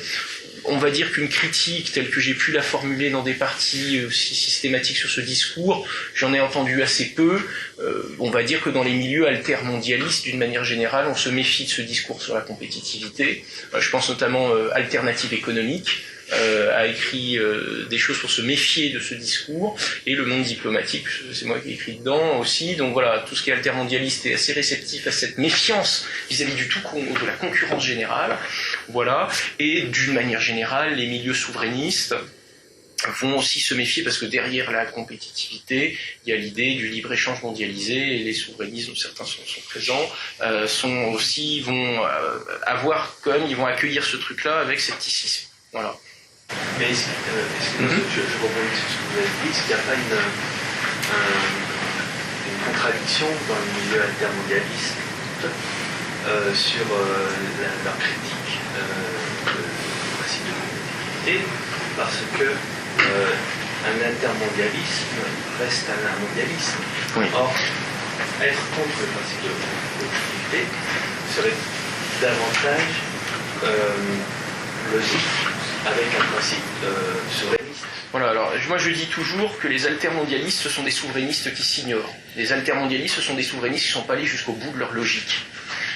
on va dire qu'une critique telle que j'ai pu la formuler dans des parties aussi systématiques sur ce discours, j'en ai entendu assez peu. On va dire que dans les milieux altermondialistes, d'une manière générale, on se méfie de ce discours sur la compétitivité. Je pense notamment Alternative économique, a écrit des choses pour se méfier de ce discours, et Le Monde diplomatique, c'est moi qui ai écrit dedans aussi. Donc voilà, tout ce qui est altermondialiste est assez réceptif à cette méfiance vis-à-vis du tout de la concurrence générale. Voilà, et d'une manière générale, les milieux souverainistes vont aussi se méfier parce que derrière la compétitivité, il y a l'idée du libre-échange mondialisé, et les souverainistes, dont certains sont présents, vont avoir quand même, ils vont accueillir ce truc-là avec scepticisme. Voilà. Mais est-ce que je rebondis sur ce que vous avez dit, est-ce qu'il n'y a pas une contradiction dans le milieu altermondialiste sur leur critique du principe de compétitivité, parce que un altermondialisme reste un mondialisme. Oui. Or, être contre le principe de compétitivité serait davantage logique avec un principe souverainiste. Voilà, alors moi je dis toujours que les altermondialistes, ce sont des souverainistes qui s'ignorent. Les altermondialistes, ce sont des souverainistes qui ne sont pas allés jusqu'au bout de leur logique.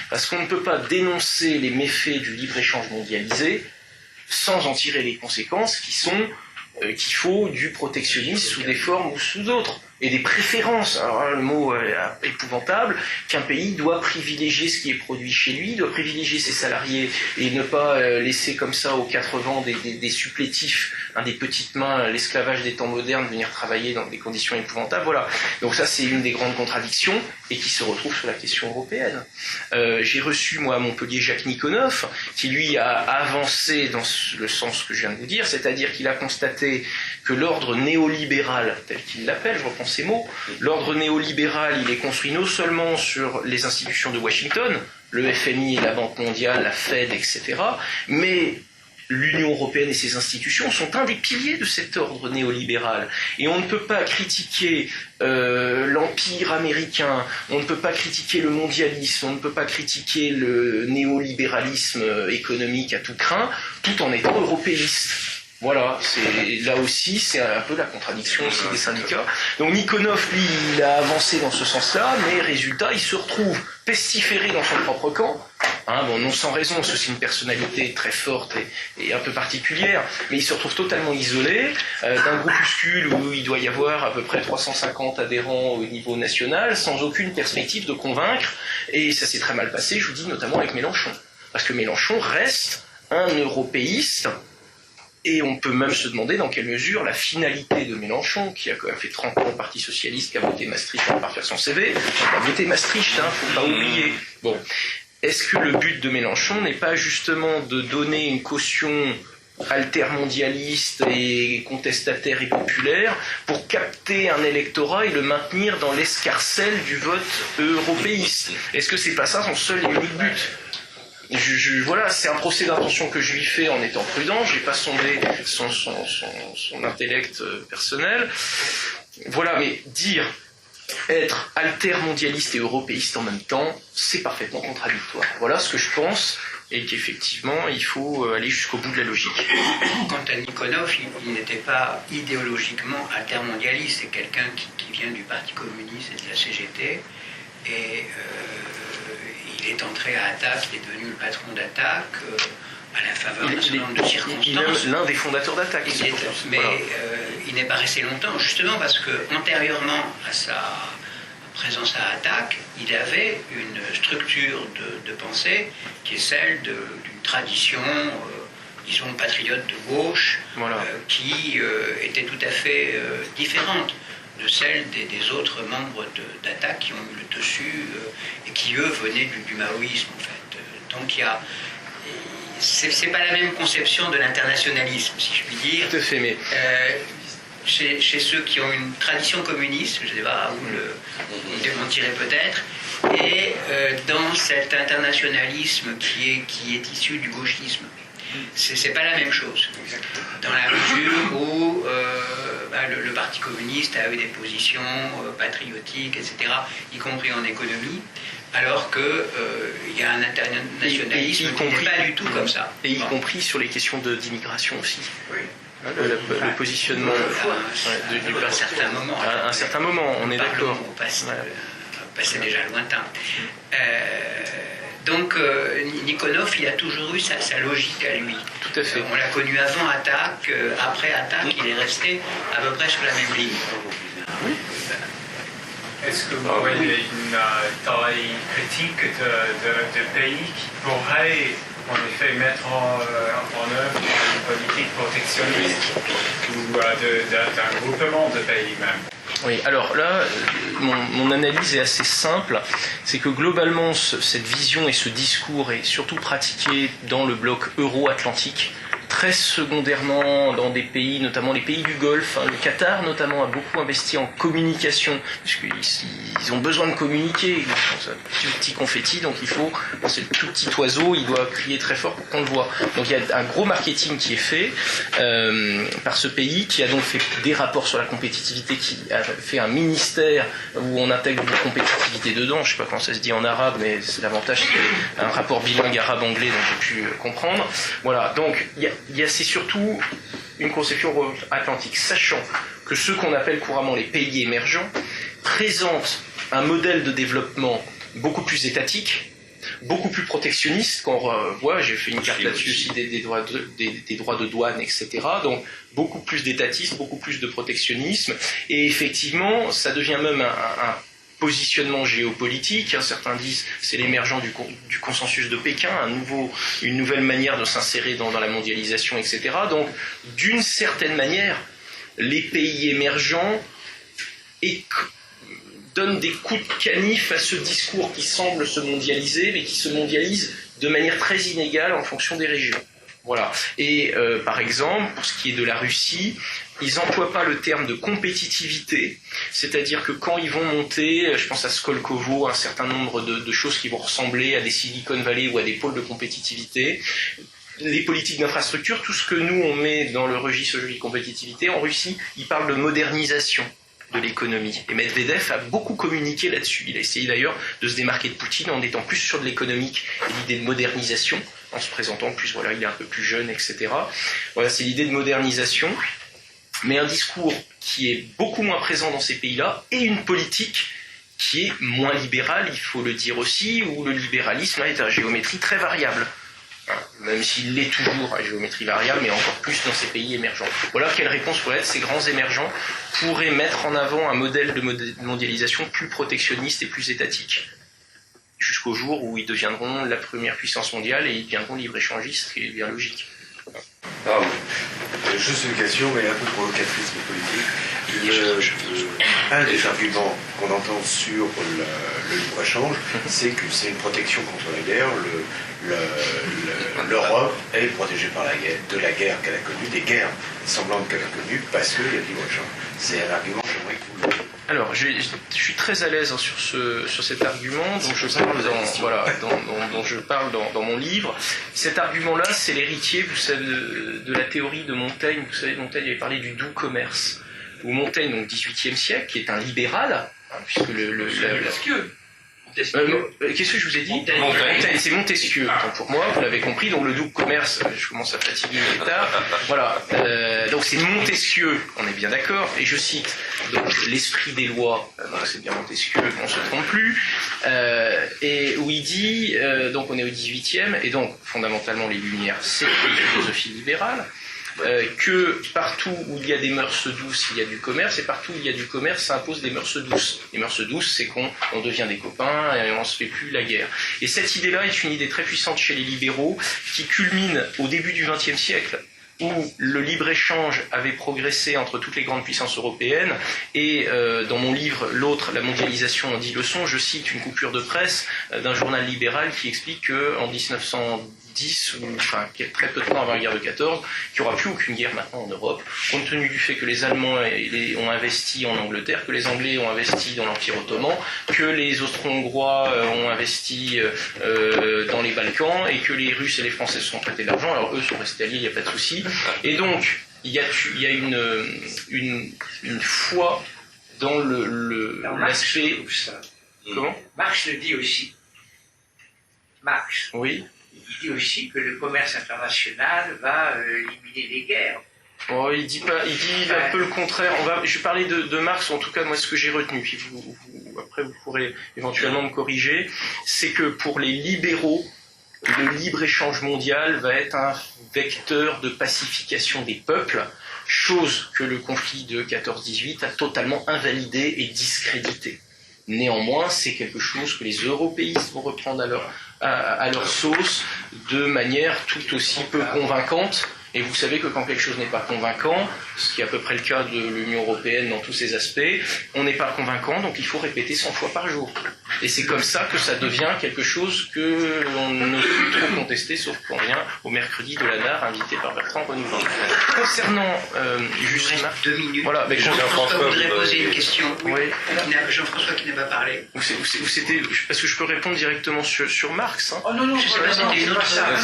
Parce qu'on ne peut pas dénoncer les méfaits du libre-échange mondialisé sans en tirer les conséquences qui sont qu'il faut du protectionnisme sous des formes ou sous d'autres, et des préférences. Alors là, le mot épouvantable, qu'un pays doit privilégier ce qui est produit chez lui, doit privilégier ses salariés et ne pas laisser comme ça aux quatre vents des supplétifs, des petites mains, l'esclavage des temps modernes, venir travailler dans des conditions épouvantables. Voilà. Donc ça, c'est une des grandes contradictions et qui se retrouve sur la question européenne. J'ai reçu, moi, à Montpellier, Jacques Nikonov, qui lui a avancé dans le sens que je viens de vous dire, c'est-à-dire qu'il a constaté que l'ordre néolibéral, tel qu'il l'appelle, je reprends ces mots, l'ordre néolibéral, il est construit non seulement sur les institutions de Washington, le FMI, la Banque mondiale, la Fed, etc., mais l'Union européenne et ses institutions sont un des piliers de cet ordre néolibéral. Et on ne peut pas critiquer l'empire américain, on ne peut pas critiquer le mondialisme, on ne peut pas critiquer le néolibéralisme économique à tout crin, tout en étant européiste. Voilà, là aussi, c'est un peu la contradiction aussi des syndicats. Donc Nikonov, lui, il a avancé dans ce sens-là, mais résultat, il se retrouve pestiféré dans son propre camp. Non sans raison, parce que c'est une personnalité très forte et un peu particulière, mais il se retrouve totalement isolé d'un groupuscule où il doit y avoir à peu près 350 adhérents au niveau national, sans aucune perspective de convaincre, et ça s'est très mal passé, je vous dis, notamment avec Mélenchon. Parce que Mélenchon reste un européiste. Et on peut même se demander dans quelle mesure la finalité de Mélenchon, qui a quand même fait 30 ans au Parti Socialiste, qui a voté Maastricht pour parfaire son CV, il a voté Maastricht, faut pas oublier. Bon, est-ce que le but de Mélenchon n'est pas justement de donner une caution altermondialiste et contestataire et populaire pour capter un électorat et le maintenir dans l'escarcelle du vote européiste? Est-ce que c'est pas ça son seul et unique but? voilà, c'est un procès d'intention que je lui fais en étant prudent. J'ai pas sondé son intellect personnel. Voilà, mais dire être altermondialiste et européiste en même temps, c'est parfaitement contradictoire. Voilà ce que je pense, et qu'effectivement, il faut aller jusqu'au bout de la logique. Quant à Nikonov, il n'était pas idéologiquement altermondialiste. C'est quelqu'un qui vient du Parti communiste et de la CGT, et il est entré à Attac, il est devenu le patron d'Attac à la faveur d'un certain nombre de circonstances. Il est l'un des fondateurs d'Attac. Mais il n'est pas resté longtemps, justement parce que antérieurement à sa présence à Attac, il avait une structure de pensée qui est celle d'une tradition, disons, patriote de gauche, qui était tout à fait différente de celle des autres membres d'Attac qui ont eu le dessus et qui, eux, venaient du maoïsme, en fait. Donc, c'est pas la même conception de l'internationalisme, si je puis dire. Tout à fait, mais... Chez ceux qui ont une tradition communiste, je ne sais pas où vous démentirez peut-être, et dans cet internationalisme qui est issu du gauchisme. C'est pas la même chose. Dans la mesure où le Parti communiste a eu des positions patriotiques, etc., y compris en économie, alors qu'il y a un internationalisme qui n'est pas du tout comme ça. Et y compris sur les questions d'immigration aussi. Oui. Le positionnement à un certain moment. On est d'accord. Au passé déjà lointain. Donc Nikonov, il a toujours eu sa logique à lui. Tout à fait. On l'a connu avant Attac, après Attac, il est resté à peu près sur la même ligne. Oui. Est-ce que vous voyez une taille critique de pays qui pourrait en effet mettre en œuvre une politique protectionniste ou d'un groupement de pays même? Oui, alors là, mon analyse est assez simple, c'est que globalement, cette vision et ce discours est surtout pratiqué dans le bloc euro-atlantique, très secondairement dans des pays, notamment les pays du Golfe. Le Qatar, notamment, a beaucoup investi en communication, puisqu'ils ont besoin de communiquer. C'est un petit confetti, donc il faut, c'est le tout petit oiseau, il doit crier très fort pour qu'on le voit. Donc il y a un gros marketing qui est fait par ce pays, qui a donc fait des rapports sur la compétitivité, qui a fait un ministère où on intègre la compétitivité dedans. Je ne sais pas comment ça se dit en arabe, mais l'avantage, c'est un rapport bilingue arabe-anglais, donc j'ai pu comprendre. Voilà, donc c'est surtout une conception atlantique, sachant que ceux qu'on appelle couramment les pays émergents présentent un modèle de développement beaucoup plus étatique, beaucoup plus protectionniste. Quand on voit, j'ai fait une carte là-dessus aussi des droits de douane, etc. Donc beaucoup plus d'étatisme, beaucoup plus de protectionnisme, et effectivement, ça devient même un positionnement géopolitique. Certains disent c'est l'émergence du consensus de Pékin, une nouvelle manière de s'insérer dans la mondialisation, etc. Donc, d'une certaine manière, les pays émergents donnent des coups de canif à ce discours qui semble se mondialiser, mais qui se mondialise de manière très inégale en fonction des régions. Voilà. Et par exemple, pour ce qui est de la Russie, ils n'emploient pas le terme de compétitivité, c'est-à-dire que quand ils vont monter, je pense à Skolkovo, un certain nombre de choses qui vont ressembler à des Silicon Valley ou à des pôles de compétitivité, les politiques d'infrastructure, tout ce que nous on met dans le registre de compétitivité, en Russie, ils parlent de modernisation de l'économie. Et Medvedev a beaucoup communiqué là-dessus. Il a essayé d'ailleurs de se démarquer de Poutine en étant plus sur de l'économique et l'idée de modernisation, en se présentant plus, voilà, il est un peu plus jeune, etc. Voilà, c'est l'idée de modernisation, mais un discours qui est beaucoup moins présent dans ces pays-là, et une politique qui est moins libérale, il faut le dire aussi, où le libéralisme est à géométrie très variable. Même s'il l'est toujours à géométrie variable, mais encore plus dans ces pays émergents. Voilà quelle réponse pourrait être. Ces grands émergents pourraient mettre en avant un modèle de mondialisation plus protectionniste et plus étatique, jusqu'au jour où ils deviendront la première puissance mondiale et ils deviendront libre-échangistes, ce qui est bien logique. Ah oui. Juste une question, mais un peu provocatrice politique. Un des arguments qu'on entend sur le libre-échange, c'est que c'est une protection contre la guerre. L'Europe est protégée par de la guerre qu'elle a connue, des guerres semblantes qu'elle a connues, parce qu'il y a le libre-échange. C'est un argument, j'aimerais que vous Alors, je suis très à l'aise sur cet argument dont je parle dans mon livre. Cet argument-là, c'est l'héritier, vous savez, de la théorie de Montaigne. Vous savez, Montaigne avait parlé du doux commerce. Où Montaigne, donc 18e siècle, qui est un libéral, puisque qu'est-ce que je vous ai dit? Montaigne, c'est Montesquieu, autant pour moi, vous l'avez compris, donc le doux commerce, je commence à fatiguer les tard. Voilà, donc c'est Montesquieu, on est bien d'accord, et je cite donc l'esprit des lois, c'est bien Montesquieu, on ne se trompe plus, et où il dit, donc on est au 18e, et donc fondamentalement les Lumières, c'est une philosophie libérale, que partout où il y a des mœurs douces, il y a du commerce, et partout où il y a du commerce, ça impose des mœurs douces. Les mœurs douces, c'est qu'on devient des copains et on ne se fait plus la guerre. Et cette idée-là est une idée très puissante chez les libéraux, qui culmine au début du XXe siècle, où le libre-échange avait progressé entre toutes les grandes puissances européennes, et dans mon livre, l'autre, La mondialisation en 10 leçons, je cite une coupure de presse d'un journal libéral qui explique qu'en 1910, très peu de temps avant la guerre de 14, qu'il n'y aura plus aucune guerre maintenant en Europe, compte tenu du fait que les Allemands ont investi en Angleterre, que les Anglais ont investi dans l'Empire ottoman, que les Austro-Hongrois ont investi dans les Balkans, et que les Russes et les Français se sont prêtés de l'argent. Alors eux sont restés alliés, il n'y a pas de souci. Et donc, il y a une foi dans l'aspect... Comment ? Marx le dit aussi. Marx. Oui. Il dit aussi que le commerce international va éliminer les guerres. Oh, il dit un peu le contraire. Je vais parler de Marx, en tout cas moi ce que j'ai retenu. Puis après vous pourrez éventuellement me corriger. C'est que pour les libéraux, le libre-échange mondial va être un vecteur de pacification des peuples, chose que le conflit de 14-18 a totalement invalidé et discrédité. Néanmoins, c'est quelque chose que les européistes vont reprendre à leur sauce de manière tout aussi peu convaincante. Et vous savez que quand quelque chose n'est pas convaincant, ce qui est à peu près le cas de l'Union européenne dans tous ses aspects, on n'est pas convaincant, donc il faut répéter 100 fois par jour. Et c'est comme ça que ça devient quelque chose que l'on ne peut trop contester, sauf qu'on vient au mercredi de la NAR, invité par Bertrand Renouvelin. Concernant juste 2 minutes. Voilà, mais Jean-François voudrait poser une question. Oui. Jean-François qui n'a pas parlé. C'était parce que je peux répondre directement sur Marx. Hein. Oh non, je sais pas, c'était une autre salle.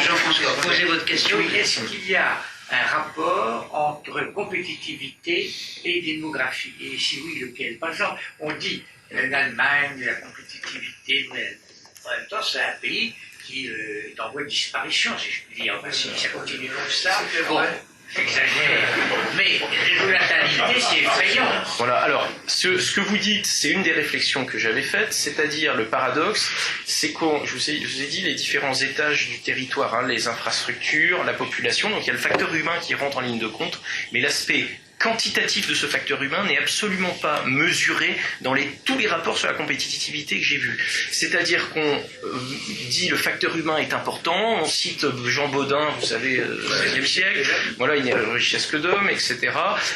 Jean-François, posez votre question. Est-ce qu'il y a un rapport entre compétitivité et démographie? Et si oui, lequel? Par exemple, on dit l'Allemagne, la compétitivité, mais en même temps, c'est un pays qui est en voie de disparition, si je puis dire. Enfin, si ça continue comme ça, bon, j'exagère. Mais la natalité, c'est effrayant. Voilà, alors, ce que vous dites, c'est une des réflexions que j'avais faites, c'est-à-dire le paradoxe, c'est que je vous ai dit les différents étages du territoire, hein, les infrastructures, la population, donc il y a le facteur humain qui rentre en ligne de compte, mais l'aspect quantitatif de ce facteur humain n'est absolument pas mesuré dans tous les rapports sur la compétitivité que j'ai vus. C'est-à-dire qu'on dit le facteur humain est important, on cite Jean Bodin, vous savez, au XVIe siècle, voilà, il n'y a richesse que d'hommes, etc.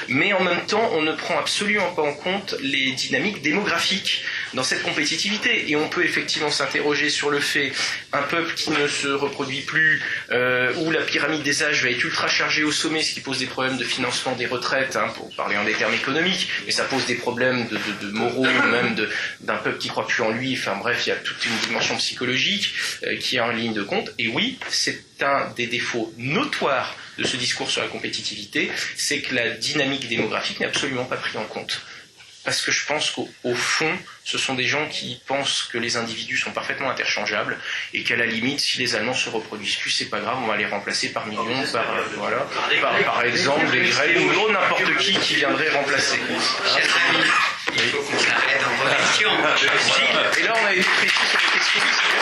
Mais en même temps, on ne prend absolument pas en compte les dynamiques démographiques dans cette compétitivité. Et on peut effectivement s'interroger sur le fait, un peuple qui ne se reproduit plus, où la pyramide des âges va être ultra chargée au sommet, ce qui pose des problèmes de financement des retraites, pour parler en des termes économiques, mais ça pose des problèmes de moraux, même d'un peuple qui croit plus en lui. Enfin bref, il y a toute une dimension psychologique qui est en ligne de compte. Et oui, c'est un des défauts notoires de ce discours sur la compétitivité, c'est que la dynamique démographique n'est absolument pas prise en compte. Parce que je pense qu'au fond, ce sont des gens qui pensent que les individus sont parfaitement interchangeables et qu'à la limite, si les Allemands se reproduisent plus, c'est pas grave, on va les remplacer par millions, par exemple des Grecs ou n'importe qui viendrait remplacer. Chers amis, il faut qu'on s'arrête en question. Et là, on a été précis sur les questions.